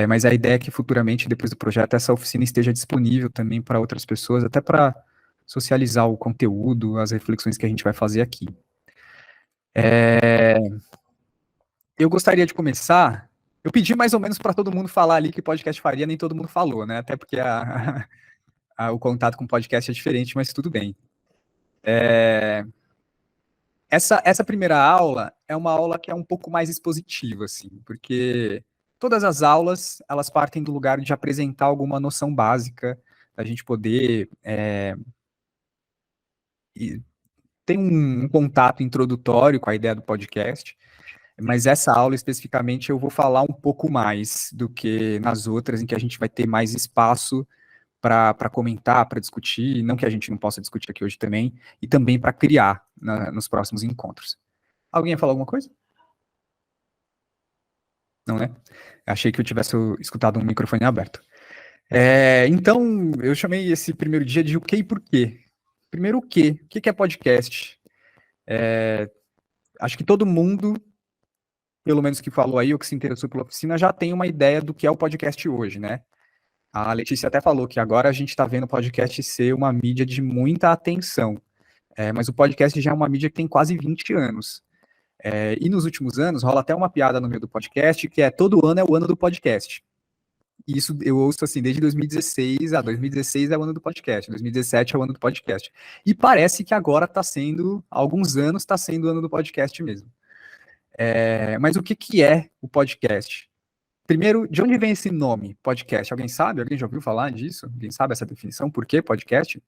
Mas a ideia é que futuramente, depois do projeto, essa oficina esteja disponível também para outras pessoas, até para socializar o conteúdo, as reflexões que a gente vai fazer aqui. Eu gostaria de começar. Eu pedi mais ou menos para todo mundo falar ali que podcast faria, nem todo mundo falou, né? Até porque o contato com o podcast é diferente, mas tudo bem. Essa primeira aula é uma aula que é um pouco mais expositiva, assim, porque todas as aulas, elas partem do lugar de apresentar alguma noção básica, da gente poder ter um contato introdutório com a ideia do podcast, mas essa aula especificamente eu vou falar um pouco mais do que nas outras, em que a gente vai ter mais espaço para comentar, para discutir, não que a gente não possa discutir aqui hoje também, e também para criar nos próximos encontros. Alguém ia falar alguma coisa? Não, né? Achei que eu tivesse escutado um microfone aberto. Então, eu chamei esse primeiro dia de o que e por quê. Primeiro, o quê? O que é podcast? Acho que todo mundo, pelo menos que falou aí, ou que se interessou pela oficina, já tem uma ideia do que é o podcast hoje, né? A Letícia até falou que agora a gente está vendo o podcast ser uma mídia de muita atenção. Mas o podcast já é uma mídia que tem quase 20 anos. E nos últimos anos, rola até uma piada no meio do podcast, que é todo ano é o ano do podcast. E isso eu ouço assim desde 2016. 2016 é o ano do podcast, 2017 é o ano do podcast. E parece que agora está sendo, há alguns anos, está sendo o ano do podcast mesmo. Mas o que é o podcast? Primeiro, de onde vem esse nome, podcast? Alguém sabe? Alguém já ouviu falar disso? Alguém sabe essa definição? Por que podcast?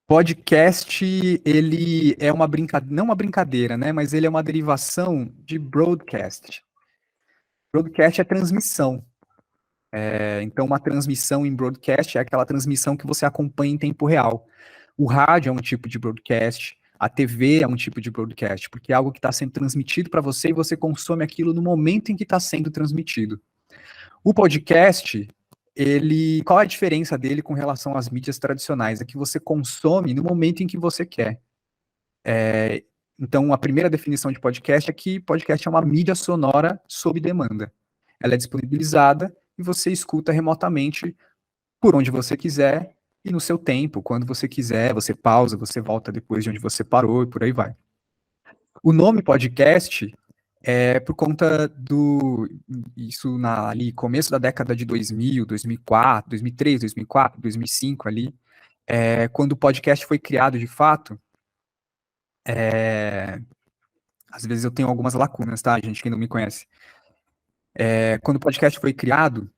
Podcast, ele é uma brincadeira, não uma brincadeira, né? Mas ele é uma derivação de broadcast. Broadcast é transmissão. Então, uma transmissão em broadcast é aquela transmissão que você acompanha em tempo real. O rádio é um tipo de broadcast, a TV é um tipo de broadcast, porque é algo que está sendo transmitido para você e você consome aquilo no momento em que está sendo transmitido. O podcast, qual é a diferença dele com relação às mídias tradicionais? É que você consome no momento em que você quer. Então, a primeira definição de podcast é que podcast é uma mídia sonora sob demanda. Ela é disponibilizada e você escuta remotamente por onde você quiser e no seu tempo, quando você quiser, você pausa, você volta depois de onde você parou e por aí vai. O nome podcast é por conta isso ali, começo da década de 2000, 2004, 2003, 2004, 2005 ali, quando o podcast foi criado de fato. Às vezes eu tenho algumas lacunas, tá, gente, quem não me conhece. Quando o podcast foi criado,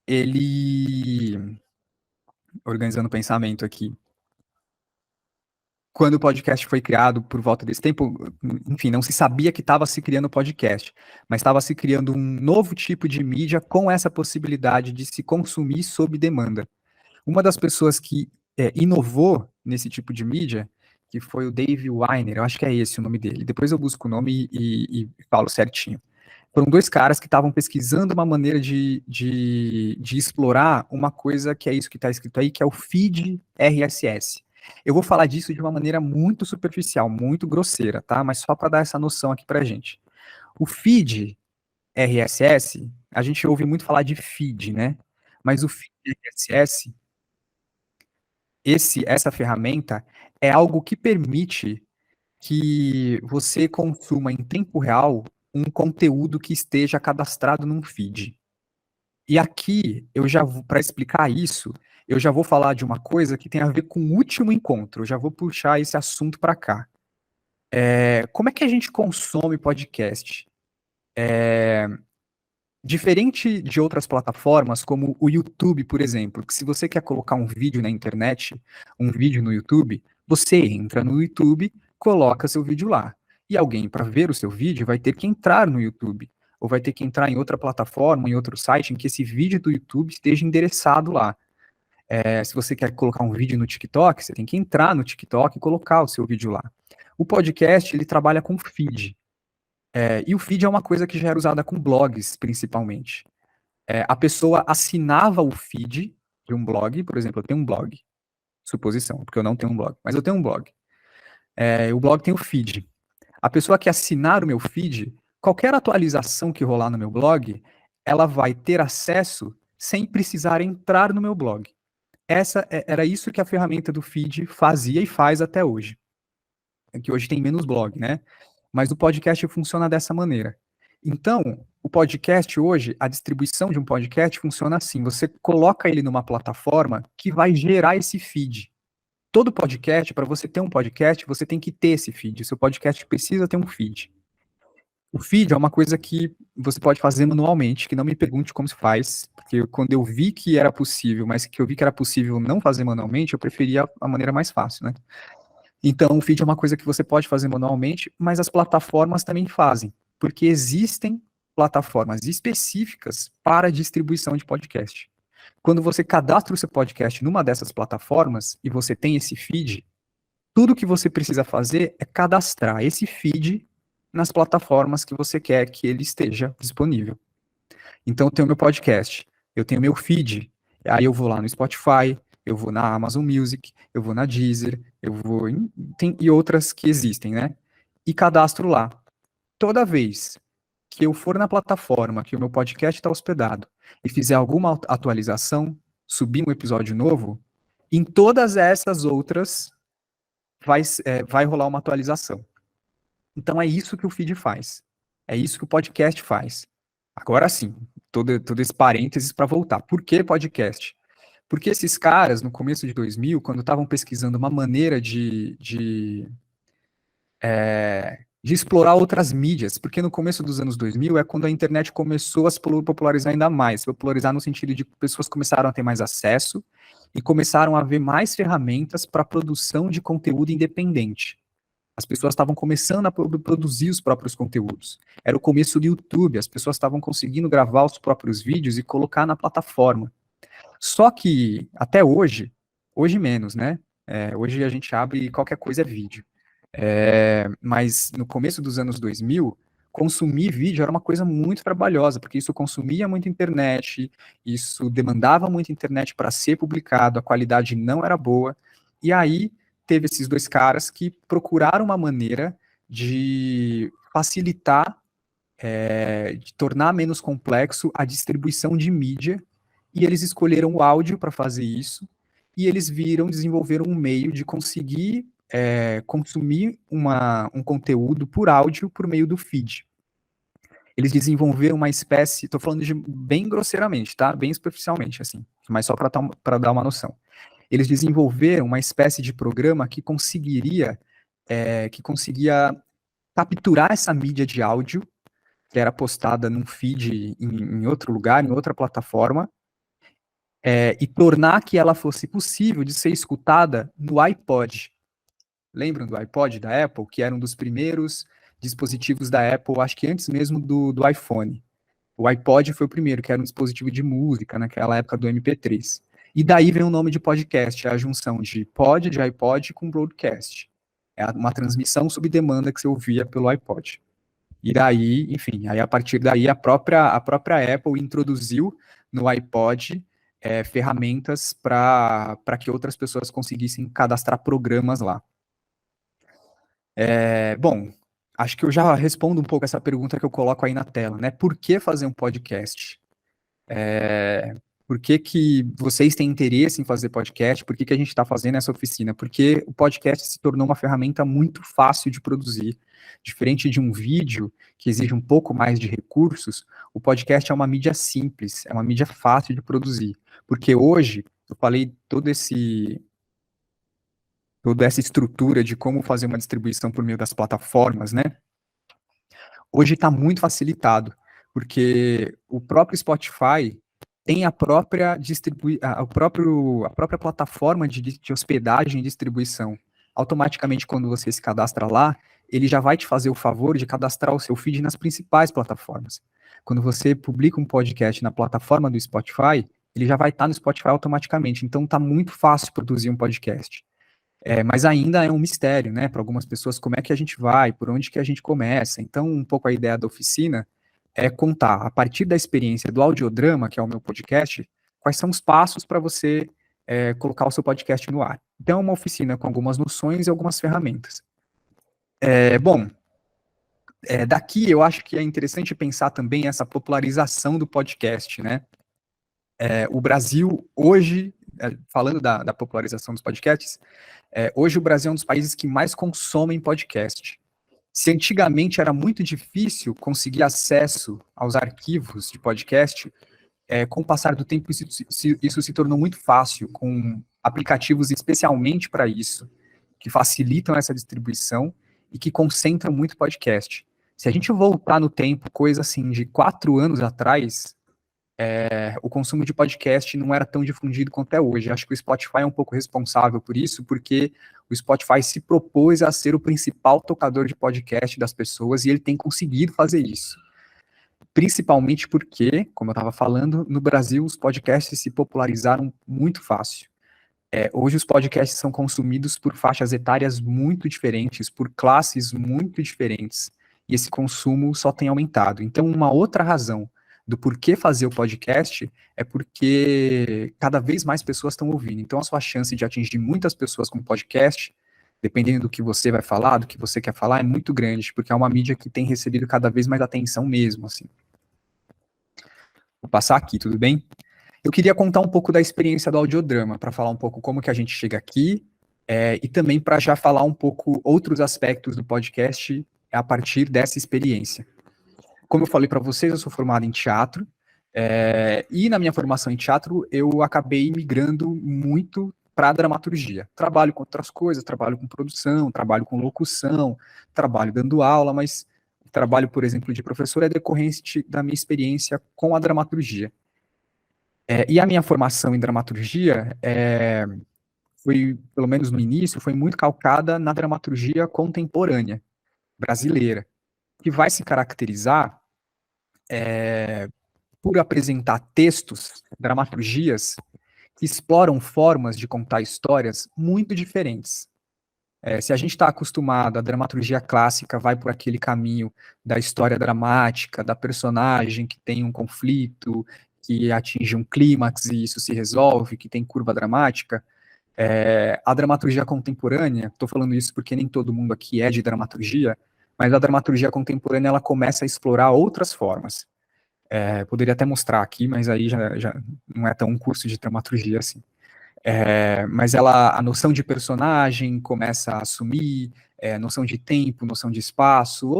ele, organizando o pensamento aqui, quando o podcast foi criado, por volta desse tempo, enfim, não se sabia que estava se criando podcast, mas estava se criando um novo tipo de mídia com essa possibilidade de se consumir sob demanda. Uma das pessoas que inovou nesse tipo de mídia, que foi o Dave Weiner, eu acho que é esse o nome dele, depois eu busco o nome e falo certinho. Foram dois caras que estavam pesquisando uma maneira de explorar uma coisa que é isso que está escrito aí, que é o feed RSS. Eu vou falar disso de uma maneira muito superficial, muito grosseira, tá? Mas só para dar essa noção aqui pra gente. O feed RSS, a gente ouve muito falar de feed, né? Mas o feed RSS, essa ferramenta, é algo que permite que você consuma em tempo real um conteúdo que esteja cadastrado num feed. E aqui, para explicar isso, eu já vou falar de uma coisa que tem a ver com o último encontro. Eu já vou puxar esse assunto para cá. Como é que a gente consome podcast? Diferente de outras plataformas, como o YouTube, por exemplo, que se você quer colocar um vídeo na internet, um vídeo no YouTube, você entra no YouTube, coloca seu vídeo lá. E alguém, para ver o seu vídeo, vai ter que entrar no YouTube, ou vai ter que entrar em outra plataforma, em outro site, em que esse vídeo do YouTube esteja endereçado lá. Se você quer colocar um vídeo no TikTok, você tem que entrar no TikTok e colocar o seu vídeo lá. O podcast, ele trabalha com feed. E o feed é uma coisa que já era usada com blogs, principalmente. A pessoa assinava o feed de um blog, por exemplo, eu tenho um blog, suposição, porque eu não tenho um blog, mas eu tenho um blog. O blog tem o feed. A pessoa que assinar o meu feed, qualquer atualização que rolar no meu blog, ela vai ter acesso sem precisar entrar no meu blog. Era isso que a ferramenta do feed fazia e faz até hoje. Que hoje tem menos blog, né? Mas o podcast funciona dessa maneira. Então, o podcast hoje, a distribuição de um podcast funciona assim: você coloca ele numa plataforma que vai gerar esse feed. Todo podcast, para você ter um podcast, você tem que ter esse feed. O seu podcast precisa ter um feed. O feed é uma coisa que você pode fazer manualmente, que não me pergunte como se faz, porque quando eu vi que era possível, mas que eu vi que era possível não fazer manualmente, eu preferia a maneira mais fácil, né? Então, o feed é uma coisa que você pode fazer manualmente, mas as plataformas também fazem, porque existem plataformas específicas para distribuição de podcast. Quando você cadastra o seu podcast numa dessas plataformas e você tem esse feed, tudo que você precisa fazer é cadastrar esse feed nas plataformas que você quer que ele esteja disponível. Então, eu tenho meu podcast, eu tenho meu feed, aí eu vou lá no Spotify, eu vou na Amazon Music, eu vou na Deezer, e outras que existem, né? E cadastro lá. Toda vez que eu for na plataforma que o meu podcast está hospedado e fizer alguma atualização, subir um episódio novo, em todas essas outras vai rolar uma atualização. Então é isso que o feed faz. É isso que o podcast faz. Agora sim, todo esse parênteses para voltar. Por que podcast? Porque esses caras, no começo de 2000, quando estavam pesquisando uma maneira de explorar outras mídias, porque no começo dos anos 2000 é quando a internet começou a se popularizar ainda mais, popularizar no sentido de que pessoas começaram a ter mais acesso e começaram a ver mais ferramentas para produção de conteúdo independente. As pessoas estavam começando a produzir os próprios conteúdos. Era o começo do YouTube, as pessoas estavam conseguindo gravar os próprios vídeos e colocar na plataforma. Só que, até hoje menos, né? Hoje a gente abre e qualquer coisa é vídeo. Mas no começo dos anos 2000, consumir vídeo era uma coisa muito trabalhosa, porque isso consumia muita internet, isso demandava muita internet para ser publicado, a qualidade não era boa. E aí teve esses dois caras que procuraram uma maneira de facilitar, de tornar menos complexo a distribuição de mídia, e eles escolheram o áudio para fazer isso, e eles desenvolveram um meio de conseguir consumir um conteúdo por áudio por meio do feed. Eles desenvolveram uma espécie, estou falando bem grosseiramente, tá? Bem superficialmente, assim, mas só para dar uma noção. Eles desenvolveram uma espécie de programa que conseguia capturar essa mídia de áudio, que era postada num feed em outro lugar, em outra plataforma, e tornar que ela fosse possível de ser escutada no iPod. Lembram do iPod da Apple, que era um dos primeiros dispositivos da Apple, acho que antes mesmo do iPhone. O iPod foi o primeiro, que era um dispositivo de música, naquela época do MP3. E daí vem o nome de podcast, é a junção de pod, de iPod, com broadcast. É uma transmissão sob demanda que você ouvia pelo iPod. E daí, enfim, aí a partir daí a própria Apple introduziu no iPod ferramentas para que outras pessoas conseguissem cadastrar programas lá. Bom, acho que eu já respondo um pouco essa pergunta que eu coloco aí na tela, né? Por que fazer um podcast? Por que vocês têm interesse em fazer podcast? Por que a gente está fazendo essa oficina? Porque o podcast se tornou uma ferramenta muito fácil de produzir. Diferente de um vídeo, que exige um pouco mais de recursos, o podcast é uma mídia simples, é uma mídia fácil de produzir. Porque hoje, eu falei toda essa estrutura de como fazer uma distribuição por meio das plataformas, né? Hoje está muito facilitado, porque o próprio Spotify tem a própria a própria plataforma de hospedagem e distribuição. Automaticamente, quando você se cadastra lá, ele já vai te fazer o favor de cadastrar o seu feed nas principais plataformas. Quando você publica um podcast na plataforma do Spotify, ele já vai estar no Spotify automaticamente. Então, está muito fácil produzir um podcast. Mas ainda é um mistério, né, para algumas pessoas, como é que a gente vai, por onde que a gente começa. Então, um pouco a ideia da oficina é contar, a partir da experiência do audiodrama, que é o meu podcast, quais são os passos para você colocar o seu podcast no ar. Então, é uma oficina com algumas noções e algumas ferramentas. Bom, Daqui eu acho que é interessante pensar também essa popularização do podcast, né? O Brasil, hoje, falando da popularização dos podcasts, hoje o Brasil é um dos países que mais consomem podcast. Se antigamente era muito difícil conseguir acesso aos arquivos de podcast, com o passar do tempo isso se tornou muito fácil, com aplicativos especialmente para isso, que facilitam essa distribuição e que concentram muito podcast. Se a gente voltar no tempo, coisa assim de 4 anos atrás, o consumo de podcast não era tão difundido quanto é hoje. Acho que o Spotify é um pouco responsável por isso, porque o Spotify se propôs a ser o principal tocador de podcast das pessoas e ele tem conseguido fazer isso. Principalmente porque, como eu estava falando, no Brasil os podcasts se popularizaram muito fácil. Hoje os podcasts são consumidos por faixas etárias muito diferentes, por classes muito diferentes, e esse consumo só tem aumentado. Então, uma outra razão do porquê fazer o podcast é porque cada vez mais pessoas estão ouvindo. Então, a sua chance de atingir muitas pessoas com podcast, dependendo do que você vai falar, do que você quer falar, é muito grande, porque é uma mídia que tem recebido cada vez mais atenção mesmo, assim. Vou passar aqui, tudo bem? Eu queria contar um pouco da experiência do audiodrama, para falar um pouco como que a gente chega aqui, e também para já falar um pouco outros aspectos do podcast a partir dessa experiência. Como eu falei para vocês, eu sou formado em teatro, e na minha formação em teatro eu acabei migrando muito para a dramaturgia. Trabalho com outras coisas, trabalho com produção, trabalho com locução, trabalho dando aula, mas o trabalho, por exemplo, de professor é decorrente da minha experiência com a dramaturgia. E a minha formação em dramaturgia foi, pelo menos no início, foi muito calcada na dramaturgia contemporânea brasileira, que vai se caracterizar por apresentar textos, dramaturgias, que exploram formas de contar histórias muito diferentes. Se a gente está acostumado, a dramaturgia clássica vai por aquele caminho da história dramática, da personagem que tem um conflito, que atinge um clímax e isso se resolve, que tem curva dramática. A dramaturgia contemporânea, estou falando isso porque nem todo mundo aqui é de dramaturgia, mas a dramaturgia contemporânea ela começa a explorar outras formas. Poderia até mostrar aqui, mas aí já não é tão um curso de dramaturgia assim. Mas a noção de personagem começa a assumir, noção de tempo, noção de espaço,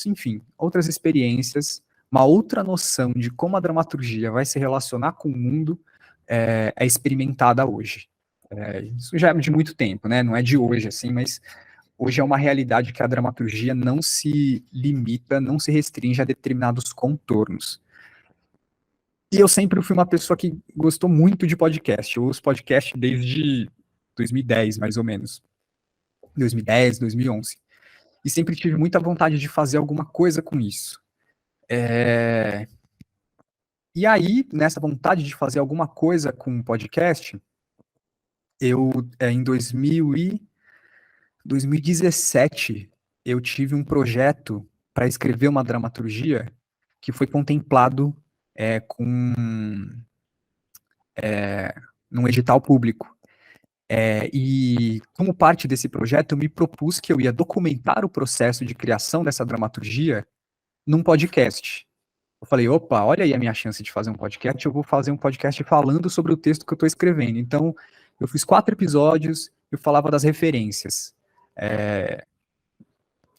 enfim, outras experiências, uma outra noção de como a dramaturgia vai se relacionar com o mundo é experimentada hoje. Isso já é de muito tempo, né? Não é de hoje, assim, mas hoje é uma realidade que a dramaturgia não se limita, não se restringe a determinados contornos. E eu sempre fui uma pessoa que gostou muito de podcast. Eu ouço podcast desde 2010, mais ou menos. 2010, 2011. E sempre tive muita vontade de fazer alguma coisa com isso. E aí, nessa vontade de fazer alguma coisa com podcast, em 2017, eu tive um projeto para escrever uma dramaturgia que foi contemplado num edital público. E como parte desse projeto, eu me propus que eu ia documentar o processo de criação dessa dramaturgia num podcast. Eu falei, opa, olha aí a minha chance de fazer um podcast, eu vou fazer um podcast falando sobre o texto que eu estou escrevendo. Então, eu fiz 4 episódios, eu falava das referências.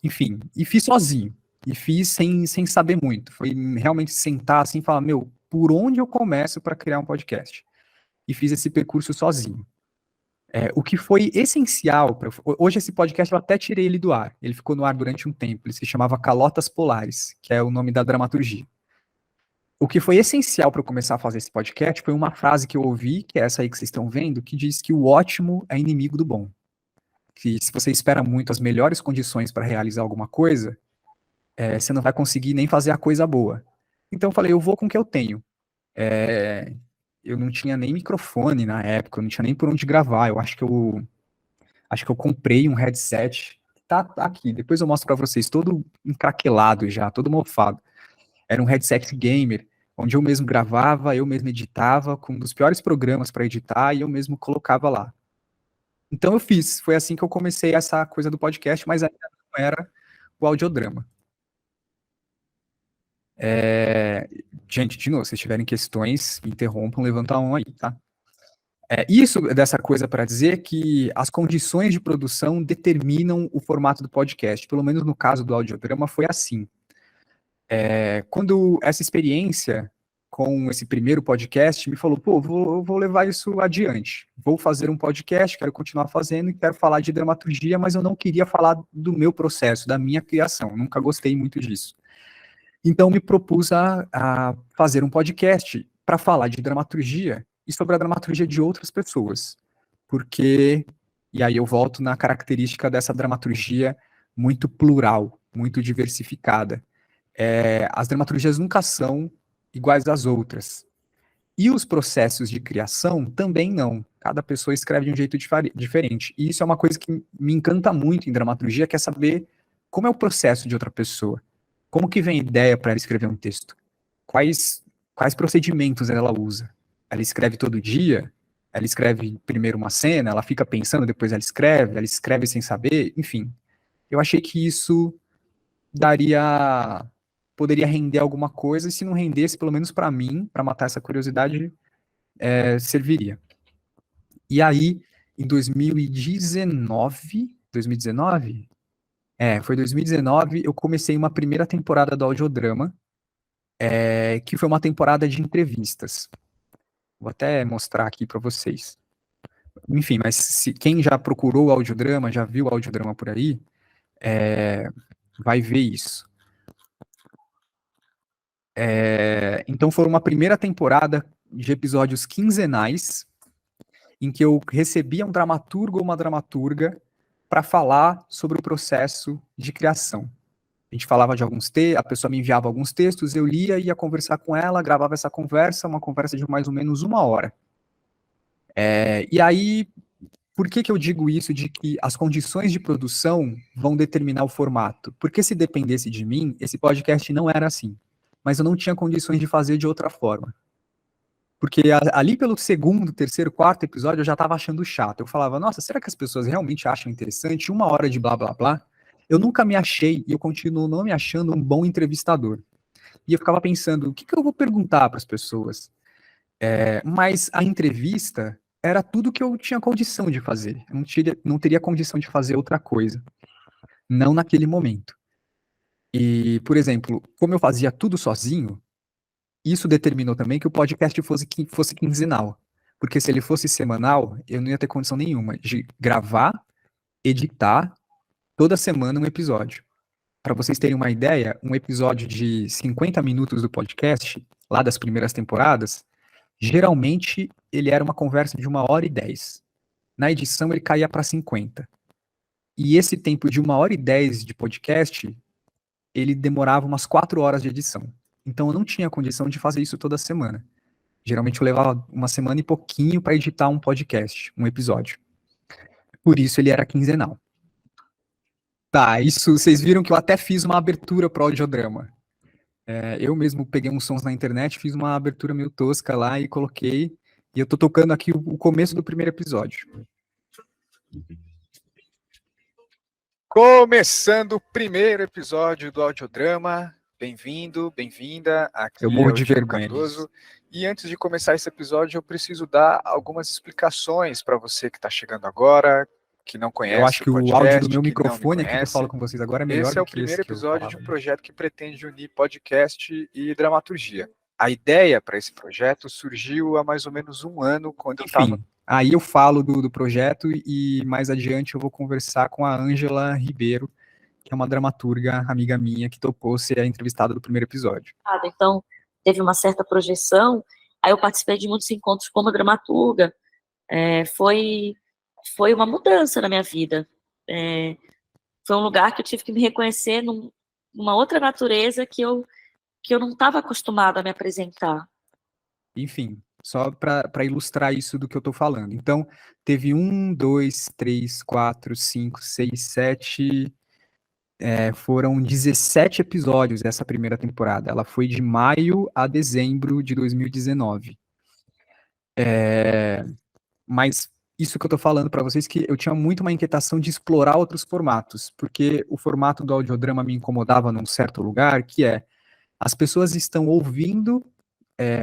Enfim, e fiz sozinho. E fiz sem saber muito. Foi realmente sentar assim e falar, meu, por onde eu começo para criar um podcast? E fiz esse percurso sozinho. O que foi essencial, hoje esse podcast eu até tirei ele do ar, ele ficou no ar durante um tempo, ele se chamava Calotas Polares, que é o nome da dramaturgia. O que foi essencial para eu começar a fazer esse podcast foi uma frase que eu ouvi, que é essa aí que vocês estão vendo, que diz que o ótimo é inimigo do bom. Que se você espera muito as melhores condições para realizar alguma coisa, você não vai conseguir nem fazer a coisa boa. Então eu falei, eu vou com o que eu tenho. Eu não tinha nem microfone na época, eu não tinha nem por onde gravar, acho que eu comprei um headset, tá aqui, depois eu mostro para vocês, todo encraquelado já, todo mofado. Era um headset gamer, onde eu mesmo gravava, eu mesmo editava, com um dos piores programas para editar, e eu mesmo colocava lá. Então eu fiz, foi assim que eu comecei essa coisa do podcast, mas ainda não era o audiodrama. Gente, de novo, se tiverem questões, me interrompam, levantam a mão aí, tá? Isso dessa coisa para dizer que as condições de produção determinam o formato do podcast. Pelo menos no caso do audiodrama foi assim. Quando essa experiência com esse primeiro podcast me falou, pô, vou levar isso adiante. Vou fazer um podcast, quero continuar fazendo e quero falar de dramaturgia, mas eu não queria falar do meu processo, da minha criação. Nunca gostei muito disso. Então me propus a fazer um podcast para falar de dramaturgia e sobre a dramaturgia de outras pessoas. Porque, e aí eu volto na característica dessa dramaturgia muito plural, muito diversificada. As dramaturgias nunca são iguais às outras. E os processos de criação também não. Cada pessoa escreve de um jeito diferente. E isso é uma coisa que me encanta muito em dramaturgia, que é saber como é o processo de outra pessoa. Como que vem a ideia para ela escrever um texto? Quais procedimentos ela usa? Ela escreve todo dia? Ela escreve primeiro uma cena, ela fica pensando, depois ela escreve sem saber, enfim. Eu achei que isso poderia render alguma coisa, e se não rendesse, pelo menos para mim, para matar essa curiosidade, serviria. E aí, em 2019, foi 2019, eu comecei uma primeira temporada do audiodrama, que foi uma temporada de entrevistas. Vou até mostrar aqui para vocês. Enfim, mas quem já procurou o audiodrama, já viu o audiodrama por aí, vai ver isso. Então foi uma primeira temporada de episódios quinzenais, em que eu recebia um dramaturgo ou uma dramaturga para falar sobre o processo de criação. A gente falava de alguns textos, a pessoa me enviava alguns textos, eu lia, ia conversar com ela, gravava essa conversa, uma conversa de mais ou menos 1 hora. E aí, por que eu digo isso de que as condições de produção vão determinar o formato? Porque se dependesse de mim, esse podcast não era assim. Mas eu não tinha condições de fazer de outra forma. Porque ali pelo segundo, terceiro, quarto episódio eu já estava achando chato. Eu falava, nossa, será que as pessoas realmente acham interessante 1 hora de blá blá blá? Eu nunca me achei, e eu continuo não me achando um bom entrevistador. E eu ficava pensando, o que eu vou perguntar para as pessoas? Mas a entrevista era tudo que eu tinha condição de fazer. Eu não teria condição de fazer outra coisa. Não naquele momento. E, por exemplo, como eu fazia tudo sozinho, isso determinou também que o podcast fosse quinzenal. Porque se ele fosse semanal, eu não ia ter condição nenhuma de gravar, editar, toda semana um episódio. Para vocês terem uma ideia, um episódio de 50 minutos do podcast, lá das primeiras temporadas, geralmente ele era uma conversa de 1 hora e 10. Na edição ele caía para 50. E esse tempo de 1 hora e 10 de podcast, ele demorava umas 4 horas de edição. Então eu não tinha condição de fazer isso toda semana. Geralmente eu levava uma semana e pouquinho para editar um podcast, um episódio. Por isso ele era quinzenal. Tá, isso vocês viram que eu até fiz uma abertura pro audiodrama. Eu mesmo peguei uns sons na internet, fiz uma abertura meio tosca lá e coloquei. E eu tô tocando aqui o começo do primeiro episódio. Começando o primeiro episódio do audiodrama. Bem-vindo, bem-vinda. Aqui eu morro de vergonha Cardoso. E antes de começar esse episódio, eu preciso dar algumas explicações para você que está chegando agora, que não conhece. Eu acho que o áudio do meu microfone aqui que eu falo com vocês agora é melhor do que esse. Esse é o primeiro episódio de um projeto que pretende unir podcast e dramaturgia. A ideia para esse projeto surgiu há mais ou menos 1 ano, quando eu estava... Aí eu falo do projeto e mais adiante eu vou conversar com a Ângela Ribeiro, que é uma dramaturga amiga minha que topou ser a entrevistada do primeiro episódio. Então, teve uma certa projeção, aí eu participei de muitos encontros como dramaturga, foi uma mudança na minha vida, foi um lugar que eu tive que me reconhecer numa outra natureza que eu não estava acostumada a me apresentar. Enfim, só para ilustrar isso do que eu estou falando. Então, teve 1, 2, 3, 4, 5, 6, 7... foram 17 episódios essa primeira temporada. Ela foi de maio a dezembro de 2019. Mas isso que eu tô falando para vocês, que eu tinha muito uma inquietação de explorar outros formatos, porque o formato do audiodrama me incomodava num certo lugar, que As pessoas estão ouvindo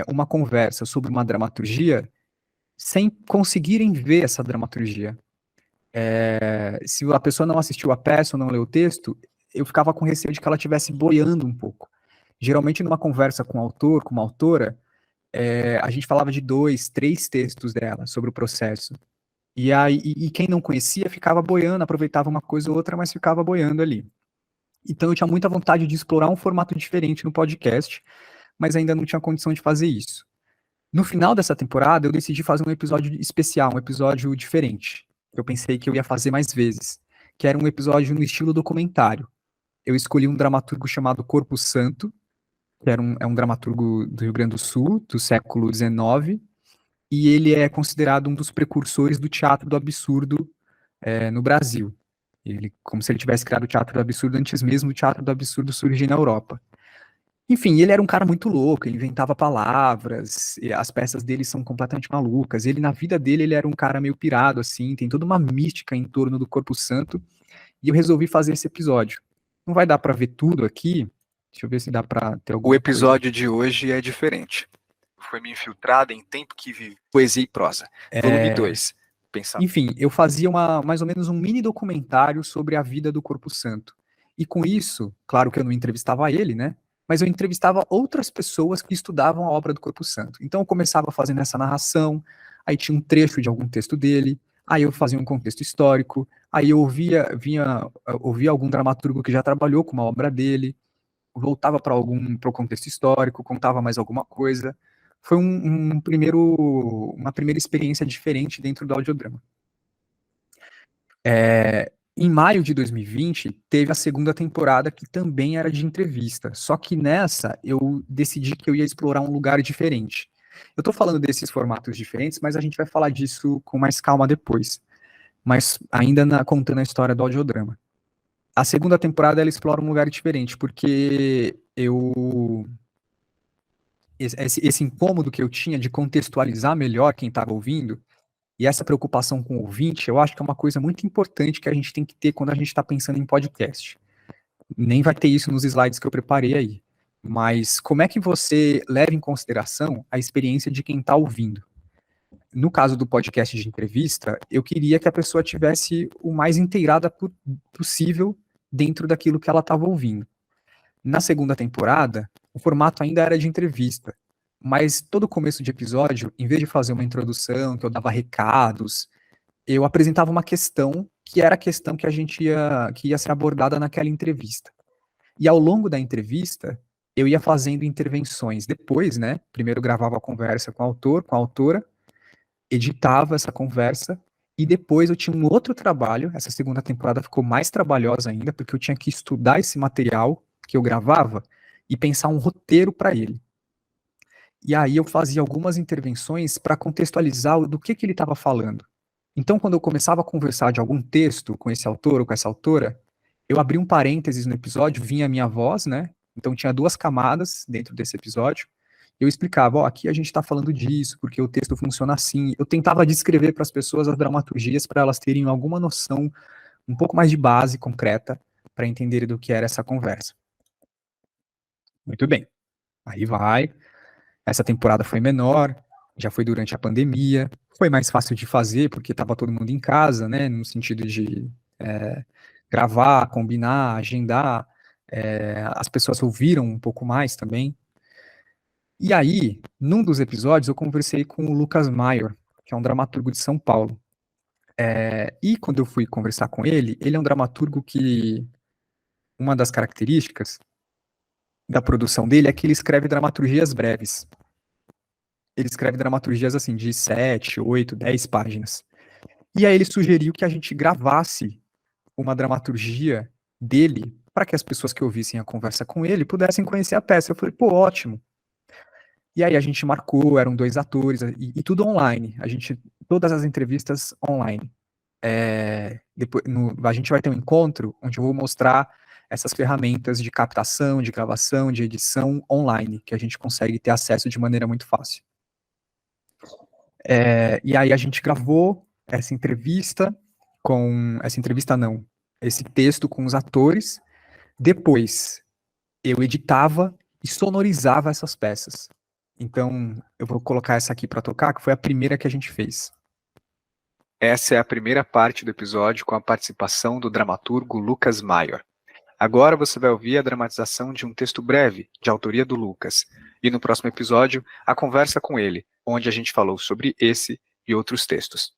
uma conversa sobre uma dramaturgia sem conseguirem ver essa dramaturgia. Se a pessoa não assistiu a peça ou não leu o texto, eu ficava com receio de que ela estivesse boiando um pouco. Geralmente, numa conversa com o autor, com uma autora, a gente falava de 2, 3 textos dela sobre o processo. E aí, quem não conhecia ficava boiando, aproveitava uma coisa ou outra, mas ficava boiando ali. Então eu tinha muita vontade de explorar um formato diferente no podcast, mas ainda não tinha condição de fazer isso. No final dessa temporada, eu decidi fazer um episódio especial, um episódio diferente. Eu pensei que eu ia fazer mais vezes, que era um episódio no estilo documentário. Eu escolhi um dramaturgo chamado Corpo Santo, que é um dramaturgo do Rio Grande do Sul, do século XIX, e ele é considerado um dos precursores do teatro do absurdo no Brasil. Ele, como se ele tivesse criado o teatro do absurdo antes mesmo do teatro do absurdo surgir na Europa. Enfim, ele era um cara muito louco, ele inventava palavras, as peças dele são completamente malucas. Ele, na vida dele, ele era um cara meio pirado, assim, tem toda uma mística em torno do Corpo Santo, e eu resolvi fazer esse episódio. Não vai dar pra ver tudo aqui, deixa eu ver se dá pra ter alguma O episódio de hoje é diferente. Foi me infiltrado em Tempo que Vive, Poesia e Prosa. Volume 2. Enfim, eu fazia mais ou menos um mini documentário sobre a vida do Corpo Santo. E com isso, claro que eu não entrevistava ele, né? Mas eu entrevistava outras pessoas que estudavam a obra do Corpo Santo. Então eu começava fazendo essa narração, aí tinha um trecho de algum texto dele, aí eu fazia um contexto histórico, aí eu ouvia algum dramaturgo que já trabalhou com uma obra dele, voltava para o contexto histórico, contava mais alguma coisa. Foi uma primeira experiência diferente dentro do audiodrama. Em maio de 2020, teve a segunda temporada, que também era de entrevista. Só que nessa, eu decidi que eu ia explorar um lugar diferente. Eu tô falando desses formatos diferentes, mas a gente vai falar disso com mais calma depois. Mas ainda contando a história do audiodrama. A segunda temporada, ela explora um lugar diferente, porque esse incômodo que eu tinha de contextualizar melhor quem estava ouvindo, e essa preocupação com o ouvinte, eu acho que é uma coisa muito importante que a gente tem que ter quando a gente está pensando em podcast. Nem vai ter isso nos slides que eu preparei aí. Mas como é que você leva em consideração a experiência de quem está ouvindo? No caso do podcast de entrevista, eu queria que a pessoa tivesse o mais inteirada possível dentro daquilo que ela estava ouvindo. Na segunda temporada, o formato ainda era de entrevista, mas todo começo de episódio, em vez de fazer uma introdução, que eu dava recados, eu apresentava uma questão que era a questão que ia ser abordada naquela entrevista. E ao longo da entrevista, eu ia fazendo intervenções depois, né? Primeiro gravava a conversa com o autor, com a autora, editava essa conversa, e depois eu tinha um outro trabalho. Essa segunda temporada ficou mais trabalhosa ainda, porque eu tinha que estudar esse material que eu gravava e pensar um roteiro para ele. E aí eu fazia algumas intervenções para contextualizar do que ele estava falando. Então, quando eu começava a conversar de algum texto com esse autor ou com essa autora, eu abria um parênteses no episódio, vinha a minha voz, né? Então tinha 2 camadas dentro desse episódio. Eu explicava, ó, aqui a gente está falando disso, porque o texto funciona assim. Eu tentava descrever para as pessoas as dramaturgias para elas terem alguma noção um pouco mais de base concreta para entenderem do que era essa conversa. Muito bem. Aí vai. Essa temporada foi menor, já foi durante a pandemia, foi mais fácil de fazer, porque estava todo mundo em casa, né, no sentido de gravar, combinar, agendar, as pessoas ouviram um pouco mais também. E aí, num dos episódios, eu conversei com o Lucas Maior, que é um dramaturgo de São Paulo. E quando eu fui conversar com ele é um dramaturgo que, uma das características da produção dele é que ele escreve dramaturgias breves. Ele escreve dramaturgias assim, de 7, 8, 10 páginas. E aí ele sugeriu que a gente gravasse uma dramaturgia dele para que as pessoas que ouvissem a conversa com ele pudessem conhecer a peça. Eu falei, pô, ótimo. E aí a gente marcou, eram 2 atores, e tudo online. Todas as entrevistas online. A gente vai ter um encontro onde eu vou mostrar essas ferramentas de captação, de gravação, de edição online, que a gente consegue ter acesso de maneira muito fácil. E aí a gente gravou essa entrevista esse texto com os atores. Depois eu editava e sonorizava essas peças. Então, eu vou colocar essa aqui para tocar, que foi a primeira que a gente fez. Essa é a primeira parte do episódio com a participação do dramaturgo Lucas Maior. Agora você vai ouvir a dramatização de um texto breve, de autoria do Lucas. E no próximo episódio, a conversa com ele, onde a gente falou sobre esse e outros textos.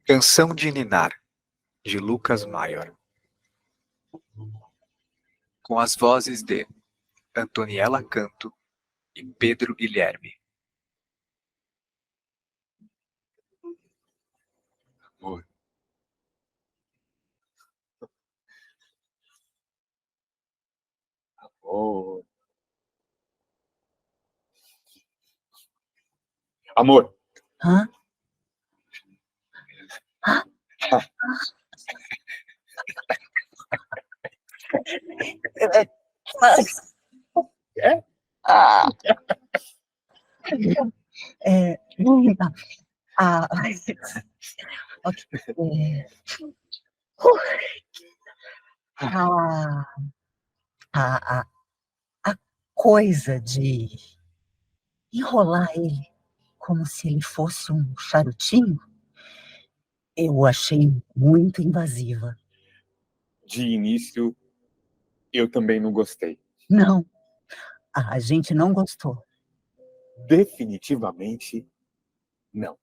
Canção de Ninar, de Lucas Maior. Com as vozes de Antoniela Canto e Pedro Guilherme. Amor. Amor. Amor. Hã? Hã? É? Ah. Não. Ok. A coisa de enrolar ele como se ele fosse um charutinho, eu achei muito invasiva. De início, eu também não gostei. Não, a gente não gostou. Definitivamente, não.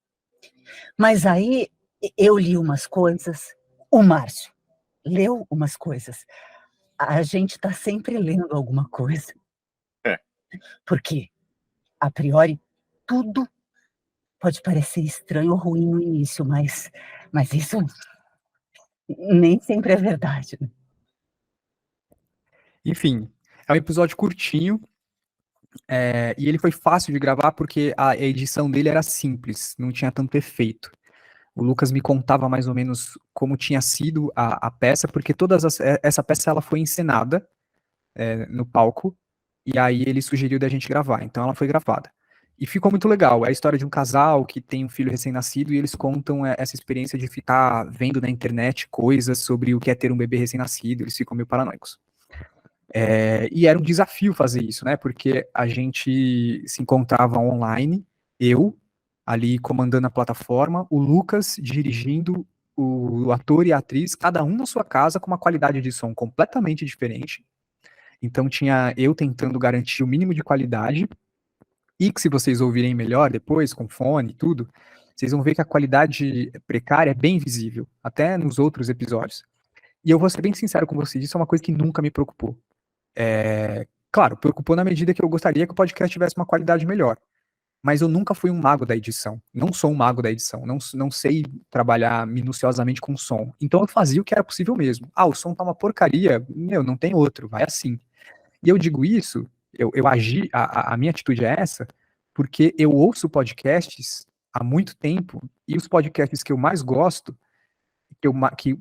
Mas aí eu li umas coisas, o Márcio leu umas coisas. A gente está sempre lendo alguma coisa. É. Porque, a priori, tudo pode parecer estranho ou ruim no início, mas isso nem sempre é verdade, né? Enfim, é um episódio curtinho, e ele foi fácil de gravar porque a edição dele era simples, não tinha tanto efeito. O Lucas me contava mais ou menos como tinha sido a peça, porque essa peça ela foi encenada no palco, e aí ele sugeriu da gente gravar, então ela foi gravada. E ficou muito legal, é a história de um casal que tem um filho recém-nascido e eles contam essa experiência de ficar vendo na internet coisas sobre o que é ter um bebê recém-nascido, eles ficam meio paranoicos. E era um desafio fazer isso, né? Porque a gente se encontrava online, eu ali comandando a plataforma, o Lucas dirigindo o ator e a atriz, cada um na sua casa, com uma qualidade de som completamente diferente. Então tinha eu tentando garantir o mínimo de qualidade, e que se vocês ouvirem melhor depois, com fone e tudo, vocês vão ver que a qualidade precária é bem visível, até nos outros episódios. E eu vou ser bem sincero com vocês, isso é uma coisa que nunca me preocupou. Claro, preocupou na medida que eu gostaria que o podcast tivesse uma qualidade melhor. Mas eu nunca fui um mago da edição. Não sou um mago da edição. Não sei trabalhar minuciosamente com som. Então eu fazia o que era possível mesmo. O som tá uma porcaria. Meu, não tem outro. Vai assim. E eu digo isso, eu agi, a minha atitude é essa, porque eu ouço podcasts há muito tempo, e os podcasts que eu mais gosto,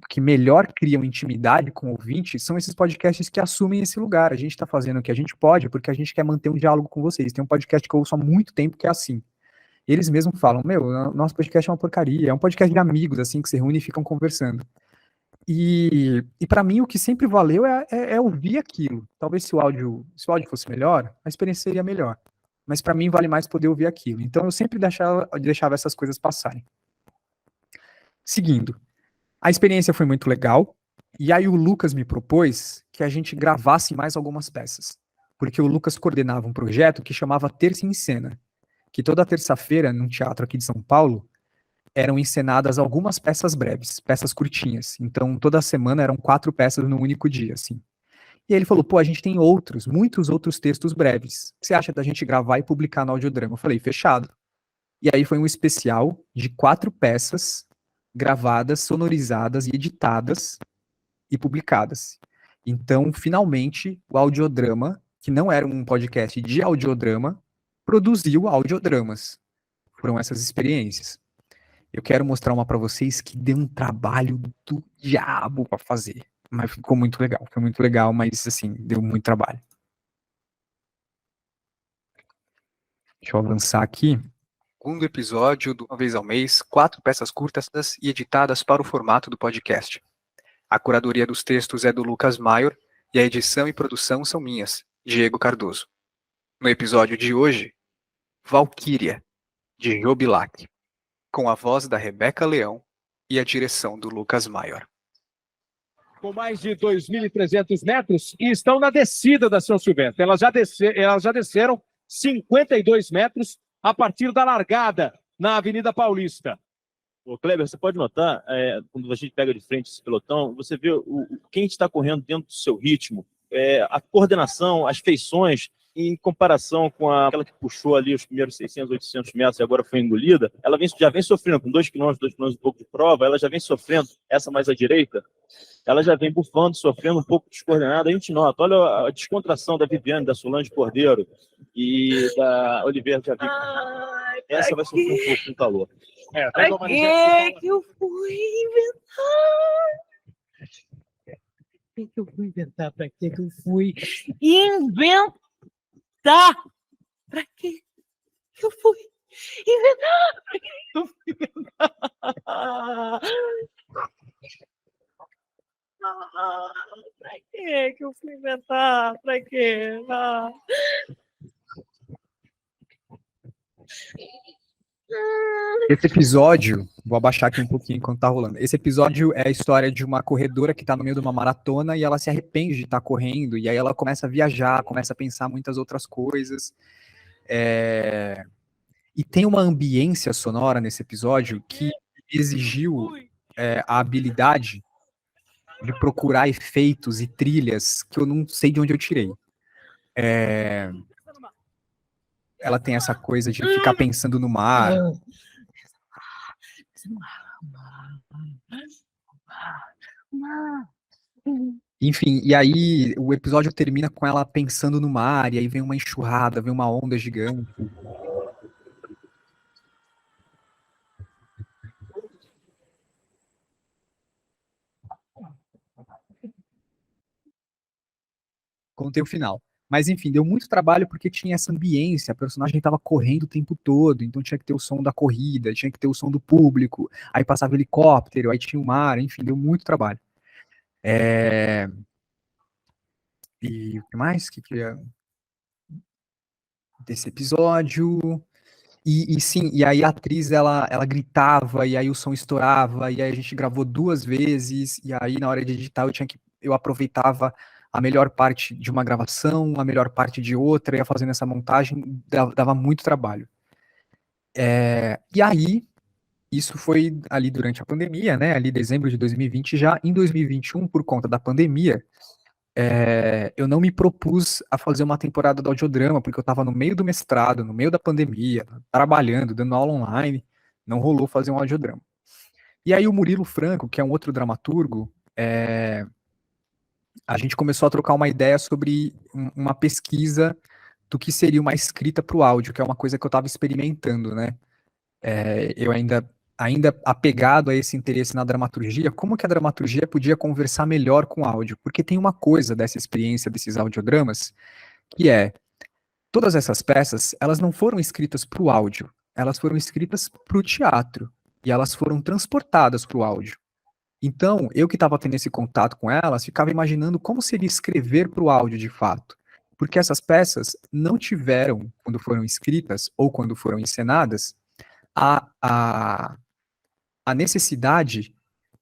que melhor criam intimidade com o ouvinte, são esses podcasts que assumem esse lugar. A gente está fazendo o que a gente pode, porque a gente quer manter um diálogo com vocês. Tem um podcast que eu ouço há muito tempo que é assim. Eles mesmos falam, nosso podcast é uma porcaria, é um podcast de amigos, assim, que se reúnem e ficam conversando. E para mim o que sempre valeu é ouvir aquilo. Talvez se o áudio fosse melhor, a experiência seria melhor. Mas para mim vale mais poder ouvir aquilo. Então eu sempre deixava essas coisas passarem. Seguindo, a experiência foi muito legal. E aí o Lucas me propôs que a gente gravasse mais algumas peças. Porque o Lucas coordenava um projeto que chamava Terça em Cena. Que toda terça-feira, num teatro aqui de São Paulo, eram encenadas algumas peças breves, peças curtinhas. Então, toda semana eram 4 peças num único dia, assim. E ele falou, a gente tem muitos outros textos breves. O que você acha da gente gravar e publicar no Audiodrama? Eu falei, fechado. E aí foi um especial de 4 peças gravadas, sonorizadas e editadas e publicadas. Então, finalmente, o Audiodrama que não era um podcast de audiodrama, produziu audiodramas. Foram essas experiências. Eu quero mostrar uma para vocês que deu um trabalho do diabo para fazer. Mas ficou muito legal. Foi muito legal, mas assim, deu muito trabalho. Deixa eu avançar aqui. Segundo episódio do Uma Vez ao Mês, 4 peças curtas e editadas para o formato do podcast. A curadoria dos textos é do Lucas Maior e a edição e produção são minhas, Diego Cardoso. No episódio de hoje, Valquíria, de Jobilac, com a voz da Rebeca Leão e a direção do Lucas Maior. Com mais de 2.300 metros e estão na descida da São Silvestre. Elas já desceram 52 metros a partir da largada na Avenida Paulista. Ô, Kleber, você pode notar, quando a gente pega de frente esse pelotão, você vê quem está correndo dentro do seu ritmo, a coordenação, as feições, em comparação com aquela que puxou ali os primeiros 600, 800 metros e agora foi engolida, ela já vem sofrendo com 2 km e pouco de prova, ela já vem sofrendo, essa mais à direita, ela já vem bufando, sofrendo um pouco descoordenada. A gente nota, olha a descontração da Viviane, da Solange Cordeiro e da Oliveira de Avic. Essa vai sofrer um pouco com calor. Pra que eu fui inventar? Pra que eu fui inventar? Pra que eu fui inventar? Pra que eu fui inventar? Pra que eu fui inventar? Pra quê? Esse episódio, vou abaixar aqui um pouquinho enquanto tá rolando. Esse episódio é a história de uma corredora que tá no meio de uma maratona e ela se arrepende de estar correndo, e aí ela começa a viajar, começa a pensar muitas outras coisas. E tem uma ambiência sonora nesse episódio que exigiu a habilidade de procurar efeitos e trilhas que eu não sei de onde eu tirei. Ela tem essa coisa de ficar pensando no mar. Enfim, e aí o episódio termina com ela pensando no mar, e aí vem uma enxurrada, vem uma onda gigante. Contei o final. Mas enfim, deu muito trabalho porque tinha essa ambiência, a personagem estava correndo o tempo todo, então tinha que ter o som da corrida, tinha que ter o som do público, aí passava helicóptero, aí tinha o mar, enfim, deu muito trabalho. E o que mais que queria desse episódio? E sim, e aí a atriz, ela gritava, e aí o som estourava, e aí a gente gravou 2 vezes, e aí na hora de editar eu aproveitava a melhor parte de uma gravação, a melhor parte de outra, ia fazendo essa montagem, dava muito trabalho. E aí, isso foi ali durante a pandemia, né, ali dezembro de 2020, já em 2021, por conta da pandemia, eu não me propus a fazer uma temporada do audiodrama, porque eu estava no meio do mestrado, no meio da pandemia, trabalhando, dando aula online, não rolou fazer um audiodrama. E aí o Murilo Franco, que é um outro dramaturgo, a gente começou a trocar uma ideia sobre uma pesquisa do que seria uma escrita para o áudio, que é uma coisa que eu estava experimentando, né? Eu ainda apegado a esse interesse na dramaturgia, como que a dramaturgia podia conversar melhor com o áudio? Porque tem uma coisa dessa experiência desses audiodramas, que todas essas peças, elas não foram escritas para o áudio, elas foram escritas para o teatro, e elas foram transportadas para o áudio. Então, eu que estava tendo esse contato com elas, ficava imaginando como seria escrever para o áudio de fato. Porque essas peças não tiveram, quando foram escritas ou quando foram encenadas, a necessidade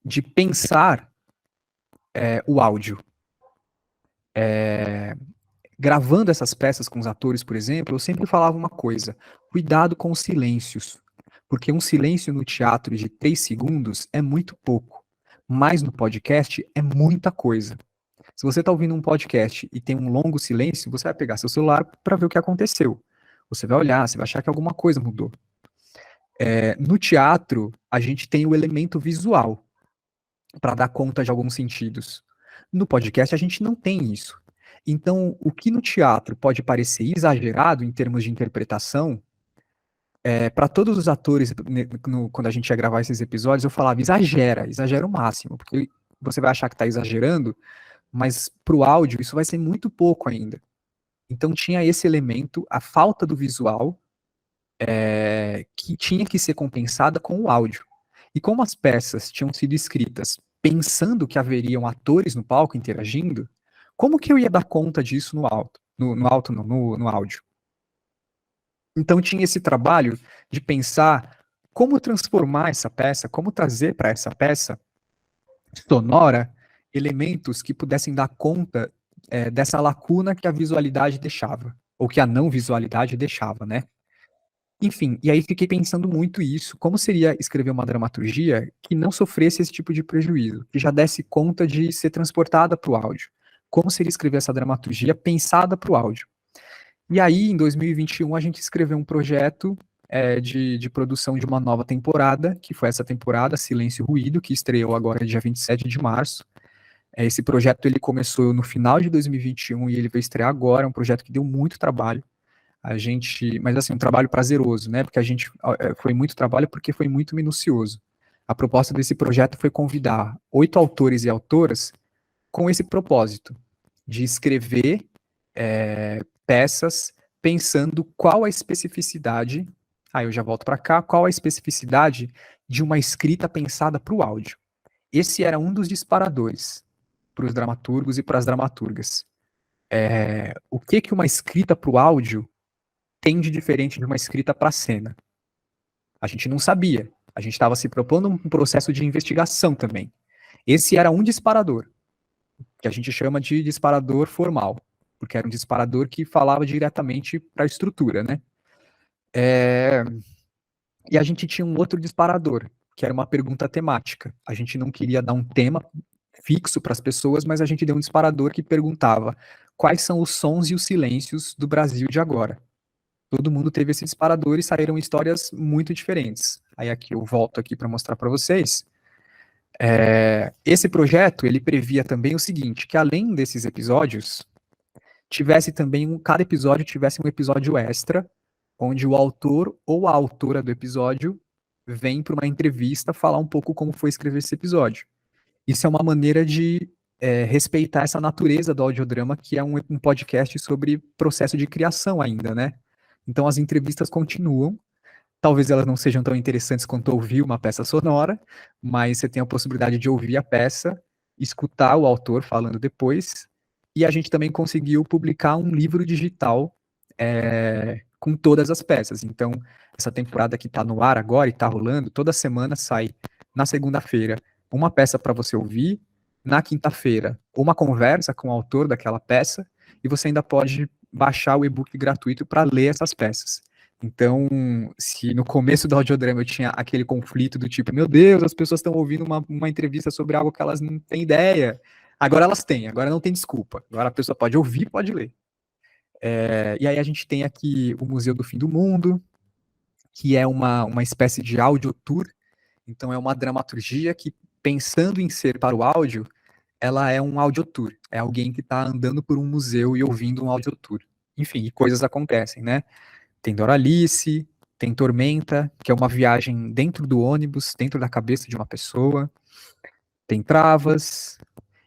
de pensar o áudio. Gravando essas peças com os atores, por exemplo, eu sempre falava uma coisa: cuidado com os silêncios. Porque um silêncio no teatro de 3 segundos é muito pouco. Mas no podcast é muita coisa. Se você está ouvindo um podcast e tem um longo silêncio, você vai pegar seu celular para ver o que aconteceu. Você vai olhar, você vai achar que alguma coisa mudou. No teatro, a gente tem o elemento visual para dar conta de alguns sentidos. No podcast, a gente não tem isso. Então, o que no teatro pode parecer exagerado em termos de interpretação, para todos os atores, quando a gente ia gravar esses episódios, eu falava, exagera o máximo, porque você vai achar que está exagerando, mas para o áudio isso vai ser muito pouco ainda. Então tinha esse elemento, a falta do visual, que tinha que ser compensada com o áudio. E como as peças tinham sido escritas pensando que haveriam atores no palco interagindo, como que eu ia dar conta disso no áudio? Então tinha esse trabalho de pensar como transformar essa peça, como trazer para essa peça sonora elementos que pudessem dar conta dessa lacuna que a visualidade deixava, ou que a não visualidade deixava, né? Enfim, e aí fiquei pensando muito isso, como seria escrever uma dramaturgia que não sofresse esse tipo de prejuízo, que já desse conta de ser transportada para o áudio. Como seria escrever essa dramaturgia pensada para o áudio? E aí, em 2021, a gente escreveu um projeto de produção de uma nova temporada, que foi essa temporada, Silêncio e Ruído, que estreou agora dia 27 de março. Esse projeto ele começou no final de 2021 e ele veio estrear agora, é um projeto que deu muito trabalho. Mas assim, um trabalho prazeroso, né? Porque foi muito trabalho porque foi muito minucioso. A proposta desse projeto foi convidar 8 autores e autoras com esse propósito, de escrever peças pensando qual a especificidade, eu já volto para cá, qual a especificidade de uma escrita pensada para o áudio. Esse era um dos disparadores para os dramaturgos e para as dramaturgas. O que uma escrita para o áudio tem de diferente de uma escrita para a cena? A gente não sabia. A gente estava se propondo um processo de investigação também. Esse era um disparador, que a gente chama de disparador formal, porque era um disparador que falava diretamente para a estrutura, né? E a gente tinha um outro disparador, que era uma pergunta temática. A gente não queria dar um tema fixo para as pessoas, mas a gente deu um disparador que perguntava quais são os sons e os silêncios do Brasil de agora. Todo mundo teve esse disparador e saíram histórias muito diferentes. Aí aqui eu volto aqui para mostrar para vocês. Esse projeto, ele previa também o seguinte, que além desses episódios, cada episódio tivesse um episódio extra, onde o autor ou a autora do episódio vem para uma entrevista falar um pouco como foi escrever esse episódio. Isso é uma maneira de respeitar essa natureza do audiodrama, que é um podcast sobre processo de criação ainda, né? Então as entrevistas continuam, talvez elas não sejam tão interessantes quanto ouvir uma peça sonora, mas você tem a possibilidade de ouvir a peça, escutar o autor falando depois, e a gente também conseguiu publicar um livro digital com todas as peças. Então, essa temporada que está no ar agora e está rolando, toda semana sai, na segunda-feira, uma peça para você ouvir, na quinta-feira, uma conversa com o autor daquela peça, e você ainda pode baixar o e-book gratuito para ler essas peças. Então, se no começo do audiodrama eu tinha aquele conflito do tipo, meu Deus, as pessoas estão ouvindo uma entrevista sobre algo que elas não têm ideia, agora elas têm, agora não tem desculpa, agora a pessoa pode ouvir e pode ler. E aí a gente tem aqui o Museu do Fim do Mundo, que é uma espécie de audio tour, então é uma dramaturgia que, pensando em ser para o áudio, ela é um audio tour, é alguém que está andando por um museu e ouvindo um audio tour. Enfim, e coisas acontecem, né? Tem Doralice, tem Tormenta, que é uma viagem dentro do ônibus, dentro da cabeça de uma pessoa, tem Travas,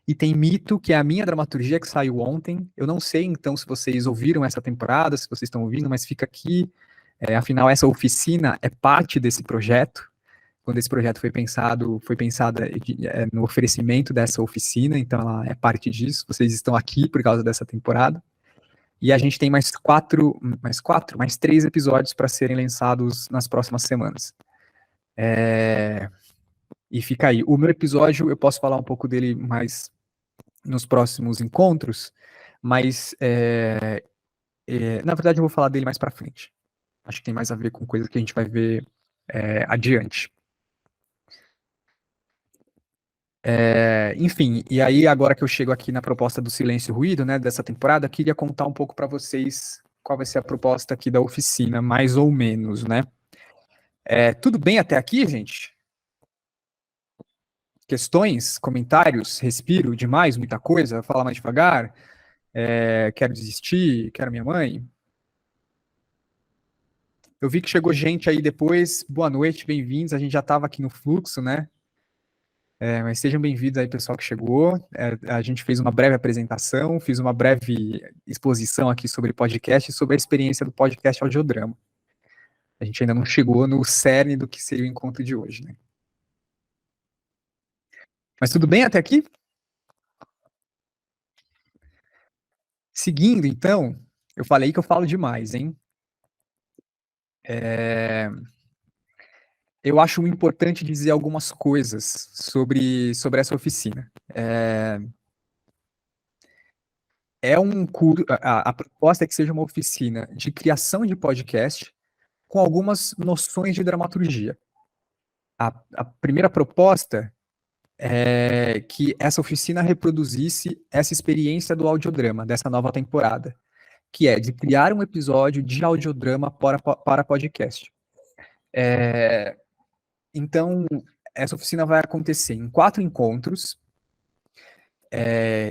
e tem Mito, que é a minha dramaturgia que saiu ontem. Eu não sei, então, se vocês ouviram essa temporada, se vocês estão ouvindo, mas fica aqui. Afinal, essa oficina é parte desse projeto. Quando esse projeto foi pensada no oferecimento dessa oficina, então ela é parte disso. Vocês estão aqui por causa dessa temporada. E a gente tem mais 3 episódios para serem lançados nas próximas semanas. E fica aí. O meu episódio, eu posso falar um pouco dele mais nos próximos encontros, mas na verdade eu vou falar dele mais para frente. Acho que tem mais a ver com coisas que a gente vai ver adiante. Enfim, e aí agora que eu chego aqui na proposta do Silêncio e Ruído, né, dessa temporada, queria contar um pouco para vocês qual vai ser a proposta aqui da oficina, mais ou menos, né? Tudo bem até aqui, gente? Questões, comentários, respiro demais, muita coisa, falar mais devagar? quero desistir, quero minha mãe. Eu vi que chegou gente aí depois. Boa noite, bem-vindos. A gente já estava aqui no fluxo, né? Mas sejam bem-vindos aí, pessoal que chegou. A gente fez uma breve apresentação, fiz uma breve exposição aqui sobre podcast e sobre a experiência do podcast Audiodrama. A gente ainda não chegou no cerne do que seria o encontro de hoje, né? Mas tudo bem até aqui? Seguindo, então, eu falei que eu falo demais, hein? Eu acho importante dizer algumas coisas sobre essa oficina. A proposta é que seja uma oficina de criação de podcast com algumas noções de dramaturgia. A primeira proposta é que essa oficina reproduzisse essa experiência do audiodrama, dessa nova temporada, que é de criar um episódio de audiodrama para podcast. Então, essa oficina vai acontecer em 4 encontros,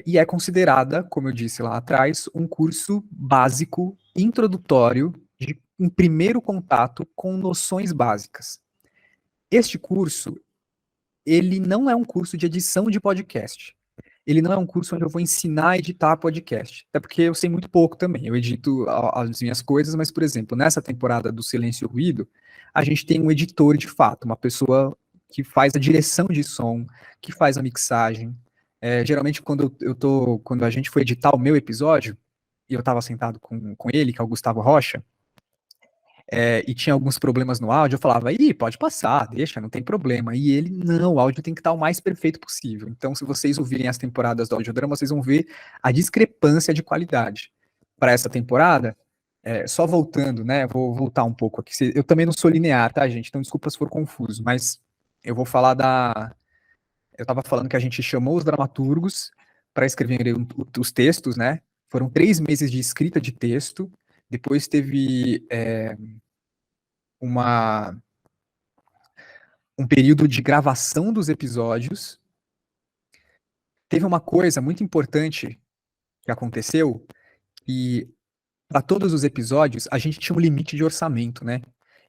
e é considerada, como eu disse lá atrás, um curso básico, introdutório, de um primeiro contato com noções básicas. Este curso, ele não é um curso de edição de podcast. Ele não é um curso onde eu vou ensinar a editar podcast. Até porque eu sei muito pouco também. Eu edito as minhas coisas, mas, por exemplo, nessa temporada do Silêncio e o Ruído, a gente tem um editor de fato, uma pessoa que faz a direção de som, que faz a mixagem. Geralmente, quando a gente foi editar o meu episódio, e eu estava sentado com ele, que é o Gustavo Rocha, e tinha alguns problemas no áudio, eu falava, pode passar, deixa, não tem problema. E ele, não, o áudio tem que estar o mais perfeito possível. Então, se vocês ouvirem as temporadas do Audiodrama, vocês vão ver a discrepância de qualidade. Para essa temporada, só voltando, né, vou voltar um pouco aqui. Eu também não sou linear, tá, gente? Então, desculpa se for confuso, mas eu vou falar Eu estava falando que a gente chamou os dramaturgos para escreverem os textos, né? Foram 3 meses de escrita de texto, depois teve um período de gravação dos episódios. Teve uma coisa muito importante que aconteceu, e para todos os episódios a gente tinha um limite de orçamento, né?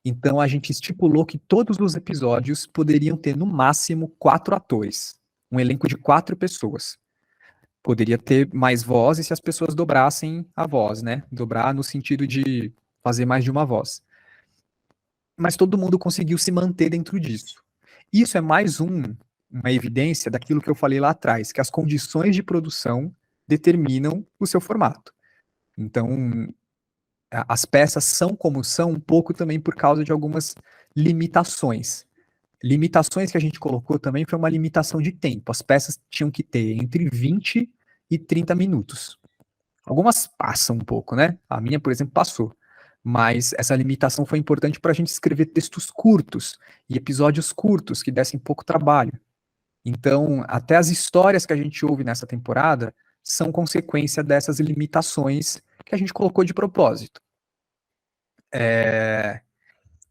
Então a gente estipulou que todos os episódios poderiam ter no máximo 4 atores, um elenco de 4 pessoas. Poderia ter mais vozes se as pessoas dobrassem a voz, né? Dobrar no sentido de fazer mais de uma voz. Mas todo mundo conseguiu se manter dentro disso. Isso é mais uma evidência daquilo que eu falei lá atrás, que as condições de produção determinam o seu formato. Então, as peças são como são um pouco também por causa de algumas limitações. Limitações que a gente colocou também foi uma limitação de tempo. As peças tinham que ter entre 20 e 30 minutos. Algumas passam um pouco, né? A minha, por exemplo, passou. Mas essa limitação foi importante para a gente escrever textos curtos e episódios curtos que dessem pouco trabalho. Então, até as histórias que a gente ouve nessa temporada são consequência dessas limitações que a gente colocou de propósito.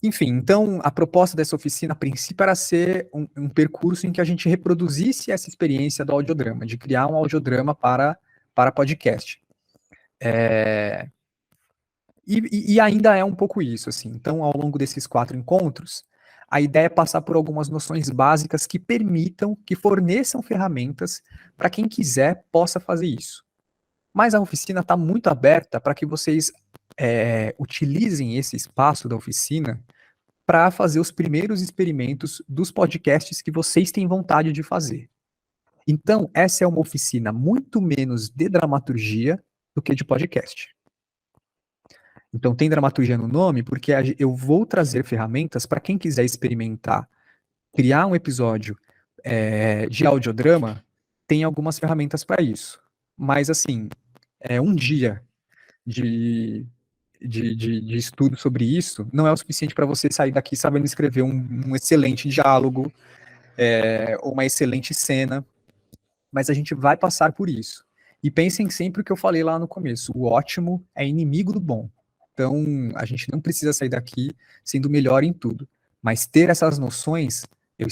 Enfim, então a proposta dessa oficina, a princípio, era ser um percurso em que a gente reproduzisse essa experiência do audiodrama, de criar um audiodrama para podcast. E ainda é um pouco isso, assim. Então, ao longo desses 4 encontros, a ideia é passar por algumas noções básicas que permitam, que forneçam ferramentas para quem quiser possa fazer isso. Mas a oficina está muito aberta para que vocês utilizem esse espaço da oficina para fazer os primeiros experimentos dos podcasts que vocês têm vontade de fazer. Então, essa é uma oficina muito menos de dramaturgia do que de podcast. Então, tem dramaturgia no nome porque eu vou trazer ferramentas para quem quiser experimentar, criar um episódio de audiodrama, tem algumas ferramentas para isso. Mas, assim, um dia de estudo sobre isso não é o suficiente para você sair daqui sabendo escrever um excelente diálogo, ou uma excelente cena, mas a gente vai passar por isso. E pensem sempre o que eu falei lá no começo, o ótimo é inimigo do bom. Então, a gente não precisa sair daqui sendo melhor em tudo, mas ter essas noções, eu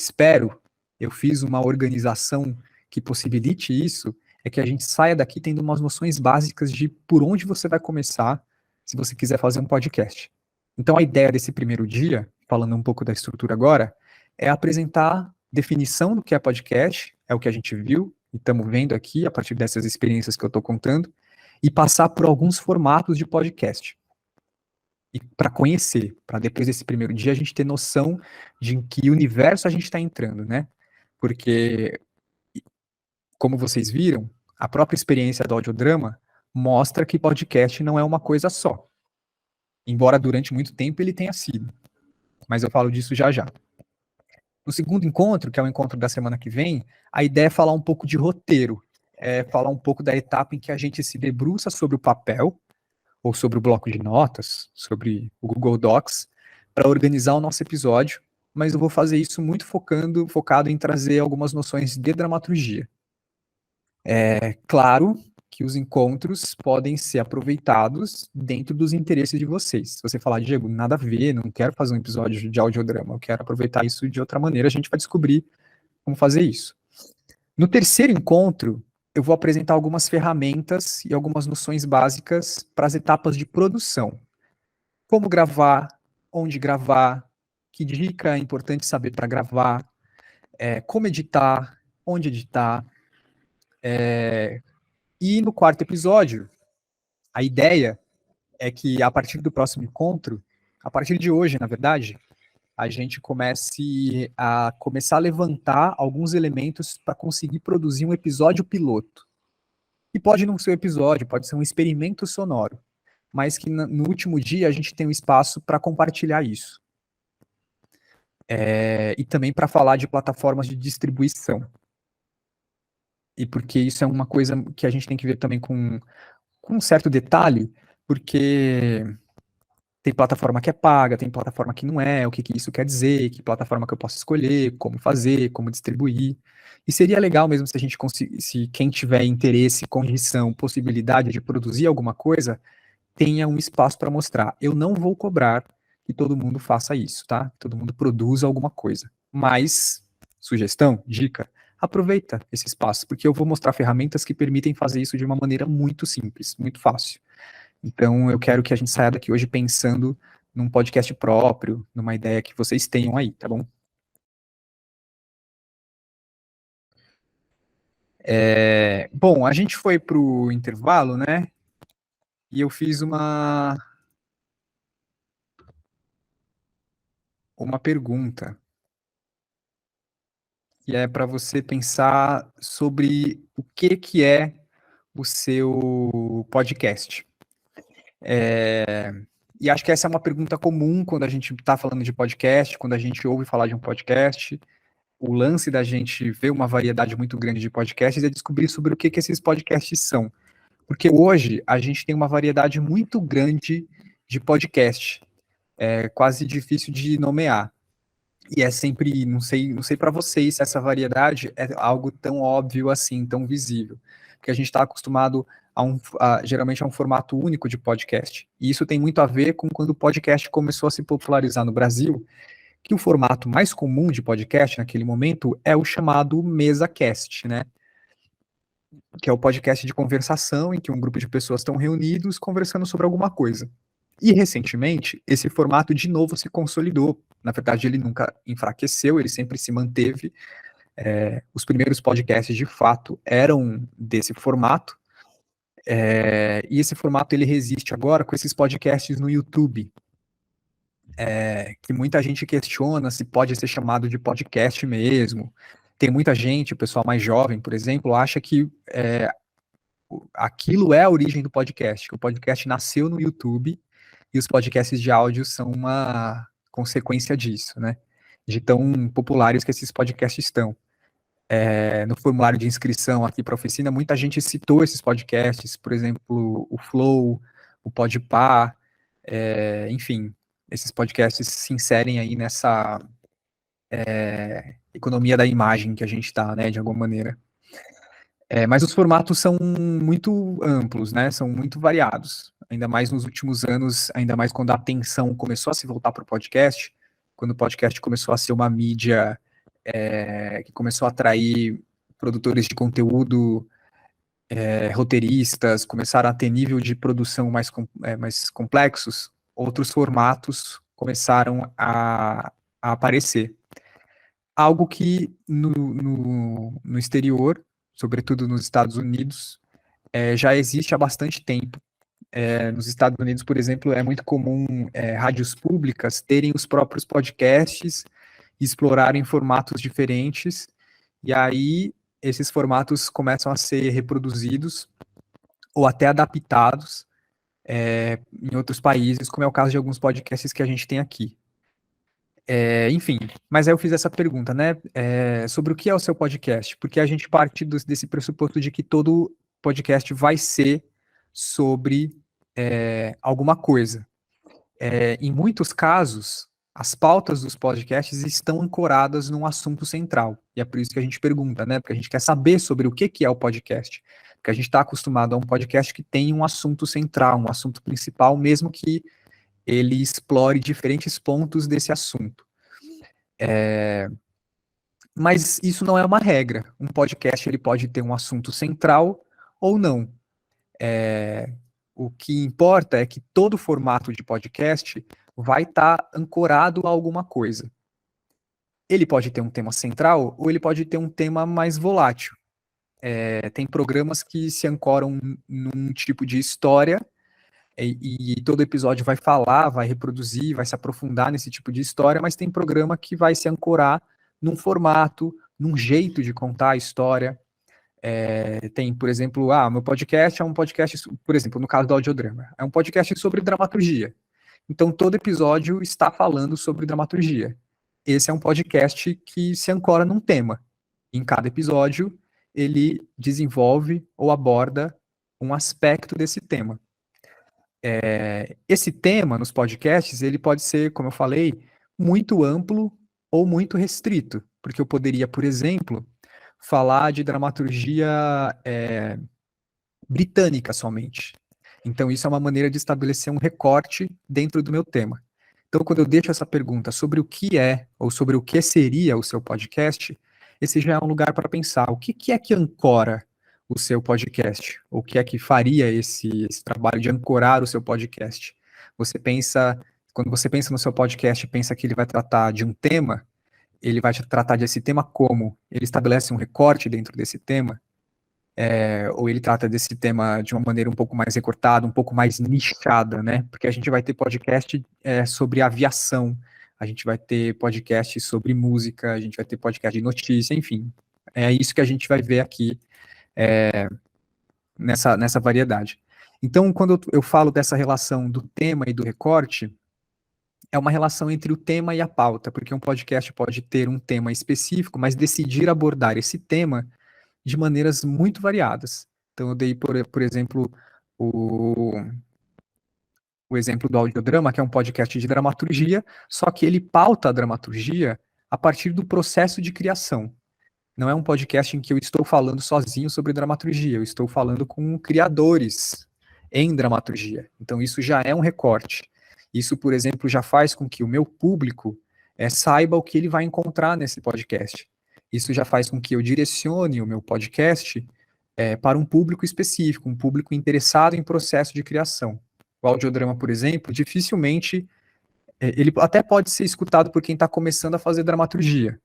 fiz uma organização que possibilite isso, é que a gente saia daqui tendo umas noções básicas de por onde você vai começar se você quiser fazer um podcast. Então, a ideia desse primeiro dia, falando um pouco da estrutura agora, é apresentar definição do que é podcast, é o que a gente viu e estamos vendo aqui a partir dessas experiências que eu estou contando, e passar por alguns formatos de podcast. E para conhecer, para depois desse primeiro dia a gente ter noção de em que universo a gente está entrando, né? Porque, como vocês viram, a própria experiência do audiodrama mostra que podcast não é uma coisa só. Embora durante muito tempo ele tenha sido. Mas eu falo disso já já. No segundo encontro, que é o encontro da semana que vem, a ideia é falar um pouco de roteiro. É falar um pouco da etapa em que a gente se debruça sobre o papel, ou sobre o bloco de notas, sobre o Google Docs, para organizar o nosso episódio, mas eu vou fazer isso muito focado em trazer algumas noções de dramaturgia. É claro que os encontros podem ser aproveitados dentro dos interesses de vocês. Se você falar, Diego, nada a ver, não quero fazer um episódio de audiodrama, eu quero aproveitar isso de outra maneira, a gente vai descobrir como fazer isso. No terceiro encontro, eu vou apresentar algumas ferramentas e algumas noções básicas para as etapas de produção. Como gravar, onde gravar, que dica é importante saber para gravar, como editar, onde editar. E no quarto episódio, a ideia é que a partir do próximo encontro, a partir de hoje, na verdade, a gente comece a levantar alguns elementos para conseguir produzir um episódio piloto. E pode não ser um episódio, pode ser um experimento sonoro, mas que no último dia a gente tem um espaço para compartilhar isso. E também para falar de plataformas de distribuição. E porque isso é uma coisa que a gente tem que ver também com um certo detalhe, porque tem plataforma que é paga, tem plataforma que não é, o que isso quer dizer, que plataforma que eu posso escolher, como fazer, como distribuir. E seria legal mesmo se a gente se quem tiver interesse, condição, possibilidade de produzir alguma coisa, tenha um espaço para mostrar. Eu não vou cobrar que todo mundo faça isso, tá? Todo mundo produza alguma coisa. Mas, sugestão, dica, aproveita esse espaço, porque eu vou mostrar ferramentas que permitem fazer isso de uma maneira muito simples, muito fácil. Então, eu quero que a gente saia daqui hoje pensando num podcast próprio, numa ideia que vocês tenham aí, tá bom? Bom, a gente foi para o intervalo, né? E eu fiz uma pergunta, que é para você pensar sobre o que é o seu podcast. E acho que essa é uma pergunta comum quando a gente está falando de podcast, quando a gente ouve falar de um podcast. O lance da gente ver uma variedade muito grande de podcasts é descobrir sobre o que esses podcasts são. Porque hoje a gente tem uma variedade muito grande de podcast. É quase difícil de nomear. E é sempre, não sei para vocês se essa variedade é algo tão óbvio assim, tão visível. Porque a gente está acostumado geralmente a um formato único de podcast. E isso tem muito a ver com quando o podcast começou a se popularizar no Brasil, que o formato mais comum de podcast naquele momento é o chamado MesaCast, né? Que é o podcast de conversação em que um grupo de pessoas estão reunidos conversando sobre alguma coisa. E recentemente, esse formato de novo se consolidou. Na verdade, ele nunca enfraqueceu, ele sempre se manteve. Os primeiros podcasts, de fato, eram desse formato. E esse formato ele resiste agora com esses podcasts no YouTube. Que muita gente questiona se pode ser chamado de podcast mesmo. Tem muita gente, o pessoal mais jovem, por exemplo, acha que aquilo é a origem do podcast, que o podcast nasceu no YouTube e os podcasts de áudio são uma consequência disso, né? De tão populares que esses podcasts estão. No formulário de inscrição aqui para a oficina, muita gente citou esses podcasts, por exemplo, o Flow, o Podpah, enfim, esses podcasts se inserem aí nessa economia da imagem que a gente está, né, de alguma maneira. Mas os formatos são muito amplos, né, são muito variados, ainda mais nos últimos anos, ainda mais quando a atenção começou a se voltar para o podcast, quando o podcast começou a ser uma mídia que começou a atrair produtores de conteúdo roteiristas começaram a ter nível de produção mais complexos, outros formatos começaram a aparecer. Algo que no exterior, sobretudo nos Estados Unidos, já existe há bastante tempo. Nos Estados Unidos, por exemplo, é muito comum rádios públicas terem os próprios podcasts e explorarem formatos diferentes, e aí esses formatos começam a ser reproduzidos ou até adaptados em outros países, como é o caso de alguns podcasts que a gente tem aqui. Enfim, mas aí eu fiz essa pergunta, né, sobre o que é o seu podcast, porque a gente parte desse pressuposto de que todo podcast vai ser sobre alguma coisa. Em muitos casos, as pautas dos podcasts estão ancoradas num assunto central, e é por isso que a gente pergunta, né, porque a gente quer saber sobre o que é o podcast, porque a gente está acostumado a um podcast que tem um assunto central, um assunto principal, mesmo que ele explore diferentes pontos desse assunto. Mas isso não é uma regra. Um podcast ele pode ter um assunto central ou não. O que importa é que todo formato de podcast vai estar ancorado a alguma coisa. Ele pode ter um tema central ou ele pode ter um tema mais volátil. Tem programas que se ancoram num tipo de história e todo episódio vai falar, vai reproduzir, vai se aprofundar nesse tipo de história, mas tem programa que vai se ancorar num formato, num jeito de contar a história. Tem, por exemplo, meu podcast é um podcast, por exemplo, no caso do Audiodrama, é um podcast sobre dramaturgia. Então, todo episódio está falando sobre dramaturgia. Esse é um podcast que se ancora num tema. Em cada episódio, ele desenvolve ou aborda um aspecto desse tema. Esse tema nos podcasts, ele pode ser, como eu falei, muito amplo ou muito restrito, porque eu poderia, por exemplo, falar de dramaturgia britânica somente. Então, isso é uma maneira de estabelecer um recorte dentro do meu tema. Então, quando eu deixo essa pergunta sobre o que é, ou sobre o que seria o seu podcast, esse já é um lugar para pensar. O que é que ancora o seu podcast? O que é que faria esse trabalho de ancorar o seu podcast? Quando você pensa no seu podcast, pensa que ele vai tratar de um tema, ele vai tratar desse tema como? Ele estabelece um recorte dentro desse tema? Ou ele trata desse tema de uma maneira um pouco mais recortada, um pouco mais nichada, né? Porque a gente vai ter podcast sobre aviação, a gente vai ter podcast sobre música, a gente vai ter podcast de notícia, enfim. É isso que a gente vai ver aqui nessa variedade. Então, quando eu falo dessa relação do tema e do recorte, é uma relação entre o tema e a pauta, porque um podcast pode ter um tema específico, mas decidir abordar esse tema de maneiras muito variadas. Então, eu dei, por exemplo, o exemplo do Audiodrama, que é um podcast de dramaturgia, só que ele pauta a dramaturgia a partir do processo de criação. Não é um podcast em que eu estou falando sozinho sobre dramaturgia, eu estou falando com criadores em dramaturgia. Então, isso já é um recorte. Isso, por exemplo, já faz com que o meu público saiba o que ele vai encontrar nesse podcast. Isso já faz com que eu direcione o meu podcast para um público específico, um público interessado em processo de criação. O Audiodrama, por exemplo, dificilmente, ele até pode ser escutado por quem está começando a fazer dramaturgia,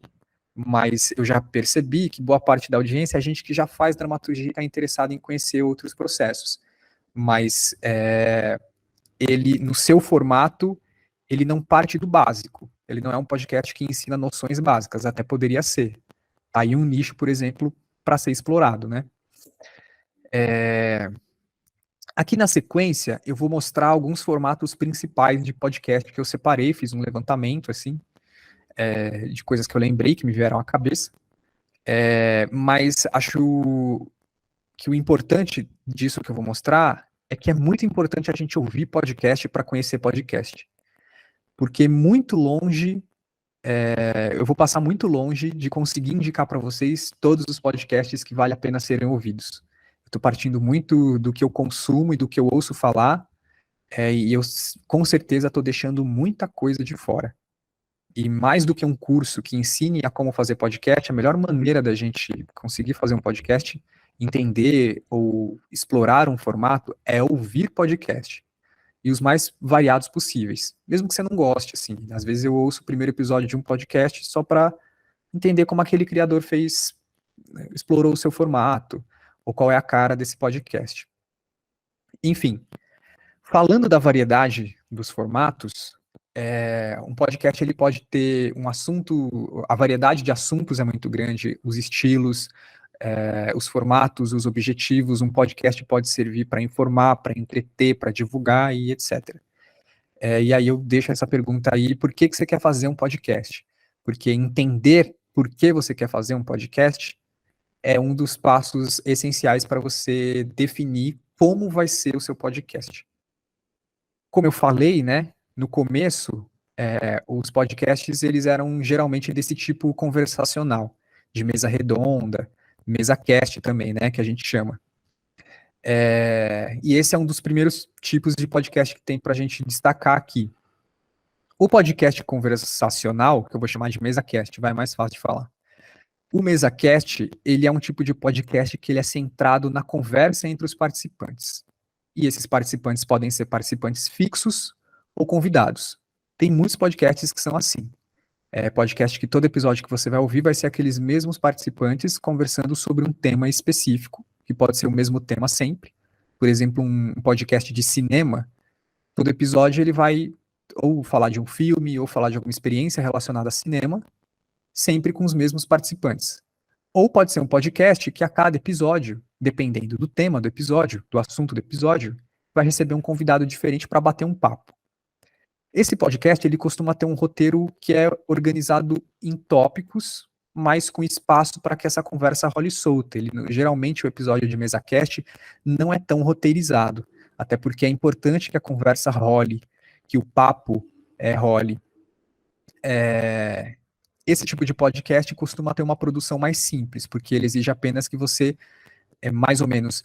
mas eu já percebi que boa parte da audiência é gente que já faz dramaturgia e está interessado em conhecer outros processos. Mas ele, no seu formato, ele não parte do básico. Ele não é um podcast que ensina noções básicas, até poderia ser. Aí um nicho, por exemplo, para ser explorado, né? Aqui na sequência, eu vou mostrar alguns formatos principais de podcast que eu separei, fiz um levantamento, assim, de coisas que eu lembrei, que me vieram à cabeça. Mas acho que o importante disso que eu vou mostrar é que é muito importante a gente ouvir podcast para conhecer podcast. Porque muito longe, eu vou passar muito longe de conseguir indicar para vocês todos os podcasts que vale a pena serem ouvidos. Estou partindo muito do que eu consumo e do que eu ouço falar, e eu com certeza estou deixando muita coisa de fora. E mais do que um curso que ensine a como fazer podcast, a melhor maneira da gente conseguir fazer um podcast entender ou explorar um formato é ouvir podcast. E os mais variados possíveis. Mesmo que você não goste, assim. Às vezes eu ouço o primeiro episódio de um podcast só para entender como aquele criador fez, né, explorou o seu formato, ou qual é a cara desse podcast. Enfim, falando da variedade dos formatos, um podcast ele pode ter um assunto, a variedade de assuntos é muito grande, os estilos, os formatos, os objetivos. Um podcast pode servir para informar, para entreter, para divulgar e etc. E aí eu deixo essa pergunta aí: por que você quer fazer um podcast? Porque entender por que você quer fazer um podcast é um dos passos essenciais para você definir como vai ser o seu podcast. Como eu falei, né, no começo, os podcasts eles eram geralmente desse tipo conversacional, de mesa redonda, mesa cast também, né, que a gente chama. E esse é um dos primeiros tipos de podcast que tem para a gente destacar aqui. O podcast conversacional, que eu vou chamar de MesaCast, vai mais fácil de falar. O MesaCast, ele é um tipo de podcast que ele é centrado na conversa entre os participantes. E esses participantes podem ser participantes fixos ou convidados. Tem muitos podcasts que são assim. Podcast que todo episódio que você vai ouvir vai ser aqueles mesmos participantes conversando sobre um tema específico, que pode ser o mesmo tema sempre. Por exemplo, um podcast de cinema, todo episódio ele vai ou falar de um filme, ou falar de alguma experiência relacionada a cinema, sempre com os mesmos participantes. Ou pode ser um podcast que a cada episódio, dependendo do tema do episódio, do assunto do episódio, vai receber um convidado diferente para bater um papo. Esse podcast ele costuma ter um roteiro que é organizado em tópicos, mas com espaço para que essa conversa role solta. Geralmente o episódio de MesaCast não é tão roteirizado, até porque é importante que a conversa role, que o papo role. Esse tipo de podcast costuma ter uma produção mais simples, porque ele exige apenas que você, mais ou menos,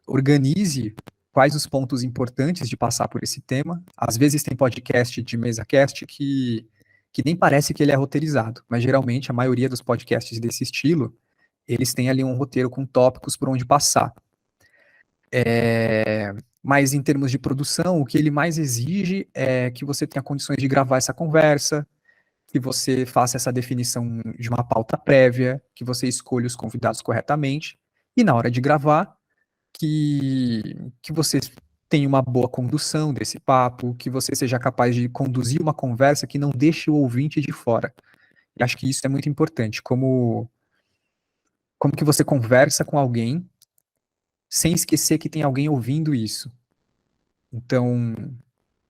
organize quais os pontos importantes de passar por esse tema. Às vezes tem podcast de MesaCast que nem parece que ele é roteirizado, mas geralmente a maioria dos podcasts desse estilo, eles têm ali um roteiro com tópicos por onde passar. Mas em termos de produção, o que ele mais exige é que você tenha condições de gravar essa conversa, que você faça essa definição de uma pauta prévia, que você escolha os convidados corretamente, e na hora de gravar, que você tenha uma boa condução desse papo, que você seja capaz de conduzir uma conversa que não deixe o ouvinte de fora. E acho que isso é muito importante, como que você conversa com alguém sem esquecer que tem alguém ouvindo isso. Então,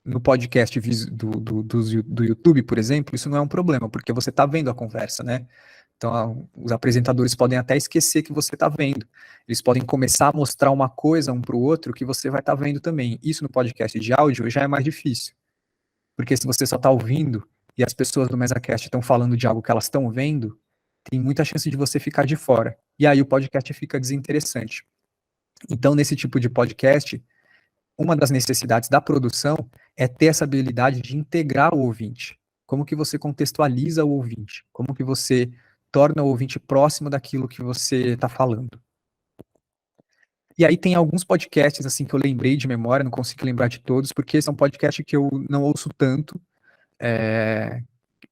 no podcast do YouTube, por exemplo, isso não é um problema, porque você está vendo a conversa, né? Então, os apresentadores podem até esquecer que você está vendo. Eles podem começar a mostrar uma coisa um para o outro que você vai estar vendo também. Isso no podcast de áudio já é mais difícil. Porque se você só está ouvindo e as pessoas do MesaCast estão falando de algo que elas estão vendo, tem muita chance de você ficar de fora. E aí o podcast fica desinteressante. Então, nesse tipo de podcast, uma das necessidades da produção é ter essa habilidade de integrar o ouvinte. Como que você contextualiza o ouvinte? Como que você torna o ouvinte próximo daquilo que você está falando? E aí tem alguns podcasts assim que eu lembrei de memória, não consigo lembrar de todos, porque são podcasts que eu não ouço tanto.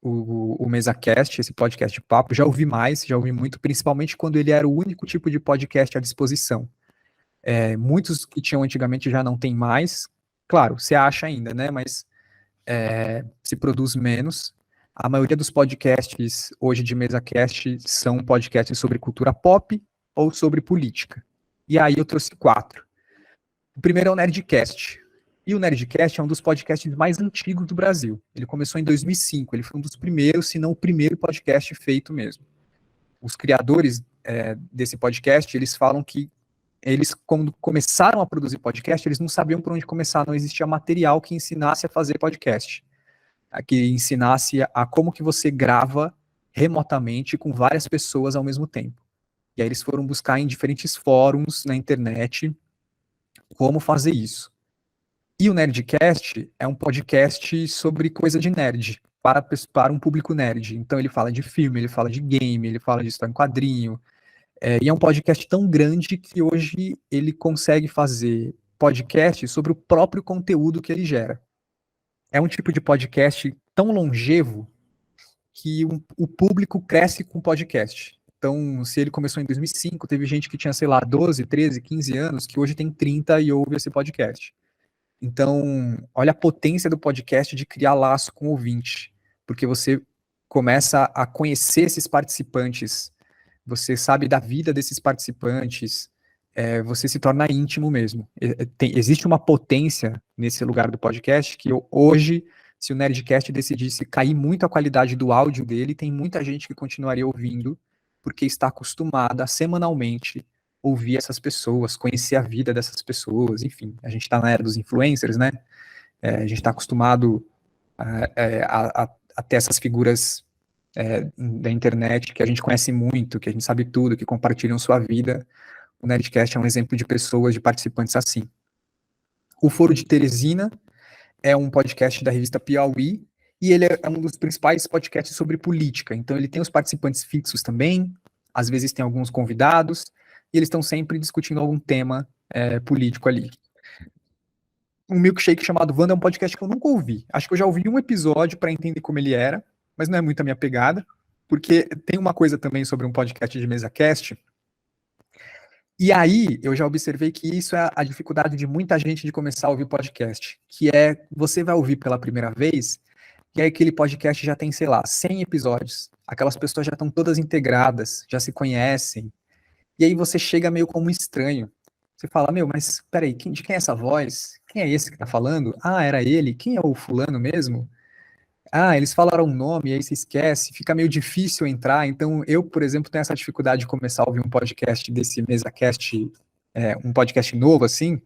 O MesaCast, esse podcast de papo, já ouvi muito, principalmente quando ele era o único tipo de podcast à disposição. Muitos que tinham antigamente já não tem mais. Claro, você acha ainda, né? Mas se produz menos. A maioria dos podcasts hoje de MesaCast são podcasts sobre cultura pop ou sobre política. E aí eu trouxe 4. O primeiro é o Nerdcast. E o Nerdcast é um dos podcasts mais antigos do Brasil. Ele começou em 2005. Ele foi um dos primeiros, se não o primeiro podcast feito mesmo. Os criadores desse podcast, eles falam que eles, quando começaram a produzir podcast, eles não sabiam por onde começar, não existia material que ensinasse a fazer podcast, que ensinasse a como que você grava remotamente com várias pessoas ao mesmo tempo. E aí eles foram buscar em diferentes fóruns na internet como fazer isso. E o Nerdcast é um podcast sobre coisa de nerd, para um público nerd. Então ele fala de filme, ele fala de game, ele fala de história em quadrinho, E é um podcast tão grande que hoje ele consegue fazer podcast sobre o próprio conteúdo que ele gera. É um tipo de podcast tão longevo que o público cresce com o podcast. Então, se ele começou em 2005, teve gente que tinha, sei lá, 12, 13, 15 anos, que hoje tem 30 e ouve esse podcast. Então, olha a potência do podcast de criar laço com o ouvinte, porque você começa a conhecer esses participantes, você sabe da vida desses participantes, você se torna íntimo mesmo. Existe uma potência nesse lugar do podcast que hoje, se o Nerdcast decidisse cair muito a qualidade do áudio dele, tem muita gente que continuaria ouvindo, porque está acostumada semanalmente ouvir essas pessoas, conhecer a vida dessas pessoas, enfim, a gente está na era dos influencers, né? A gente está acostumado a ter essas figuras da internet que a gente conhece muito, que a gente sabe tudo, que compartilham sua vida. O Nerdcast é um exemplo de pessoas, de participantes assim. O Foro de Teresina é um podcast da revista Piauí, e ele é um dos principais podcasts sobre política. Então ele tem os participantes fixos também, às vezes tem alguns convidados, e eles estão sempre discutindo algum tema político ali. Um milkshake chamado Wanda é um podcast que eu nunca ouvi. Acho que eu já ouvi um episódio para entender como ele era, mas não é muito a minha pegada, porque tem uma coisa também sobre um podcast de mesa cast, e aí eu já observei que isso é a dificuldade de muita gente de começar a ouvir podcast, que é, você vai ouvir pela primeira vez, e aí aquele podcast já tem, sei lá, 100 episódios, aquelas pessoas já estão todas integradas, já se conhecem, e aí você chega meio como um estranho. Você fala, meu, mas peraí, de quem é essa voz? Quem é esse que tá falando? Ah, era ele? Quem é o fulano mesmo? Ah, eles falaram um nome, e aí você esquece, fica meio difícil entrar. Então, eu, por exemplo, tenho essa dificuldade de começar a ouvir um podcast desse MesaCast, um podcast novo, assim,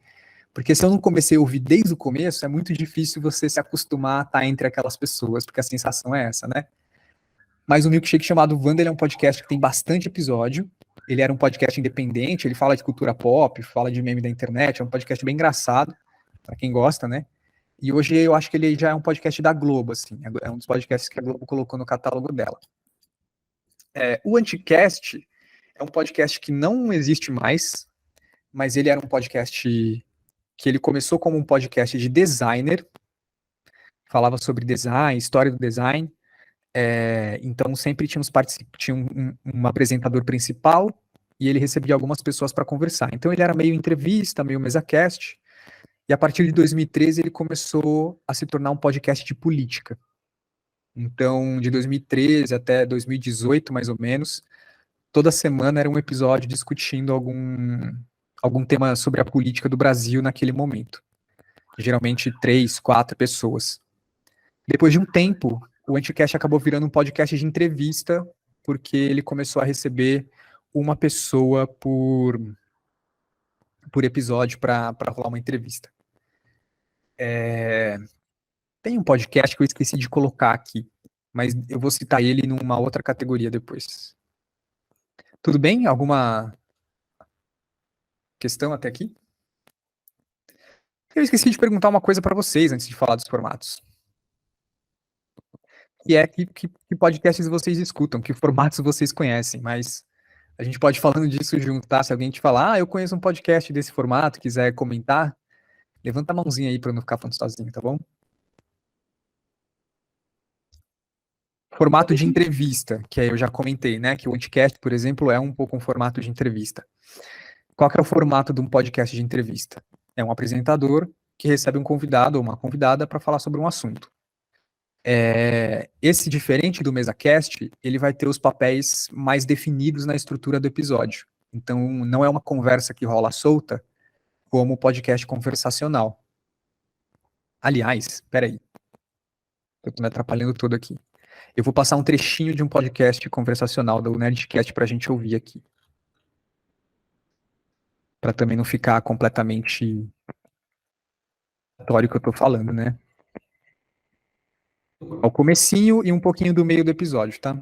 porque se eu não comecei a ouvir desde o começo, é muito difícil você se acostumar a estar entre aquelas pessoas, porque a sensação é essa, né? Mas o Milkshake chamado Wanda, ele é um podcast que tem bastante episódio, ele era um podcast independente, ele fala de cultura pop, fala de meme da internet, é um podcast bem engraçado, para quem gosta, né? E hoje eu acho que ele já é um podcast da Globo, assim, é um dos podcasts que a Globo colocou no catálogo dela. O Anticast é um podcast que não existe mais, mas ele era um podcast que ele começou como um podcast de designer, falava sobre design, história do design, então sempre tinha um apresentador principal e ele recebia algumas pessoas para conversar. Então ele era meio entrevista, meio MesaCast, e a partir de 2013 ele começou a se tornar um podcast de política. Então, de 2013 até 2018, mais ou menos, toda semana era um episódio discutindo algum tema sobre a política do Brasil naquele momento. Geralmente 3, 4 pessoas. Depois de um tempo, o Anticast acabou virando um podcast de entrevista, porque ele começou a receber uma pessoa por episódio para rolar uma entrevista. Tem um podcast que eu esqueci de colocar aqui, mas eu vou citar ele numa outra categoria depois. Tudo bem? Alguma questão até aqui? Eu esqueci de perguntar uma coisa para vocês antes de falar dos formatos. Que é que podcasts vocês escutam, que formatos vocês conhecem, mas a gente pode, falando disso, juntar. Se alguém te falar, eu conheço um podcast desse formato, quiser comentar, levanta a mãozinha aí para eu não ficar falando sozinho, tá bom? Formato de entrevista, que aí eu já comentei, né? Que o Anticast, por exemplo, é um pouco um formato de entrevista. Qual que é o formato de um podcast de entrevista? É um apresentador que recebe um convidado ou uma convidada para falar sobre um assunto. Esse, diferente do MesaCast, ele vai ter os papéis mais definidos na estrutura do episódio. Então, não é uma conversa que rola solta, como o podcast conversacional. Aliás, peraí. Eu tô me atrapalhando todo aqui. Eu vou passar um trechinho de um podcast conversacional do Nerdcast pra gente ouvir aqui. Pra também não ficar completamente aleatório que eu tô falando, né? O comecinho e um pouquinho do meio do episódio, tá?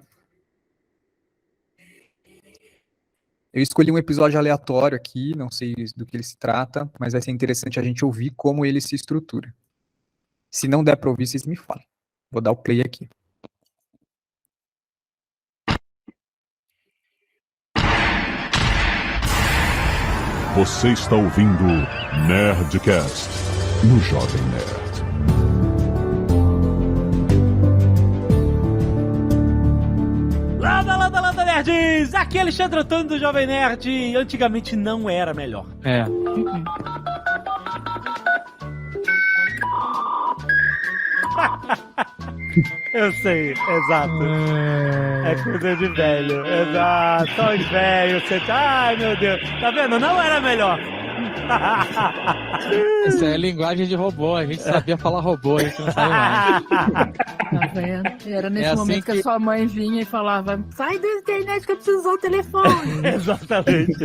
Eu escolhi um episódio aleatório aqui, não sei do que ele se trata, mas vai ser interessante a gente ouvir como ele se estrutura. Se não der pra ouvir, vocês me falem. Vou dar o play aqui. Você está ouvindo Nerdcast no Jovem Nerd. Landa, nerds! Aqui é Alexandre Antônio do Jovem Nerd. Antigamente não era melhor. É. Eu sei, exato. É coisa de velho. Exato, só os velhos. Ai, meu Deus. Tá vendo? Não era melhor. Isso é linguagem de robô. A gente sabia falar robô, a gente não sabe mais. Tá vendo? Era nesse assim momento que a sua mãe vinha e falava: sai da internet que eu preciso usar o telefone. Exatamente.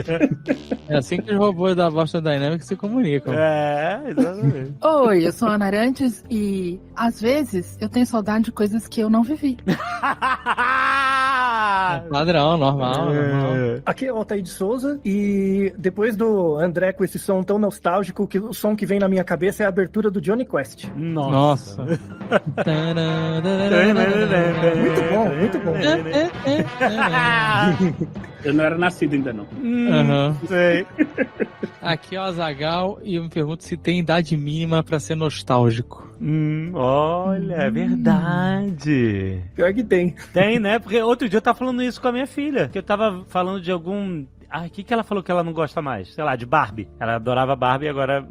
É assim que os robôs da Boston Dynamics se comunicam. É, exatamente. Oi, eu sou a Ana Arantes e às vezes eu tenho saudade de coisas que eu não vivi. Padrão, normal. Aqui é o Altair de Souza e depois do André com esse som tão nostálgico, que o som que vem na minha cabeça é a abertura do Johnny Quest. Nossa. Muito bom, muito bom. Eu não era nascido ainda não. Sei. Aqui é o Azaghal e eu me pergunto se tem idade mínima pra ser nostálgico. Olha, é verdade. Pior que tem. Tem, né? Porque outro dia eu tava falando isso com a minha filha, que eu tava falando de algum... o que ela falou que ela não gosta mais? Sei lá, de Barbie. Ela adorava Barbie e agora,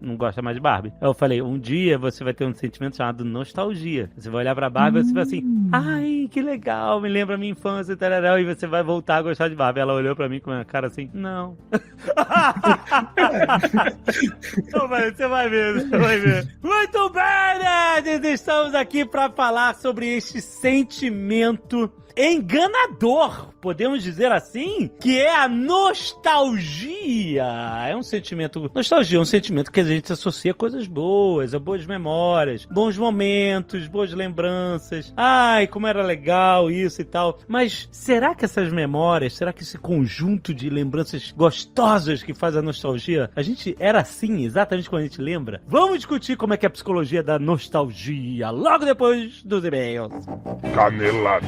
não gosta mais de Barbie. Eu falei, um dia você vai ter um sentimento chamado nostalgia. Você vai olhar pra Barbie e você vai assim, ai, que legal, me lembra a minha infância, tarará, e você vai voltar a gostar de Barbie. Ela olhou pra mim com uma cara assim, não. Então, você vai ver, você vai ver. Muito bem, nerds! Estamos aqui pra falar sobre este sentimento enganador, podemos dizer assim, que é a nostalgia. É um sentimento... Nostalgia é um sentimento que a gente associa a coisas boas, a boas memórias, bons momentos, boas lembranças. Ai, como era legal isso e tal. Mas será que essas memórias, será que esse conjunto de lembranças gostosas que faz a nostalgia, a gente era assim exatamente quando a gente lembra? Vamos discutir como é que é a psicologia da nostalgia logo depois dos e-mails. Canelada.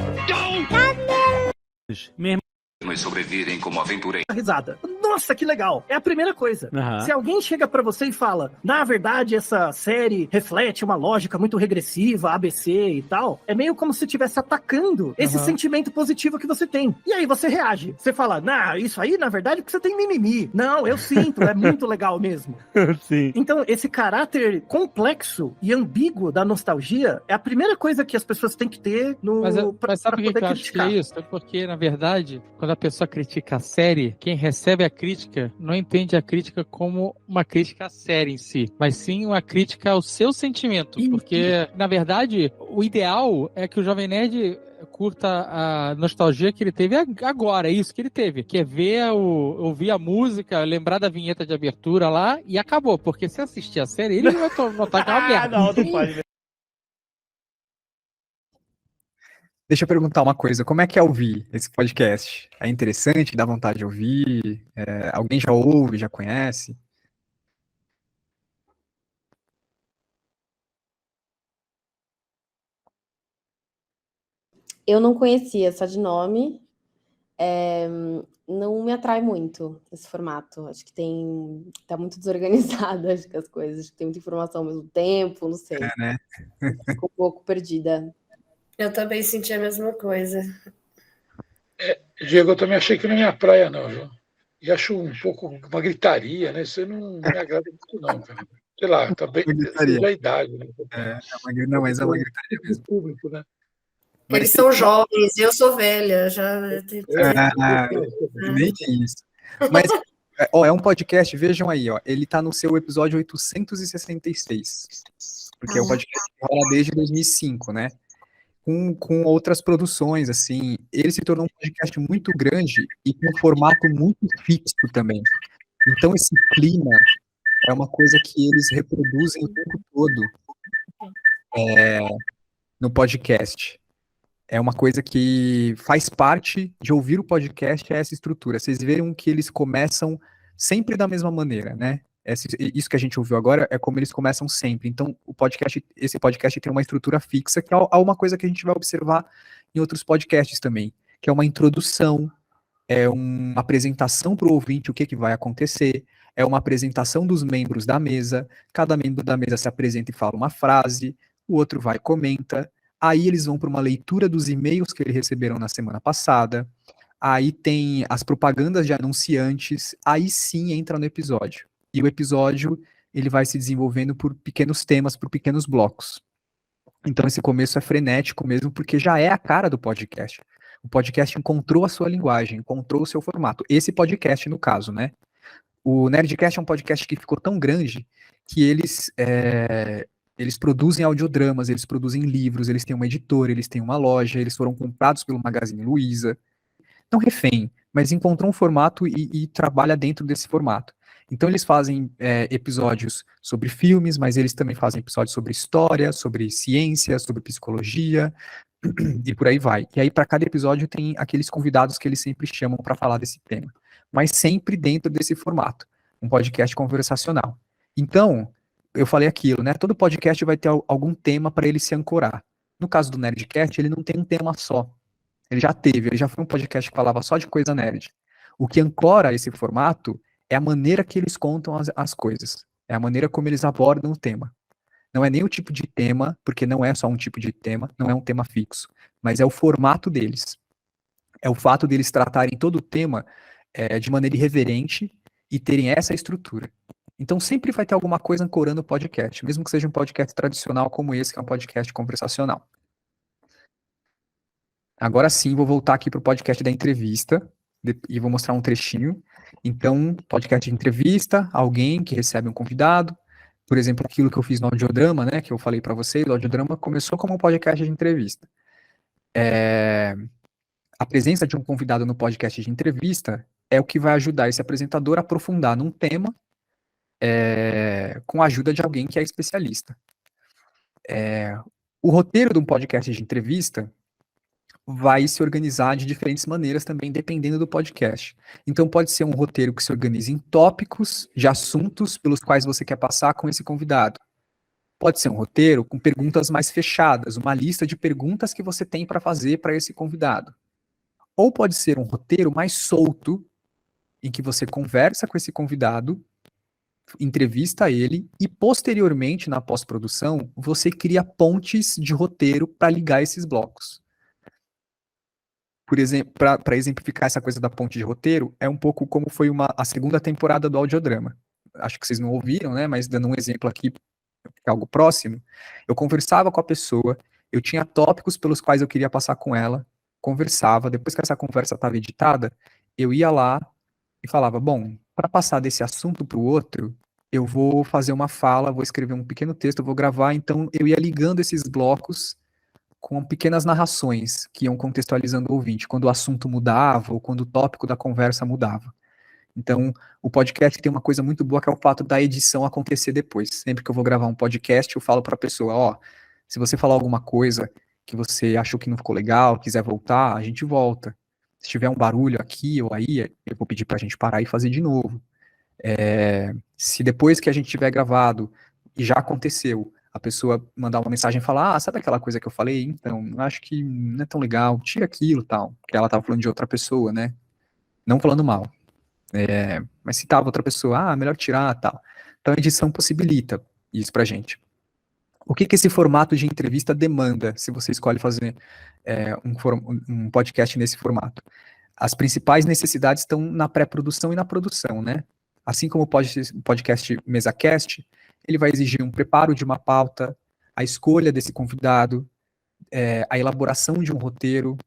Mas sobrevirem como aventureiros. Risada. Nossa, que legal. É a primeira coisa. Se alguém chega pra você e fala, na verdade, essa série reflete uma lógica muito regressiva, ABC e tal, é meio como se estivesse atacando esse sentimento positivo que você tem. E aí você reage. Você fala, isso aí, na verdade, é porque você tem mimimi. Não, eu sinto, é muito legal mesmo. Sim. Então, esse caráter complexo e ambíguo da nostalgia é a primeira coisa que as pessoas têm que ter no... Mas sabe por que eu acho que criticar. é isso? É porque, na verdade, quando a pessoa critica a série, quem recebe a crítica não entende a crítica como uma crítica à série em si, mas sim uma crítica ao seu sentimento. Porque, na verdade, o ideal é que o Jovem Nerd curta a nostalgia que ele teve agora, é isso que ele teve, que é ver, ouvir a música, lembrar da vinheta de abertura lá e acabou, porque se assistir a série, ele vai notar que é uma merda. Não pode ver. Deixa eu perguntar uma coisa, como é que é ouvir esse podcast? É interessante, dá vontade de ouvir? Alguém já ouve, já conhece? Eu não conhecia, só de nome. Não me atrai muito esse formato. Acho que tá muito desorganizado, acho que as coisas. Acho que tem muita informação ao mesmo tempo, não sei. Né? Fico um pouco perdida. Eu também senti a mesma coisa. Diego, eu também achei que não é minha praia, não, viu? E acho um pouco uma gritaria, né? Isso não me agrada muito, não, cara. Sei lá, tá bem da idade, né? Não, mas é uma gritaria mesmo. Público, né? Eles são jovens, eu sou velha, já... Nem tem isso. Mas, é um podcast, vejam aí, ele tá no seu episódio 866, porque é um podcast que rola desde 2005, né? Com outras produções, assim, ele se tornou um podcast muito grande e com um formato muito fixo também. Então, esse clima é uma coisa que eles reproduzem o tempo todo no podcast. É uma coisa que faz parte de ouvir o podcast, é essa estrutura. Vocês viram que eles começam sempre da mesma maneira, né? Isso que a gente ouviu agora é como eles começam sempre. Então, esse podcast tem uma estrutura fixa, que é uma coisa que a gente vai observar em outros podcasts também, que é uma introdução, é uma apresentação para o ouvinte o que vai acontecer, é uma apresentação dos membros da mesa, cada membro da mesa se apresenta e fala uma frase, o outro vai e comenta, aí eles vão para uma leitura dos e-mails que eles receberam na semana passada, aí tem as propagandas de anunciantes, aí sim entra no episódio. E o episódio, ele vai se desenvolvendo por pequenos temas, por pequenos blocos. Então esse começo é frenético mesmo, porque já é a cara do podcast. O podcast encontrou a sua linguagem, encontrou o seu formato. Esse podcast, no caso, né? O Nerdcast é um podcast que ficou tão grande que eles produzem audiodramas, eles produzem livros, eles têm uma editora, eles têm uma loja, eles foram comprados pelo Magazine Luiza. Não refém, mas encontrou um formato e trabalha dentro desse formato. Então eles fazem episódios sobre filmes, mas eles também fazem episódios sobre história, sobre ciência, sobre psicologia, e por aí vai. E aí para cada episódio tem aqueles convidados que eles sempre chamam para falar desse tema, mas sempre dentro desse formato, um podcast conversacional. Então, eu falei aquilo, né? Todo podcast vai ter algum tema para ele se ancorar. No caso do Nerdcast, ele não tem um tema só. Ele já foi um podcast que falava só de coisa nerd. O que ancora esse formato é a maneira que eles contam as coisas. É a maneira como eles abordam o tema. Não é nem o tipo de tema, porque não é só um tipo de tema, não é um tema fixo, mas é o formato deles. É o fato deles tratarem todo o tema de maneira irreverente e terem essa estrutura. Então sempre vai ter alguma coisa ancorando o podcast, mesmo que seja um podcast tradicional como esse, que é um podcast conversacional. Agora sim, vou voltar aqui para o podcast da entrevista e vou mostrar um trechinho. Então, podcast de entrevista, alguém que recebe um convidado, por exemplo, aquilo que eu fiz no audiodrama, né, que eu falei para vocês, o audiodrama começou como um podcast de entrevista. A presença de um convidado no podcast de entrevista é o que vai ajudar esse apresentador a aprofundar num tema com a ajuda de alguém que é especialista. O roteiro de um podcast de entrevista vai se organizar de diferentes maneiras também, dependendo do podcast. Então pode ser um roteiro que se organiza em tópicos de assuntos pelos quais você quer passar com esse convidado. Pode ser um roteiro com perguntas mais fechadas, uma lista de perguntas que você tem para fazer para esse convidado. Ou pode ser um roteiro mais solto, em que você conversa com esse convidado, entrevista ele e posteriormente, na pós-produção, você cria pontes de roteiro para ligar esses blocos. Por exemplo, para exemplificar essa coisa da ponte de roteiro, é um pouco como foi a segunda temporada do audiodrama. Acho que vocês não ouviram, né? Mas dando um exemplo aqui, algo próximo, eu conversava com a pessoa, eu tinha tópicos pelos quais eu queria passar com ela, conversava, depois que essa conversa estava editada, eu ia lá e falava, bom, para passar desse assunto para o outro, eu vou fazer uma fala, vou escrever um pequeno texto, eu vou gravar, então eu ia ligando esses blocos com pequenas narrações que iam contextualizando o ouvinte, quando o assunto mudava ou quando o tópico da conversa mudava. Então, o podcast tem uma coisa muito boa que é o fato da edição acontecer depois. Sempre que eu vou gravar um podcast, eu falo para a pessoa, se você falar alguma coisa que você achou que não ficou legal, quiser voltar, a gente volta. Se tiver um barulho aqui ou aí, eu vou pedir para a gente parar e fazer de novo. Se depois que a gente tiver gravado e já aconteceu, a pessoa mandar uma mensagem e falar, sabe aquela coisa que eu falei? Então, acho que não é tão legal, tira aquilo e tal. Porque ela estava falando de outra pessoa, né? Não falando mal. Mas se tava outra pessoa, melhor tirar e tal. Então a edição possibilita isso pra gente. O que esse formato de entrevista demanda, se você escolhe fazer um podcast nesse formato? As principais necessidades estão na pré-produção e na produção, né? Assim como o podcast MesaCast, ele vai exigir um preparo de uma pauta, a escolha desse convidado, a elaboração de um roteiro,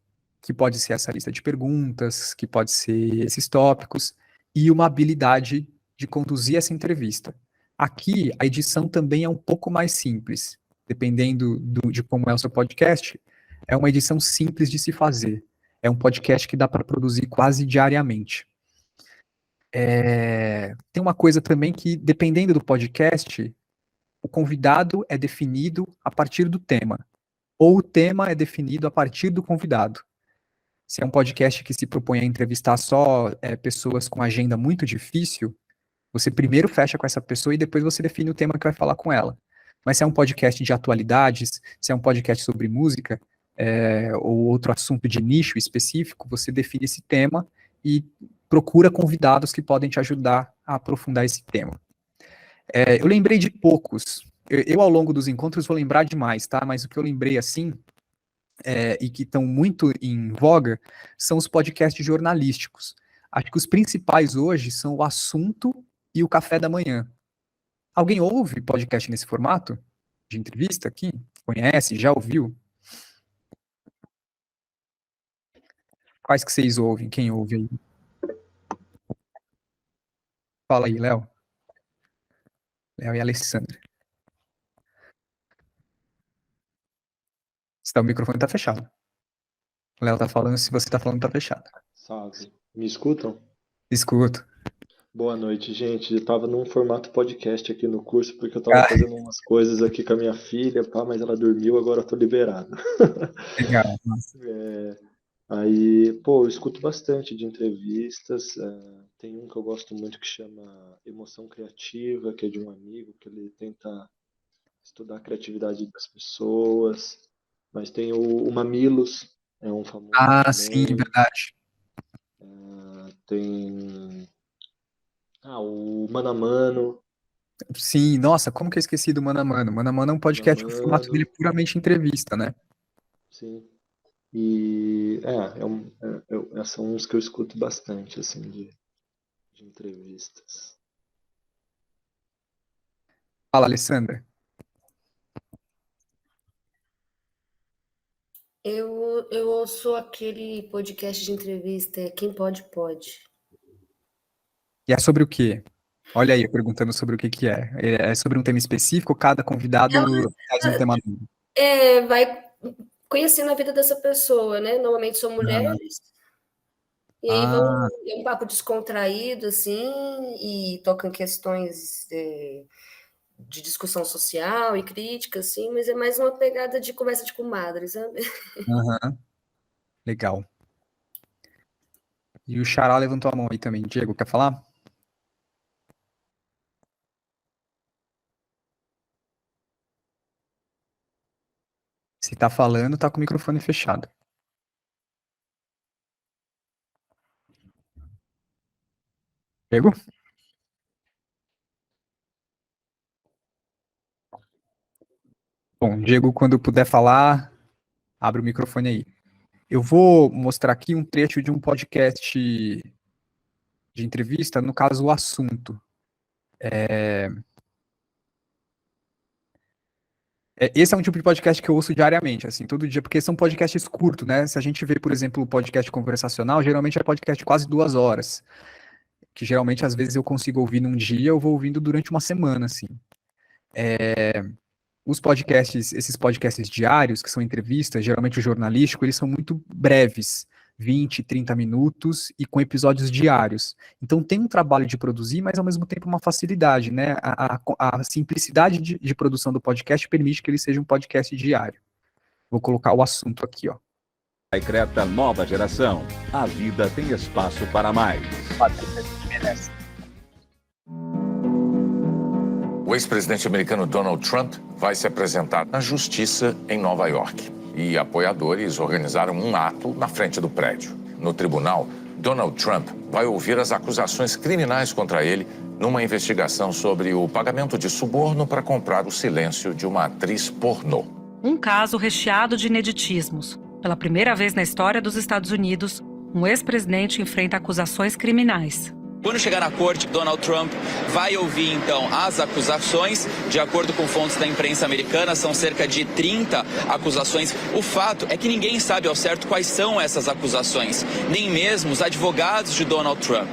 que pode ser essa lista de perguntas, que pode ser esses tópicos, e uma habilidade de conduzir essa entrevista. Aqui, a edição também é um pouco mais simples, dependendo de como é o seu podcast, é uma edição simples de se fazer. É um podcast que dá para produzir quase diariamente. Tem uma coisa também que, dependendo do podcast, o convidado é definido a partir do tema, ou o tema é definido a partir do convidado. Se é um podcast que se propõe a entrevistar só pessoas com agenda muito difícil, você primeiro fecha com essa pessoa e depois você define o tema que vai falar com ela. Mas se é um podcast de atualidades, se é um podcast sobre música, ou outro assunto de nicho específico, você define esse tema e procura convidados que podem te ajudar a aprofundar esse tema. Eu lembrei de poucos. Eu, ao longo dos encontros, vou lembrar de mais, tá? Mas o que eu lembrei, assim, e que estão muito em voga, são os podcasts jornalísticos. Acho que os principais hoje são o Assunto e o Café da Manhã. Alguém ouve podcast nesse formato? De entrevista aqui? Conhece? Já ouviu? Quais que vocês ouvem? Quem ouve aí? Fala aí, Léo. Léo e Alessandra. O microfone tá fechado. O Léo tá falando, se você tá falando, tá fechado. Salve. Me escutam? Escuto. Boa noite, gente. Eu tava num formato podcast aqui no curso, porque eu tava fazendo umas coisas aqui com a minha filha, pá, mas ela dormiu, agora eu tô liberado. Legal. Aí, pô, eu escuto bastante de entrevistas. Tem um que eu gosto muito que chama Emoção Criativa, que é de um amigo, que ele tenta estudar a criatividade das pessoas. Mas tem o Mamilos, é um famoso também. Sim, verdade. Tem o Mano a Mano. Sim, nossa, como que eu esqueci do Mano a Mano? Mano a Mano é um podcast que o formato dele é puramente entrevista, né? Sim. E são uns que eu escuto bastante, assim, de entrevistas. Fala, Alessandra. Eu ouço aquele podcast de entrevista, Quem Pode, Pode. E é sobre o quê? Olha aí, eu perguntando sobre o que é. É sobre um tema específico, cada convidado faz um tema novo? Vai conhecendo a vida dessa pessoa, né? Normalmente são mulheres. E aí é um papo descontraído, assim, e tocam questões de discussão social e crítica, assim, mas é mais uma pegada de conversa de comadre, sabe? Legal. E o Xará levantou a mão aí também. Diego, quer falar? Se tá falando, tá com o microfone fechado. Diego? Bom, Diego, quando puder falar, abre o microfone aí. Eu vou mostrar aqui um trecho de um podcast de entrevista, no caso, o Assunto. Esse é um tipo de podcast que eu ouço diariamente, assim, todo dia, porque são podcasts curtos, né? Se a gente vê, por exemplo, o podcast conversacional, geralmente é podcast de quase 2 horas, que geralmente, às vezes, eu consigo ouvir num dia, eu vou ouvindo durante uma semana, assim. Os podcasts, esses podcasts diários, que são entrevistas, geralmente o jornalístico, eles são muito breves, 20, 30 minutos, e com episódios diários. Então tem um trabalho de produzir, mas ao mesmo tempo uma facilidade, né? A simplicidade de produção do podcast permite que ele seja um podcast diário. Vou colocar o assunto aqui, ó. Secreta nova geração. A vida tem espaço para mais. O ex-presidente americano Donald Trump vai se apresentar na justiça em Nova York. E apoiadores organizaram um ato na frente do prédio. No tribunal, Donald Trump vai ouvir as acusações criminais contra ele numa investigação sobre o pagamento de suborno para comprar o silêncio de uma atriz pornô. Um caso recheado de ineditismos. Pela primeira vez na história dos Estados Unidos, um ex-presidente enfrenta acusações criminais. Quando chegar na corte, Donald Trump vai ouvir, então, as acusações. De acordo com fontes da imprensa americana, são cerca de 30 acusações. O fato é que ninguém sabe ao certo quais são essas acusações, nem mesmo os advogados de Donald Trump.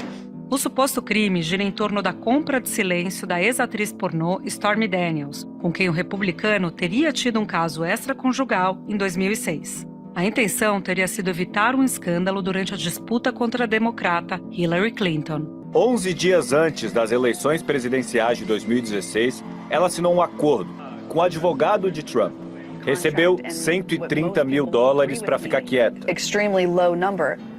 O suposto crime gira em torno da compra de silêncio da ex-atriz pornô Stormy Daniels, com quem o republicano teria tido um caso extraconjugal em 2006. A intenção teria sido evitar um escândalo durante a disputa contra a democrata Hillary Clinton. 11 dias antes das eleições presidenciais de 2016, ela assinou um acordo com o advogado de Trump. Recebeu $130 mil para ficar quieta.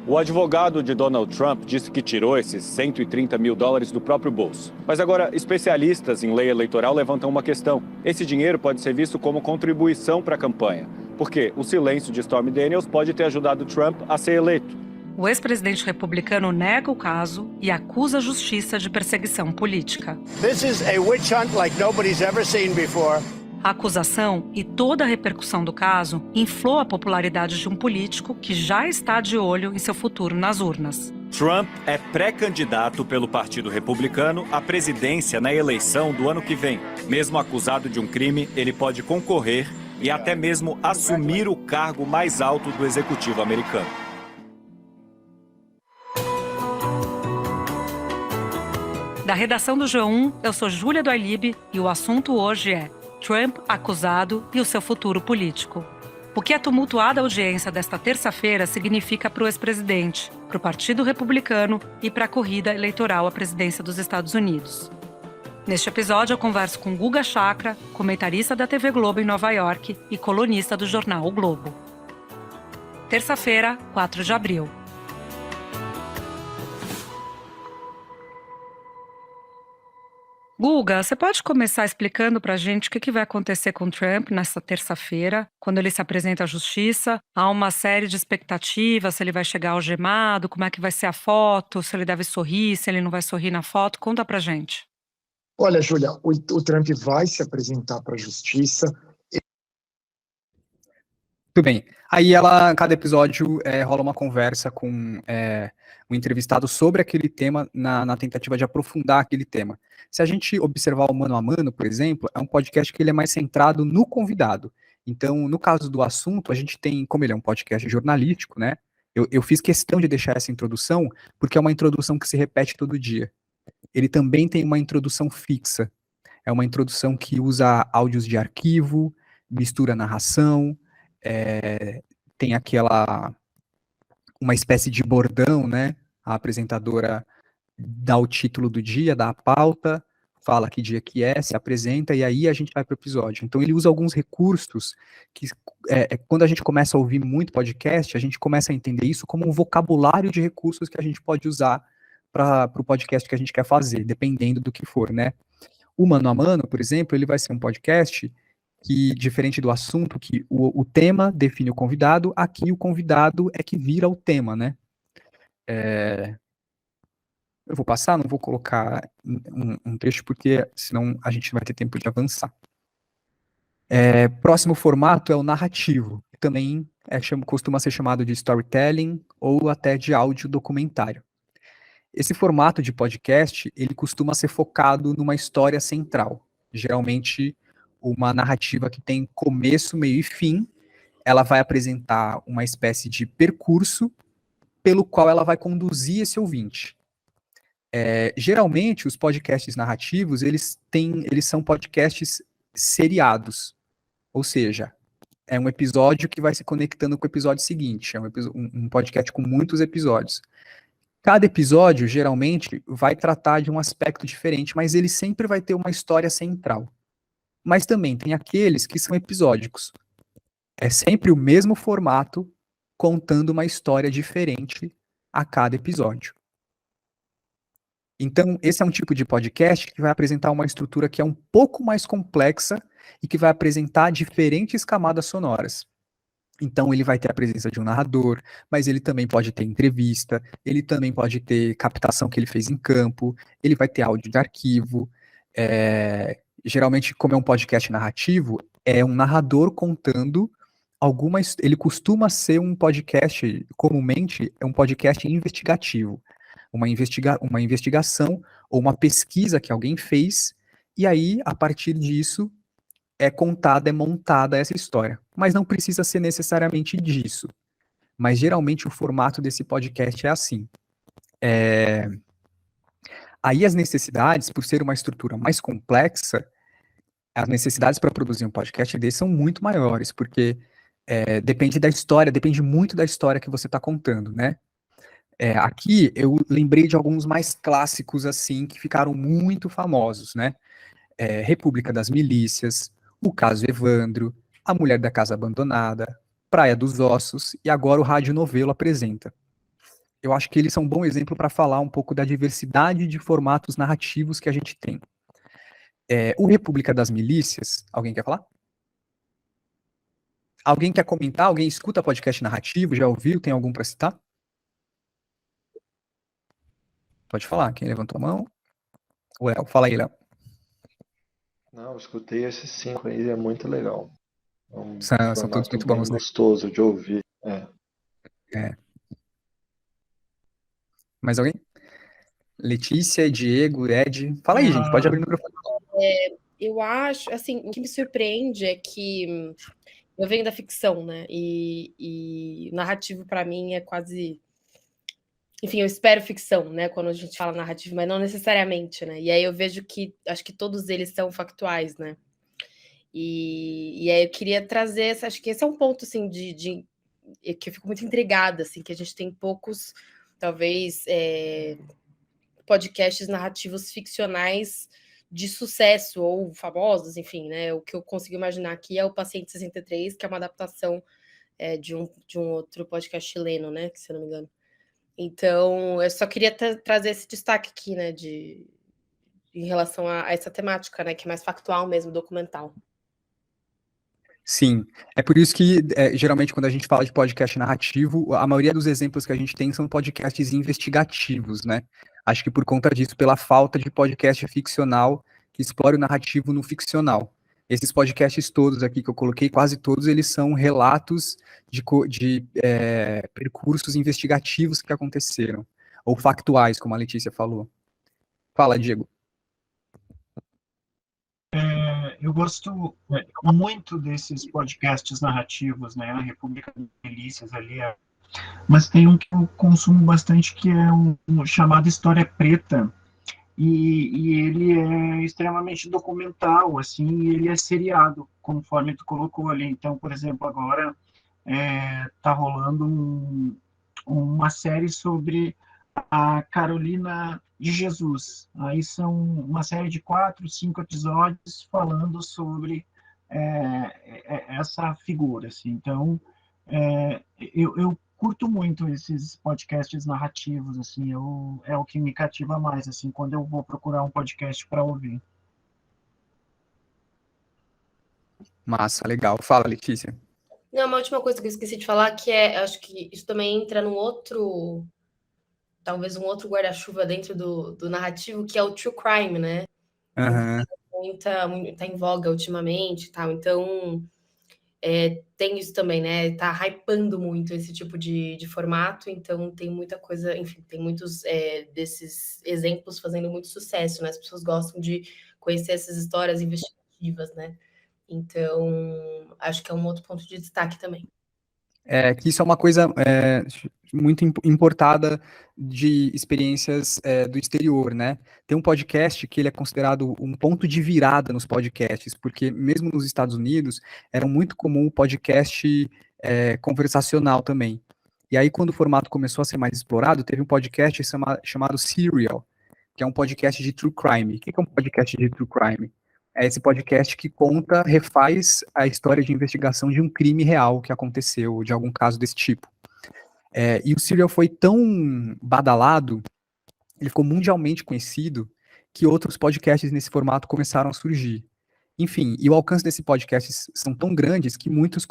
O advogado de Donald Trump disse que tirou esses $130 mil do próprio bolso. Mas agora, especialistas em lei eleitoral levantam uma questão. Esse dinheiro pode ser visto como contribuição para a campanha, porque o silêncio de Stormy Daniels pode ter ajudado Trump a ser eleito. o ex-presidente republicano nega o caso e acusa a justiça de perseguição política. This is a witch hunt like nobody's ever seen before. A acusação e toda a repercussão do caso inflou a popularidade de um político que já está de olho em seu futuro nas urnas. Trump é pré-candidato pelo Partido Republicano à presidência na eleição do ano que vem. Mesmo acusado de um crime, ele pode concorrer e até mesmo assumir o cargo mais alto do executivo americano. Da redação do G1, eu sou Júlia do Ailib e o assunto hoje é Trump acusado e o seu futuro político. O que a tumultuada audiência desta terça-feira significa para o ex-presidente, para o Partido Republicano e para a corrida eleitoral à presidência dos Estados Unidos. Neste episódio, eu converso com Guga Chakra, comentarista da TV Globo em Nova York e colunista do jornal O Globo. Terça-feira, 4 de abril. Guga, você pode começar explicando pra gente o que vai acontecer com o Trump nessa terça-feira, quando ele se apresenta à justiça? Há uma série de expectativas, se ele vai chegar algemado, como é que vai ser a foto, se ele deve sorrir, se ele não vai sorrir na foto. Conta pra gente. Olha, Júlia, o Trump vai se apresentar para a justiça. Muito bem. Aí cada episódio rola uma conversa com um entrevistado sobre aquele tema na tentativa de aprofundar aquele tema. Se a gente observar o Mano a Mano, por exemplo, é um podcast que ele é mais centrado no convidado. Então, no caso do assunto, a gente tem, como ele é um podcast jornalístico, né? Eu fiz questão de deixar essa introdução, porque é uma introdução que se repete todo dia. Ele também tem uma introdução fixa. É uma introdução que usa áudios de arquivo, mistura narração, tem uma espécie de bordão, né? A apresentadora dá o título do dia, dá a pauta, fala que dia que é, se apresenta, e aí a gente vai para o episódio. Então ele usa alguns recursos que, quando a gente começa a ouvir muito podcast, a gente começa a entender isso como um vocabulário de recursos que a gente pode usar para o podcast que a gente quer fazer, dependendo do que for, né? O Mano a Mano, por exemplo, ele vai ser um podcast que, diferente do assunto, que o tema define o convidado, aqui o convidado é que vira o tema, né? Eu vou passar, não vou colocar um trecho, porque senão a gente não vai ter tempo de avançar. Próximo formato é o narrativo, que também costuma ser chamado de storytelling ou até de áudio documentário. Esse formato de podcast, ele costuma ser focado numa história central, geralmente uma narrativa que tem começo, meio e fim. Ela vai apresentar uma espécie de percurso pelo qual ela vai conduzir esse ouvinte. Geralmente, os podcasts narrativos, eles são podcasts seriados, ou seja, é um episódio que vai se conectando com o episódio seguinte, é um podcast com muitos episódios. Cada episódio, geralmente, vai tratar de um aspecto diferente, mas ele sempre vai ter uma história central. Mas também tem aqueles que são episódicos. É sempre o mesmo formato, contando uma história diferente a cada episódio. Então, esse é um tipo de podcast que vai apresentar uma estrutura que é um pouco mais complexa e que vai apresentar diferentes camadas sonoras. Então, ele vai ter a presença de um narrador, mas ele também pode ter entrevista, ele também pode ter captação que ele fez em campo, ele vai ter áudio de arquivo. Geralmente, como é um podcast narrativo, é um narrador contando ele costuma ser um podcast, comumente, é um podcast investigativo. Uma investigação ou uma pesquisa que alguém fez, e aí, a partir disso, é montada essa história. Mas não precisa ser necessariamente disso. Mas, geralmente, o formato desse podcast é assim. Aí, as necessidades, por ser uma estrutura mais complexa, as necessidades para produzir um podcast desse são muito maiores, porque depende da história, depende muito da história que você está contando, né? Aqui eu lembrei de alguns mais clássicos, assim, que ficaram muito famosos, né? República das Milícias, o caso Evandro, A Mulher da Casa Abandonada, Praia dos Ossos, e agora o Rádio Novelo apresenta. Eu acho que eles são um bom exemplo para falar um pouco da diversidade de formatos narrativos que a gente tem. O República das Milícias, alguém quer falar? Alguém quer comentar? Alguém escuta podcast narrativo? Já ouviu? Tem algum para citar? Pode falar, quem levantou a mão? O Léo, fala aí, Léo. Não, eu escutei esses 5 aí, é muito legal. É um São todos formato muito bem bons, né? gostoso de ouvir. Mais alguém? Letícia, Diego, Ed. Fala aí, gente, pode abrir o microfone. Eu acho, assim, o que me surpreende é que eu venho da ficção, né? E narrativo para mim é quase, enfim, eu espero ficção, né? Quando a gente fala narrativo, mas não necessariamente, né? E aí eu vejo que acho que todos eles são factuais, né? E aí eu queria trazer, acho que esse é um ponto assim que eu fico muito intrigada, assim, que a gente tem poucos, talvez, podcasts narrativos ficcionais de sucesso ou famosos, enfim, né? O que eu consigo imaginar aqui é o Paciente 63, que é uma adaptação de um outro podcast chileno, né? Que se eu não me engano. Então, eu só queria trazer esse destaque aqui, né? Em relação a essa temática, né? Que é mais factual mesmo, documental. Sim, é por isso que, geralmente, quando a gente fala de podcast narrativo, a maioria dos exemplos que a gente tem são podcasts investigativos, né? Acho que por conta disso, pela falta de podcast ficcional que explore o narrativo no ficcional. Esses podcasts todos aqui que eu coloquei, quase todos, eles são relatos de percursos investigativos que aconteceram, ou factuais, como a Letícia falou. Fala, Diego. Eu gosto muito desses podcasts narrativos, né? A República de Delícias ali, mas tem um que eu consumo bastante que é um chamado História Preta, e ele é extremamente documental, assim, e ele é seriado, conforme tu colocou ali. Então, por exemplo, agora tá rolando uma série sobre a Carolina de Jesus. Aí são uma série de 4, 5 episódios falando sobre essa figura. Assim. Então, eu curto muito esses podcasts narrativos. Assim, é o que me cativa mais assim, quando eu vou procurar um podcast para ouvir. Massa, legal. Fala, Letícia. Não, uma última coisa que eu esqueci de falar, que acho que isso também entra num outro, talvez um outro guarda-chuva dentro do narrativo, que é o true crime, né? Uhum. Tá em voga ultimamente e tal, então tem isso também, né? Tá hypando muito esse tipo de formato, então tem muita coisa, enfim, tem muitos desses exemplos fazendo muito sucesso, né? As pessoas gostam de conhecer essas histórias investigativas, né? Então, acho que é um outro ponto de destaque também. Que isso é uma coisa muito importada de experiências do exterior, né? Tem um podcast que ele é considerado um ponto de virada nos podcasts, porque mesmo nos Estados Unidos era muito comum o podcast conversacional também. E aí, quando o formato começou a ser mais explorado, teve um podcast chamado Serial, que é um podcast de true crime. O que é um podcast de true crime? É esse podcast que refaz a história de investigação de um crime real que aconteceu, de algum caso desse tipo. E o Serial foi tão badalado, ele ficou mundialmente conhecido, que outros podcasts nesse formato começaram a surgir. Enfim, e o alcance desses podcasts são tão grandes que muitos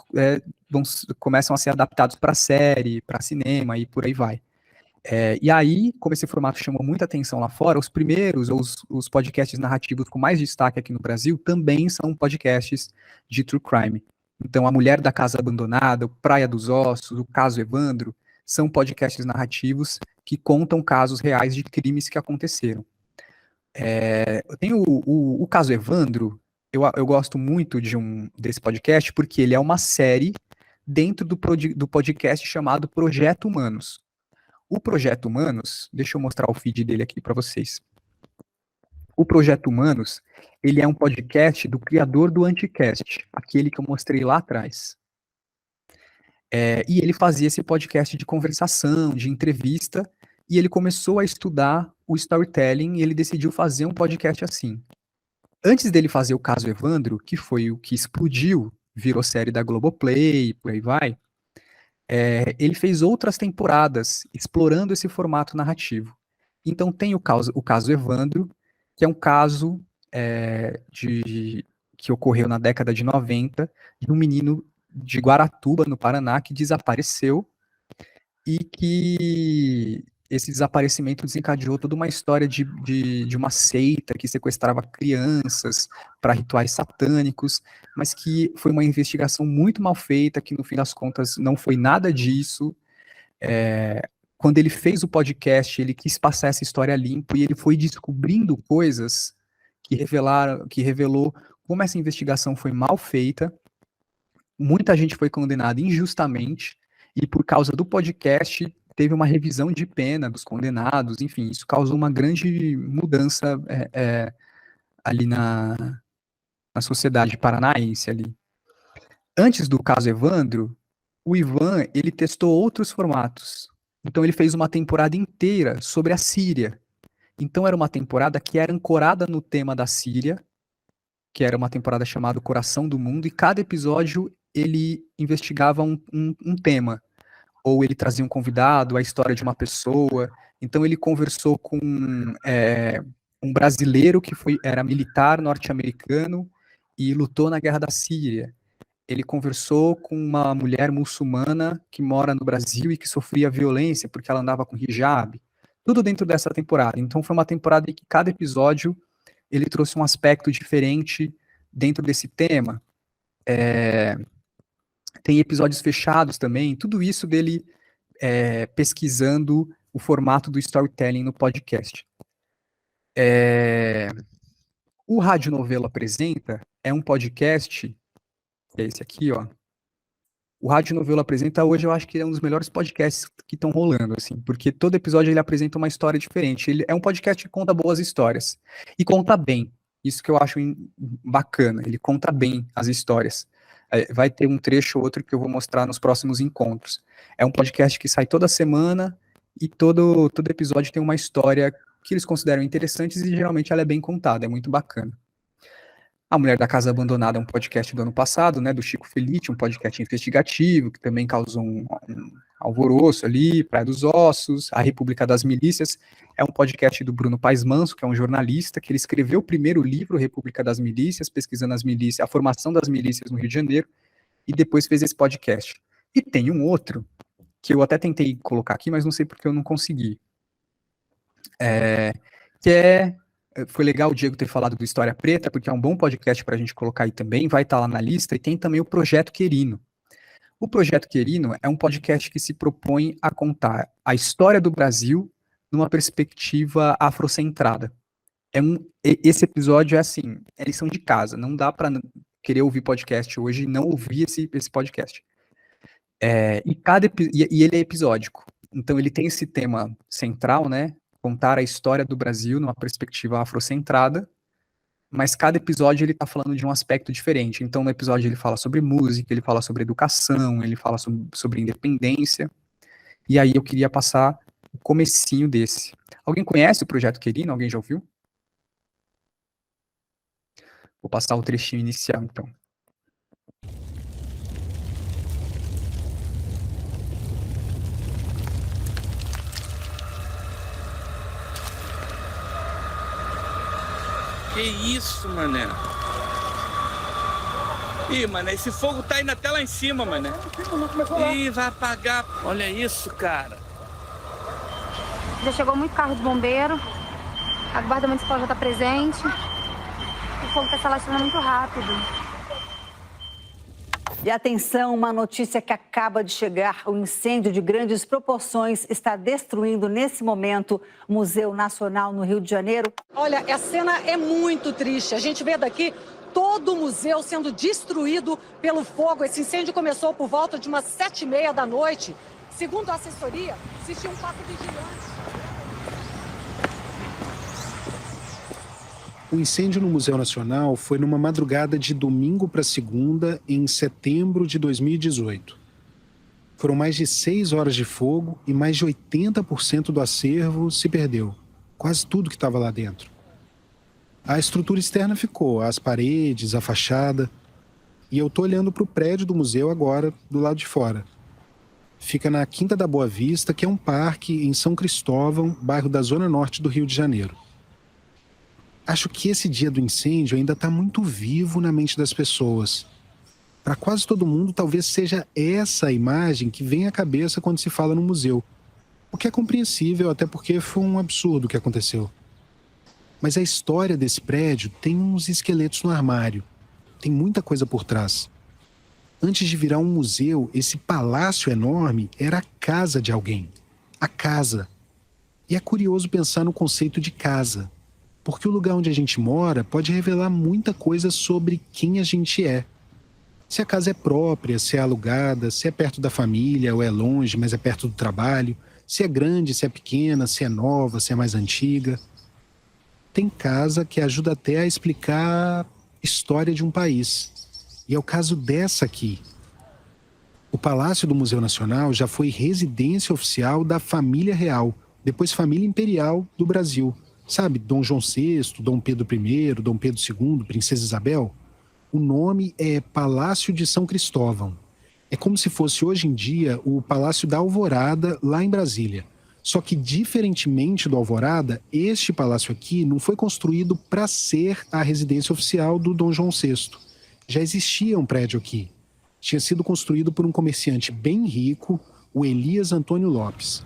começam a ser adaptados para série, para cinema e por aí vai. E aí, como esse formato chamou muita atenção lá fora, os primeiros, ou os podcasts narrativos com mais destaque aqui no Brasil, também são podcasts de true crime. Então, A Mulher da Casa Abandonada, o Praia dos Ossos, o Caso Evandro, são podcasts narrativos que contam casos reais de crimes que aconteceram. Tem o Caso Evandro, eu gosto muito desse podcast, porque ele é uma série dentro do podcast chamado Projeto Humanos. O Projeto Humanos, deixa eu mostrar o feed dele aqui para vocês. O Projeto Humanos, ele é um podcast do criador do Anticast, aquele que eu mostrei lá atrás. E ele fazia esse podcast de conversação, de entrevista, e ele começou a estudar o storytelling e ele decidiu fazer um podcast assim. Antes dele fazer o Caso Evandro, que foi o que explodiu, virou série da Globoplay, por aí vai, ele fez outras temporadas explorando esse formato narrativo. Então tem o caso Evandro, que é um caso que ocorreu na década de 90, de um menino de Guaratuba, no Paraná, que desapareceu e que esse desaparecimento desencadeou toda uma história de uma seita que sequestrava crianças para rituais satânicos, mas que foi uma investigação muito mal feita, que no fim das contas não foi nada disso. Quando ele fez o podcast, ele quis passar essa história limpo e ele foi descobrindo coisas que revelou como essa investigação foi mal feita. Muita gente foi condenada injustamente e por causa do podcast teve uma revisão de pena dos condenados, enfim, isso causou uma grande mudança ali na sociedade paranaense ali. Antes do caso Evandro, o Ivan, ele testou outros formatos. Então ele fez uma temporada inteira sobre a Síria. Então era uma temporada que era ancorada no tema da Síria, que era uma temporada chamada Coração do Mundo, e cada episódio ele investigava um tema. Ou ele trazia um convidado, a história de uma pessoa. Então ele conversou com um brasileiro que era militar norte-americano e lutou na Guerra da Síria. Ele conversou com uma mulher muçulmana que mora no Brasil e que sofria violência porque ela andava com hijab. Tudo dentro dessa temporada. Então foi uma temporada em que cada episódio ele trouxe um aspecto diferente dentro desse tema. Tem episódios fechados também, tudo isso dele pesquisando o formato do storytelling no podcast. O Rádio Novelo Apresenta é um podcast, é esse aqui, ó. O Rádio Novelo Apresenta hoje eu acho que é um dos melhores podcasts que estão rolando, assim, porque todo episódio ele apresenta uma história diferente. Ele é um podcast que conta boas histórias, e conta bem, isso que eu acho bacana, ele conta bem as histórias. Vai ter um trecho ou outro que eu vou mostrar nos próximos encontros. É um podcast que sai toda semana e todo episódio tem uma história que eles consideram interessantes e geralmente ela é bem contada, é muito bacana. A Mulher da Casa Abandonada é um podcast do ano passado, né, do Chico Felitti, um podcast investigativo que também causou um alvoroço ali, Praia dos Ossos. A República das Milícias é um podcast do Bruno Paes Manso, que é um jornalista, que ele escreveu o primeiro livro, República das Milícias, pesquisando a formação das milícias no Rio de Janeiro, e depois fez esse podcast. E tem um outro, que eu até tentei colocar aqui, mas não sei porque eu não consegui, foi legal o Diego ter falado do História Preta, porque é um bom podcast para a gente colocar aí também, vai estar lá na lista, e tem também o Projeto Querino. O Projeto Querino é um podcast que se propõe a contar a história do Brasil numa perspectiva afrocentrada. Esse episódio é assim, é lição de casa, não dá para querer ouvir podcast hoje e não ouvir esse podcast. E ele é episódico, então ele tem esse tema central, né? Contar a história do Brasil numa perspectiva afrocentrada, mas cada episódio ele tá falando de um aspecto diferente. Então no episódio ele fala sobre música, ele fala sobre educação, ele fala sobre independência, e aí eu queria passar o comecinho desse. Alguém conhece o Projeto Querino? Alguém já ouviu? Vou passar o trechinho inicial, então. Que isso, mané? Ih, mané, esse fogo tá indo até lá em cima, mané. Ih, vai apagar. Olha isso, cara. Já chegou muito carro de bombeiro. A guarda municipal já tá presente. O fogo tá se alastrando muito rápido. E atenção, uma notícia que acaba de chegar. O incêndio de grandes proporções está destruindo, nesse momento, o Museu Nacional no Rio de Janeiro. Olha, a cena é muito triste. A gente vê daqui todo o museu sendo destruído pelo fogo. Esse incêndio começou por volta de umas 7h30 da noite. Segundo a assessoria, existia um quadro vigilante. O incêndio no Museu Nacional foi numa madrugada de domingo para segunda, em setembro de 2018. Foram mais de 6 horas de fogo e mais de 80% do acervo se perdeu. Quase tudo que estava lá dentro. A estrutura externa ficou, as paredes, a fachada. E eu tô olhando para o prédio do museu agora, do lado de fora. Fica na Quinta da Boa Vista, que é um parque em São Cristóvão, bairro da Zona Norte do Rio de Janeiro. Acho que esse dia do incêndio ainda está muito vivo na mente das pessoas. Para quase todo mundo, talvez seja essa a imagem que vem à cabeça quando se fala no museu. O que é compreensível, até porque foi um absurdo o que aconteceu. Mas a história desse prédio tem uns esqueletos no armário. Tem muita coisa por trás. Antes de virar um museu, esse palácio enorme era a casa de alguém. A casa. E é curioso pensar no conceito de casa, porque o lugar onde a gente mora pode revelar muita coisa sobre quem a gente é. Se a casa é própria, se é alugada, se é perto da família ou é longe, mas é perto do trabalho, se é grande, se é pequena, se é nova, se é mais antiga. Tem casa que ajuda até a explicar a história de um país. E é o caso dessa aqui. O Palácio do Museu Nacional já foi residência oficial da família real, depois família imperial do Brasil. Sabe, Dom João VI, Dom Pedro I, Dom Pedro II, Princesa Isabel? O nome é Palácio de São Cristóvão. É como se fosse hoje em dia o Palácio da Alvorada, lá em Brasília. Só que, diferentemente do Alvorada, este palácio aqui não foi construído para ser a residência oficial do Dom João VI. Já existia um prédio aqui. Tinha sido construído por um comerciante bem rico, o Elias Antônio Lopes.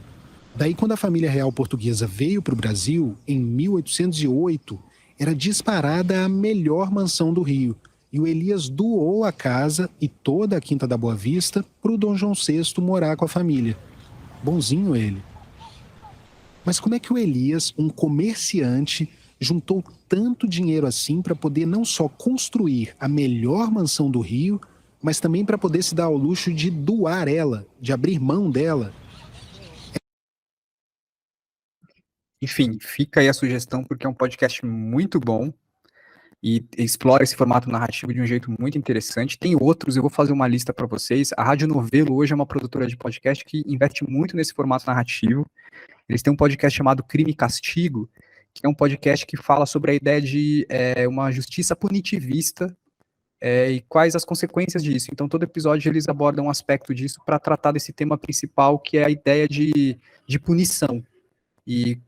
Daí, quando a família real portuguesa veio para o Brasil, em 1808, era disparada a melhor mansão do Rio. E o Elias doou a casa e toda a Quinta da Boa Vista para o Dom João VI morar com a família. Bonzinho ele. Mas como é que o Elias, um comerciante, juntou tanto dinheiro assim para poder não só construir a melhor mansão do Rio, mas também para poder se dar ao luxo de doar ela, de abrir mão dela? Enfim, fica aí a sugestão, porque é um podcast muito bom e explora esse formato narrativo de um jeito muito interessante. Tem outros, eu vou fazer uma lista para vocês. A Rádio Novelo hoje é uma produtora de podcast que investe muito nesse formato narrativo. Eles têm um podcast chamado Crime e Castigo, que é um podcast que fala sobre a ideia de uma justiça punitivista e quais as consequências disso. Então, todo episódio eles abordam um aspecto disso para tratar desse tema principal, que é a ideia de punição. E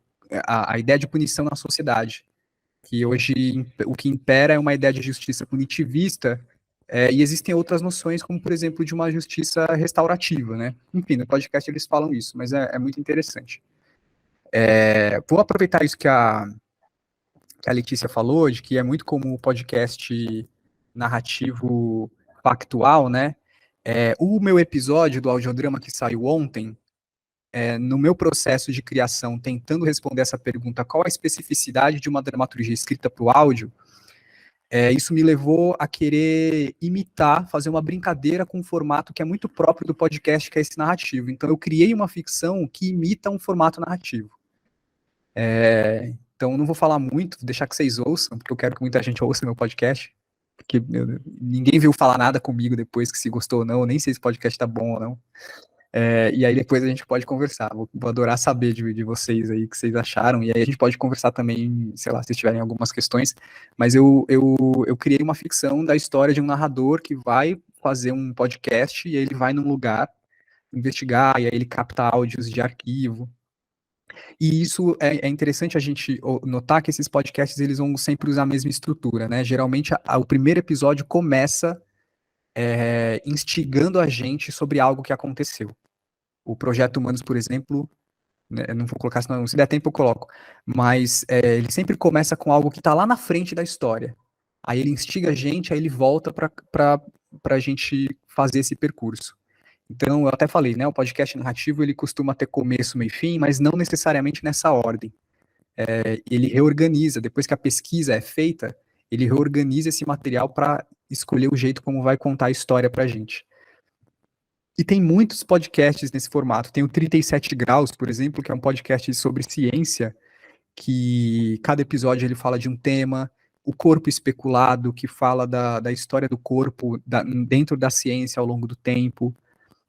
a ideia de punição na sociedade. Que hoje o que impera é uma ideia de justiça punitivista, e existem outras noções, como, por exemplo, de uma justiça restaurativa, né? Enfim, no podcast eles falam isso, mas é muito interessante. Vou aproveitar isso que a Letícia falou, de que é muito comum o podcast narrativo factual, né? O meu episódio do audiodrama que saiu ontem, no meu processo de criação, tentando responder essa pergunta, qual a especificidade de uma dramaturgia escrita para o áudio, isso me levou a querer imitar, fazer uma brincadeira com um formato que é muito próprio do podcast, que é esse narrativo. Então, eu criei uma ficção que imita um formato narrativo. Então, não vou falar muito, vou deixar que vocês ouçam, porque eu quero que muita gente ouça meu podcast, porque ninguém viu falar nada comigo depois, que se gostou ou não, nem sei se esse podcast tá bom ou não. E aí depois a gente pode conversar. Vou adorar saber de vocês aí, o que vocês acharam, e aí a gente pode conversar também, sei lá, se tiverem algumas questões, mas eu criei uma ficção da história de um narrador que vai fazer um podcast, e ele vai num lugar investigar, e aí ele capta áudios de arquivo, e isso é interessante a gente notar que esses podcasts, eles vão sempre usar a mesma estrutura, né? Geralmente o primeiro episódio começa instigando a gente sobre algo que aconteceu. O Projeto Humanos, por exemplo, né, não vou colocar, senão, se der tempo eu coloco, mas ele sempre começa com algo que está lá na frente da história. Aí ele instiga a gente, aí ele volta para a gente fazer esse percurso. Então, eu até falei, né, o podcast narrativo, ele costuma ter começo, meio e fim, mas não necessariamente nessa ordem. Ele reorganiza, depois que a pesquisa é feita, ele reorganiza esse material para escolher o jeito como vai contar a história para a gente. E tem muitos podcasts nesse formato. Tem o 37 Graus, por exemplo, que é um podcast sobre ciência, que cada episódio ele fala de um tema. O Corpo Especulado, que fala da história do corpo dentro da ciência ao longo do tempo.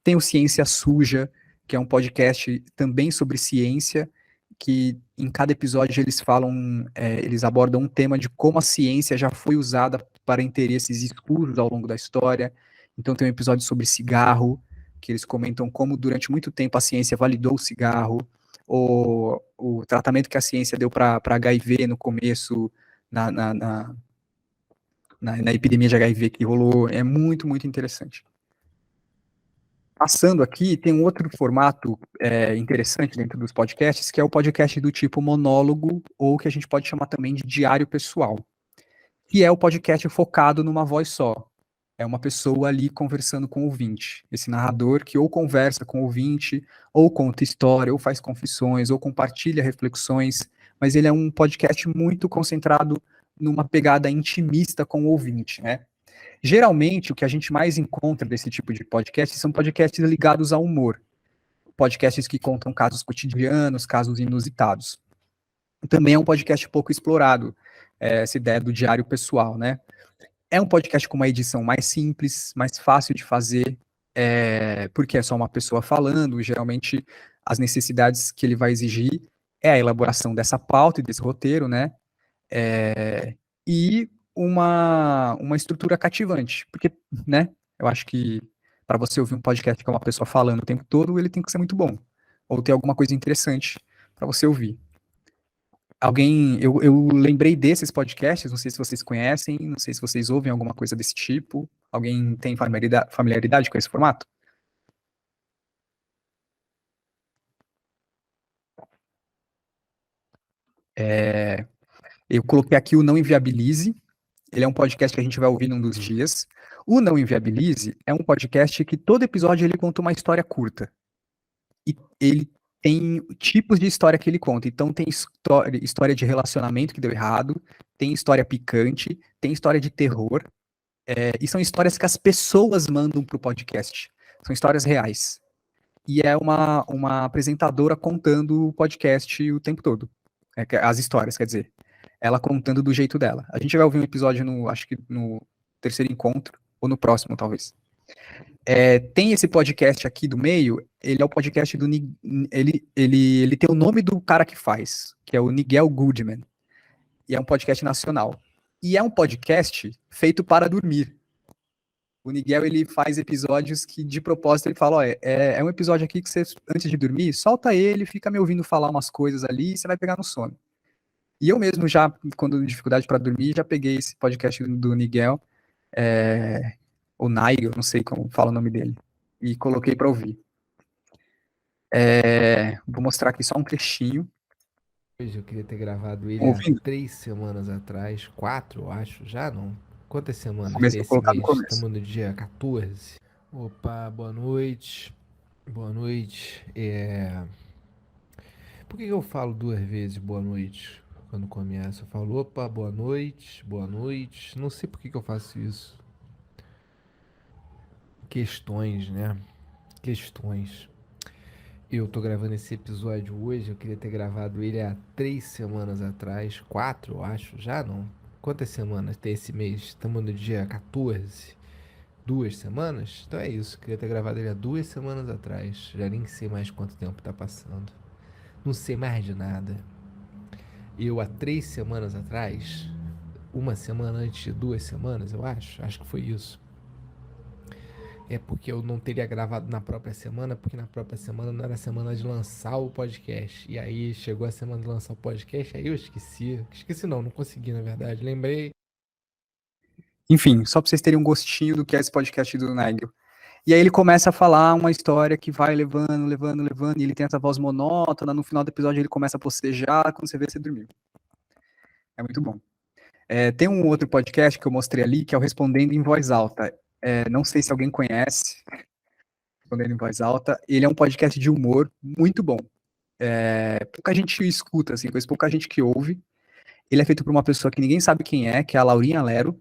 Tem o Ciência Suja, que é um podcast também sobre ciência, que em cada episódio eles falam, eles abordam um tema de como a ciência já foi usada para interesses escuros ao longo da história. Então tem um episódio sobre cigarro, que eles comentam como durante muito tempo a ciência validou o cigarro, o tratamento que a ciência deu para HIV no começo, na epidemia de HIV que rolou. É muito, muito interessante. Passando aqui, tem um outro formato interessante dentro dos podcasts, que é o podcast do tipo monólogo, ou que a gente pode chamar também de diário pessoal, que é o podcast focado numa voz só. É uma pessoa ali conversando com o ouvinte. Esse narrador que ou conversa com o ouvinte, ou conta história, ou faz confissões, ou compartilha reflexões, mas ele é um podcast muito concentrado numa pegada intimista com o ouvinte, né? Geralmente, o que a gente mais encontra desse tipo de podcast são podcasts ligados ao humor. Podcasts que contam casos cotidianos, casos inusitados. Também é um podcast pouco explorado, essa ideia do diário pessoal, né? É um podcast com uma edição mais simples, mais fácil de fazer, porque é só uma pessoa falando. Geralmente, as necessidades que ele vai exigir é a elaboração dessa pauta e desse roteiro, né? E uma estrutura cativante, porque, né, eu acho que para você ouvir um podcast com uma pessoa falando o tempo todo, ele tem que ser muito bom, ou ter alguma coisa interessante para você ouvir. Eu lembrei desses podcasts, não sei se vocês conhecem, não sei se vocês ouvem alguma coisa desse tipo. Alguém tem familiaridade com esse formato? Eu coloquei aqui o Não Inviabilize. Ele é um podcast que a gente vai ouvir num dos dias. O Não Inviabilize é um podcast que todo episódio ele conta uma história curta. E ele tem tipos de história que ele conta. Então tem história de relacionamento que deu errado, tem história picante, tem história de terror, e são histórias que as pessoas mandam pro podcast. São histórias reais. E é uma apresentadora contando o podcast o tempo todo. As histórias, quer dizer. Ela contando do jeito dela. A gente vai ouvir um episódio, acho que no terceiro encontro, ou no próximo, talvez. Tem esse podcast aqui do meio, ele é o podcast do... Ele tem o nome do cara que faz, que é o Nigel Goodman. E é um podcast nacional. E é um podcast feito para dormir. O Nigel, ele faz episódios que, de propósito, ele fala, é um episódio aqui que você, antes de dormir, solta ele, fica me ouvindo falar umas coisas ali e você vai pegar no sono. E eu mesmo já, quando tenho dificuldade para dormir, já peguei esse podcast do Nigel, o Nigel, não sei como fala o nome dele, e coloquei para ouvir. Vou mostrar aqui só um trechinho. Hoje eu queria ter gravado ele há 3 semanas atrás, 4, eu acho, já não. Quantas semanas Comecei a colocar no começo. Estamos no dia 14. Opa, boa noite. Boa noite. Por que eu falo 2 vezes boa noite quando começo? Eu falo, opa, boa noite, boa noite. Não sei por que eu faço isso. Questões, né? Questões. Eu tô gravando esse episódio hoje, eu queria ter gravado ele há 3 semanas atrás, 4, eu acho, já não. Quantas semanas tem esse mês? Estamos no dia 14, 2 semanas? Então é isso, queria ter gravado ele há 2 semanas atrás, já nem sei mais quanto tempo tá passando. Não sei mais de nada. Eu há 3 semanas atrás, 1 semana antes de 2 semanas, eu acho que foi isso. É porque eu não teria gravado na própria semana, porque na própria semana não era a semana de lançar o podcast. E aí chegou a semana de lançar o podcast, aí eu esqueci. Esqueci não consegui, na verdade. Lembrei. Enfim, só pra vocês terem um gostinho do que é esse podcast do Nigel. E aí ele começa a falar uma história que vai levando, e ele tem essa voz monótona, no final do episódio ele começa a postejar, quando você vê, você dormiu. É muito bom. Tem um outro podcast que eu mostrei ali, que é o Respondendo em Voz Alta. Não sei se alguém conhece, Respondendo em Voz Alta. Ele é um podcast de humor muito bom. Pouca gente escuta, assim, pouca gente que ouve. Ele é feito por uma pessoa que ninguém sabe quem é, que é a Laurinha Lero.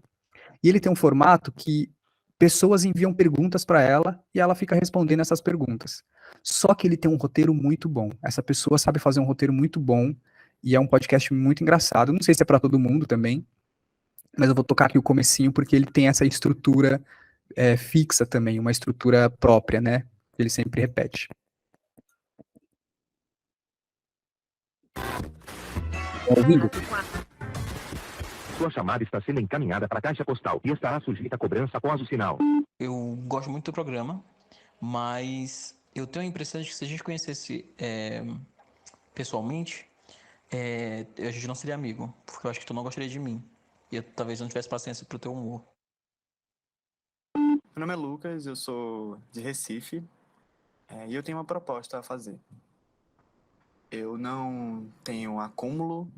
E ele tem um formato que pessoas enviam perguntas para ela e ela fica respondendo essas perguntas. Só que ele tem um roteiro muito bom. Essa pessoa sabe fazer um roteiro muito bom e é um podcast muito engraçado. Não sei se é para todo mundo também, mas eu vou tocar aqui o comecinho porque ele tem essa estrutura fixa também, uma estrutura própria, né? Ele sempre repete. Tá ouvindo? Sua chamada está sendo encaminhada para a caixa postal e estará sujeita a cobrança após o sinal. Eu gosto muito do programa, mas eu tenho a impressão de que se a gente conhecesse pessoalmente, a gente não seria amigo, porque eu acho que tu não gostaria de mim. E eu talvez não tivesse paciência pro teu humor. Meu nome é Lucas, eu sou de Recife E eu tenho uma proposta a fazer. Eu não tenho acúmulo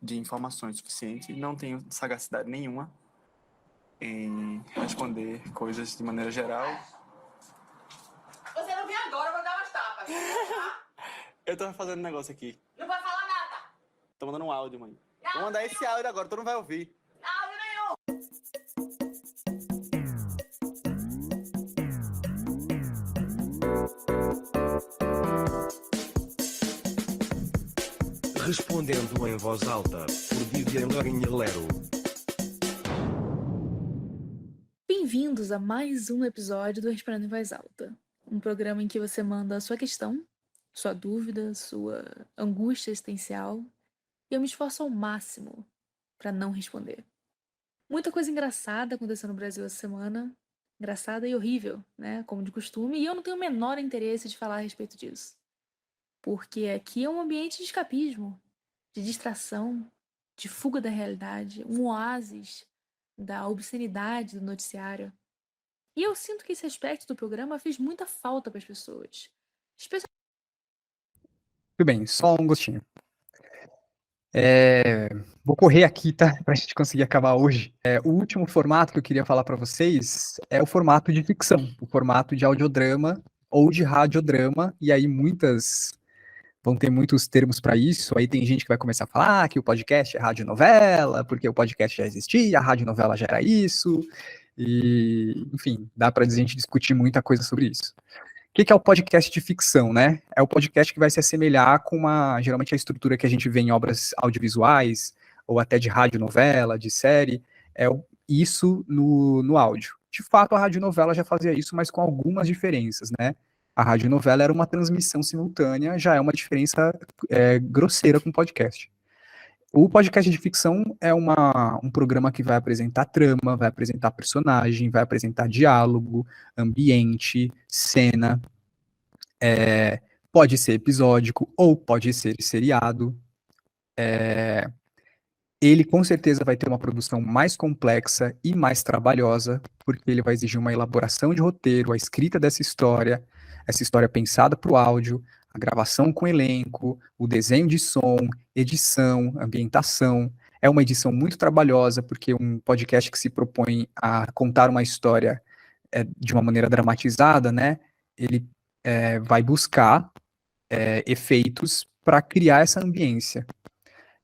de informações suficiente, não tenho sagacidade nenhuma em responder coisas de maneira geral. Você não vem agora, eu vou dar umas tapas. Eu tô fazendo um negócio aqui. Não vai falar nada. Tô mandando um áudio, mãe. Vou mandar esse áudio agora, tu não vai ouvir. Áudio nenhum. Respondendo em voz alta, por Vivian Lorinha Lero. Bem-vindos a mais um episódio do Respondendo em Voz Alta. Um programa em que você manda a sua questão, sua dúvida, sua angústia existencial, e eu me esforço ao máximo para não responder. Muita coisa engraçada aconteceu no Brasil essa semana, engraçada e horrível, né, como de costume, e eu não tenho o menor interesse de falar a respeito disso. Porque aqui é um ambiente de escapismo, de distração, de fuga da realidade, um oásis da obscenidade do noticiário. E eu sinto que esse aspecto do programa fez muita falta para as pessoas. Tudo bem, só um gostinho. Vou correr aqui, tá? Pra gente conseguir acabar hoje. O último formato que eu queria falar para vocês é o formato de ficção, o formato de audiodrama ou de radiodrama, e aí vão ter muitos termos para isso. Aí tem gente que vai começar a falar que o podcast é radionovela, porque o podcast já existia, a radionovela já era isso, e, enfim, dá para a gente discutir muita coisa sobre isso. O que é o podcast de ficção, né? É o podcast que vai se assemelhar com geralmente a estrutura que a gente vê em obras audiovisuais, ou até de radionovela, de série, isso no áudio. De fato, a radionovela já fazia isso, mas com algumas diferenças, né? A radionovela era uma transmissão simultânea, já é uma diferença grosseira com o podcast. O podcast de ficção é um programa que vai apresentar trama, vai apresentar personagem, vai apresentar diálogo, ambiente, cena. Pode ser episódico ou pode ser seriado. Ele com certeza vai ter uma produção mais complexa e mais trabalhosa, porque ele vai exigir uma elaboração de roteiro, a escrita dessa história pensada para o áudio, a gravação com elenco, o desenho de som, edição, ambientação. É uma edição muito trabalhosa, porque um podcast que se propõe a contar uma história de uma maneira dramatizada, né, ele vai buscar efeitos para criar essa ambiência.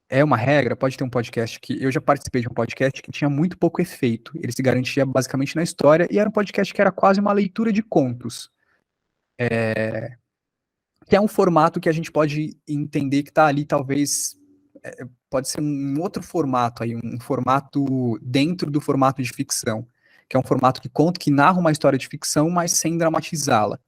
É uma regra, pode ter um podcast eu já participei de um podcast que tinha muito pouco efeito, ele se garantia basicamente na história, e era um podcast que era quase uma leitura de contos. Que é um formato que a gente pode entender que está ali, talvez, pode ser um outro formato, aí, um formato dentro do formato de ficção, que é um formato que narra uma história de ficção, mas sem dramatizá-la.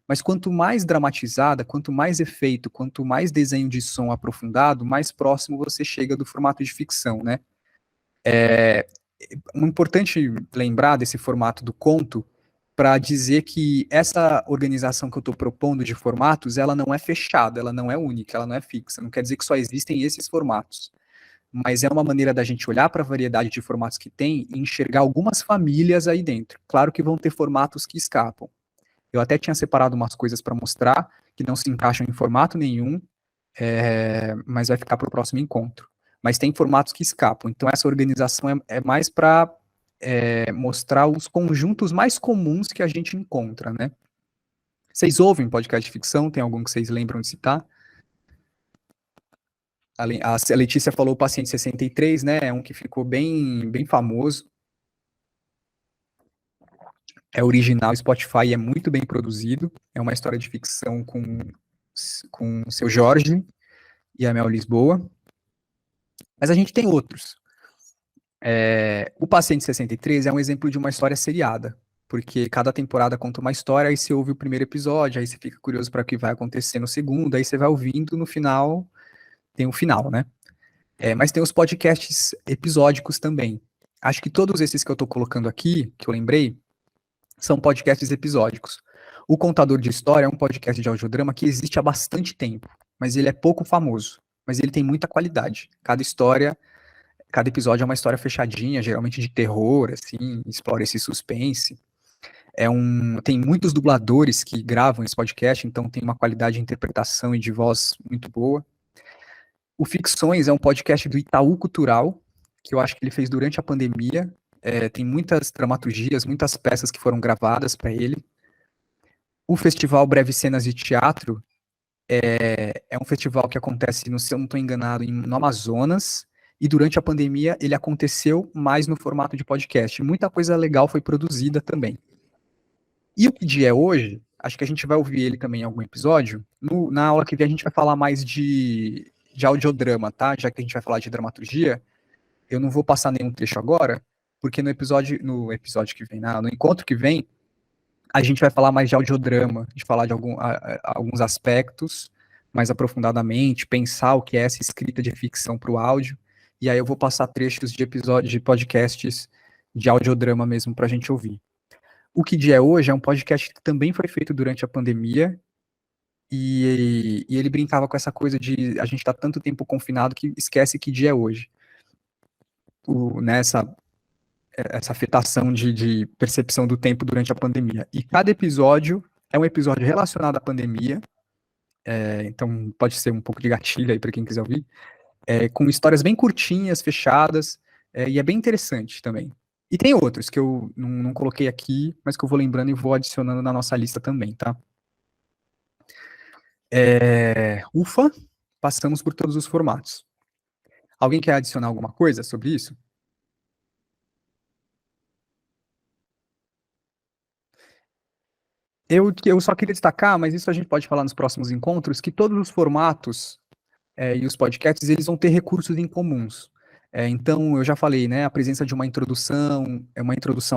Mas quanto mais dramatizada, quanto mais efeito, quanto mais desenho de som aprofundado, mais próximo você chega do formato de ficção, né? É importante lembrar desse formato do conto, para dizer que essa organização que eu estou propondo de formatos, ela não é fechada, ela não é única, ela não é fixa. Não quer dizer que só existem esses formatos. Mas é uma maneira da gente olhar para a variedade de formatos que tem e enxergar algumas famílias aí dentro. Claro que vão ter formatos que escapam. Eu até tinha separado umas coisas para mostrar que não se encaixam em formato nenhum, mas vai ficar para o próximo encontro. Mas tem formatos que escapam. Então essa organização é mais para mostrar os conjuntos mais comuns que a gente encontra, né? Vocês ouvem podcast de ficção? Tem algum que vocês lembram de citar? A Letícia falou o Paciente 63, né? É um que ficou bem famoso. É original, Spotify, é muito bem produzido. É uma história de ficção com o seu Jorge e a Mel Lisboa. Mas a gente tem outros. O Paciente 63 é um exemplo de uma história seriada, porque cada temporada conta uma história, aí você ouve o primeiro episódio, aí você fica curioso para o que vai acontecer no segundo, aí você vai ouvindo, no final, tem um final, né? Mas tem os podcasts episódicos também. Acho que todos esses que eu estou colocando aqui, que eu lembrei, são podcasts episódicos. O Contador de História é um podcast de audiodrama que existe há bastante tempo, mas ele é pouco famoso, mas ele tem muita qualidade. Cada episódio é uma história fechadinha, geralmente de terror, assim, explora esse suspense. Tem muitos dubladores que gravam esse podcast, então tem uma qualidade de interpretação e de voz muito boa. O Ficções é um podcast do Itaú Cultural, que eu acho que ele fez durante a pandemia. Tem muitas dramaturgias, muitas peças que foram gravadas para ele. O Festival Breves Cenas de Teatro é um festival que acontece, se eu não estou enganado, no Amazonas, e durante a pandemia ele aconteceu mais no formato de podcast. Muita coisa legal foi produzida também. E o Que Dia é Hoje, acho que a gente vai ouvir ele também em algum episódio. Na aula que vem a gente vai falar mais de audiodrama, tá? Já que a gente vai falar de dramaturgia, eu não vou passar nenhum trecho agora, porque no episódio que vem, no encontro que vem, a gente vai falar mais de audiodrama, de falar de alguns aspectos mais aprofundadamente, pensar o que é essa escrita de ficção para o áudio, e aí eu vou passar trechos de episódios de podcasts de audiodrama mesmo para a gente ouvir. O Que Dia é Hoje é um podcast que também foi feito durante a pandemia, e ele brincava com essa coisa de a gente tá tanto tempo confinado que esquece que dia é hoje. Essa afetação de percepção do tempo durante a pandemia. E cada episódio é um episódio relacionado à pandemia, então pode ser um pouco de gatilho aí para quem quiser ouvir, com histórias bem curtinhas, fechadas, e é bem interessante também. E tem outros que eu não coloquei aqui, mas que eu vou lembrando e vou adicionando na nossa lista também, tá? Ufa, passamos por todos os formatos. Alguém quer adicionar alguma coisa sobre isso? Eu só queria destacar, mas isso a gente pode falar nos próximos encontros, que todos os formatos e os podcasts, eles vão ter recursos em comuns. Então, eu já falei, né, a presença de uma introdução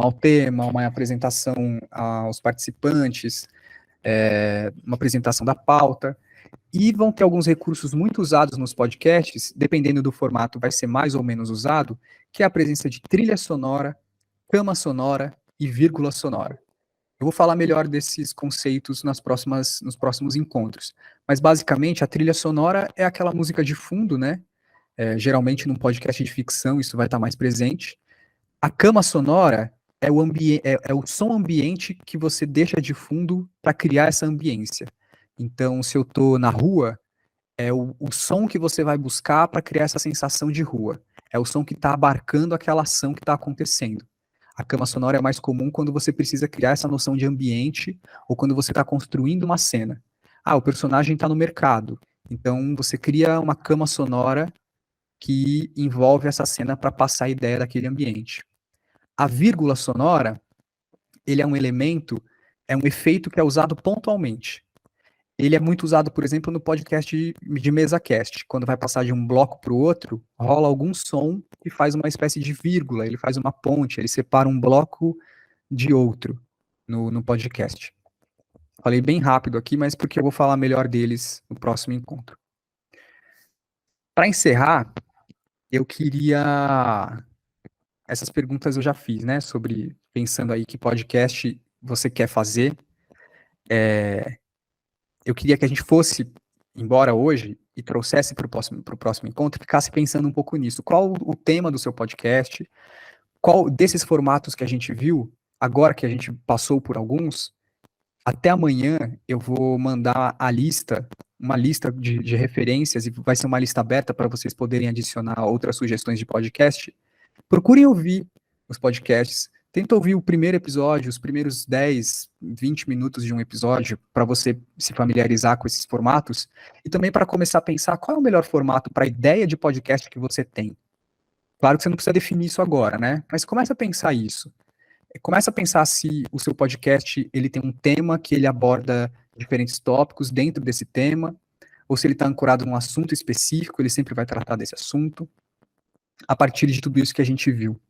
ao tema, uma apresentação aos participantes, uma apresentação da pauta, e vão ter alguns recursos muito usados nos podcasts, dependendo do formato, vai ser mais ou menos usado, que é a presença de trilha sonora, cama sonora e vírgula sonora. Eu vou falar melhor desses conceitos nos próximos encontros. Mas, basicamente, a trilha sonora é aquela música de fundo, né? Geralmente, num podcast de ficção, isso vai estar mais presente. A cama sonora é o som ambiente que você deixa de fundo para criar essa ambiência. Então, se eu estou na rua, é o som que você vai buscar para criar essa sensação de rua. É o som que está abarcando aquela ação que está acontecendo. A cama sonora é mais comum quando você precisa criar essa noção de ambiente ou quando você está construindo uma cena. O personagem está no mercado, então você cria uma cama sonora que envolve essa cena para passar a ideia daquele ambiente. A vírgula sonora, ele é um efeito que é usado pontualmente. Ele é muito usado, por exemplo, no podcast de MesaCast. Quando vai passar de um bloco para o outro, rola algum som que faz uma espécie de vírgula, ele faz uma ponte, ele separa um bloco de outro no podcast. Falei bem rápido aqui, mas porque eu vou falar melhor deles no próximo encontro. Para encerrar, eu queria... Essas perguntas eu já fiz, né? Pensando aí que podcast você quer fazer. Eu queria que a gente fosse embora hoje e trouxesse para o próximo encontro e ficasse pensando um pouco nisso. Qual o tema do seu podcast? Qual desses formatos que a gente viu, agora que a gente passou por alguns, até amanhã eu vou mandar uma lista de referências, e vai ser uma lista aberta para vocês poderem adicionar outras sugestões de podcast. Procurem ouvir os podcasts. Tenta ouvir o primeiro episódio, os primeiros 10, 20 minutos de um episódio, para você se familiarizar com esses formatos, e também para começar a pensar qual é o melhor formato para a ideia de podcast que você tem. Claro que você não precisa definir isso agora, né? Mas começa a pensar isso. Começa a pensar se o seu podcast ele tem um tema que ele aborda diferentes tópicos dentro desse tema, ou se ele está ancorado num assunto específico, ele sempre vai tratar desse assunto, a partir de tudo isso que a gente viu.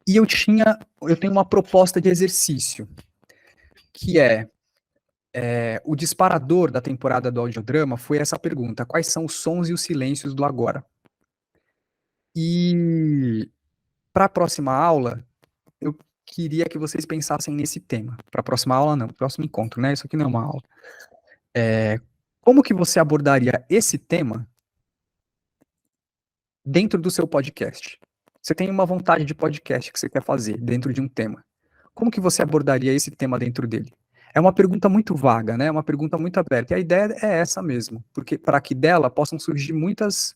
E eu tenho uma proposta de exercício, que o disparador da temporada do audiodrama foi essa pergunta: quais são os sons e os silêncios do agora? E para a próxima aula, eu queria que vocês pensassem nesse tema. Para a próxima aula não, próximo encontro, né? Isso aqui não é uma aula. Como que você abordaria esse tema dentro do seu podcast? Você tem uma vontade de podcast que você quer fazer dentro de um tema. como que você abordaria esse tema dentro dele? É uma pergunta muito vaga, né? É uma pergunta muito aberta. E a ideia é essa mesmo, porque para que dela possam surgir muitas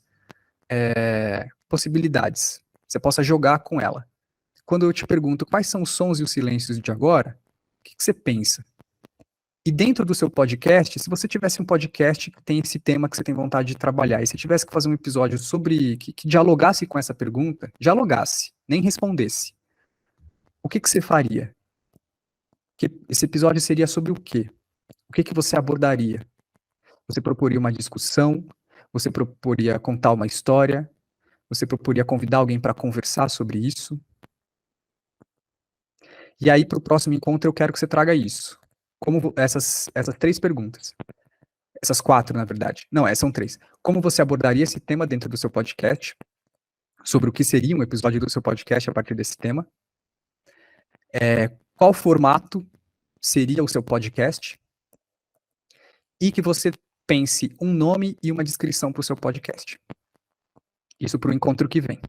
possibilidades. Você possa jogar com ela. Quando eu te pergunto quais são os sons e os silêncios de agora, o que você pensa? E dentro do seu podcast, se você tivesse um podcast que tem esse tema que você tem vontade de trabalhar, e se tivesse que fazer um episódio sobre, que dialogasse com essa pergunta, dialogasse, nem respondesse, o que você faria? Esse episódio seria sobre o quê? O que você abordaria? Você proporia uma discussão? Você proporia contar uma história? Você proporia convidar alguém para conversar sobre isso? E aí, para o próximo encontro, eu quero que você traga isso. Como essas 3 perguntas. Essas 4, na verdade. Não, são 3. Como você abordaria esse tema dentro do seu podcast? Sobre o que seria um episódio do seu podcast a partir desse tema? Qual formato seria o seu podcast? E que você pense um nome e uma descrição para o seu podcast. Isso para o encontro que vem.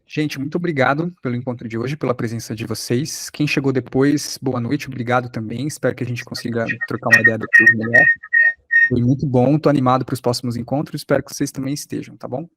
Gente, muito obrigado pelo encontro de hoje, pela presença de vocês. Quem chegou depois, boa noite, obrigado também. Espero que a gente consiga trocar uma ideia depois melhor. Foi muito bom, estou animado para os próximos encontros, espero que vocês também estejam, tá bom?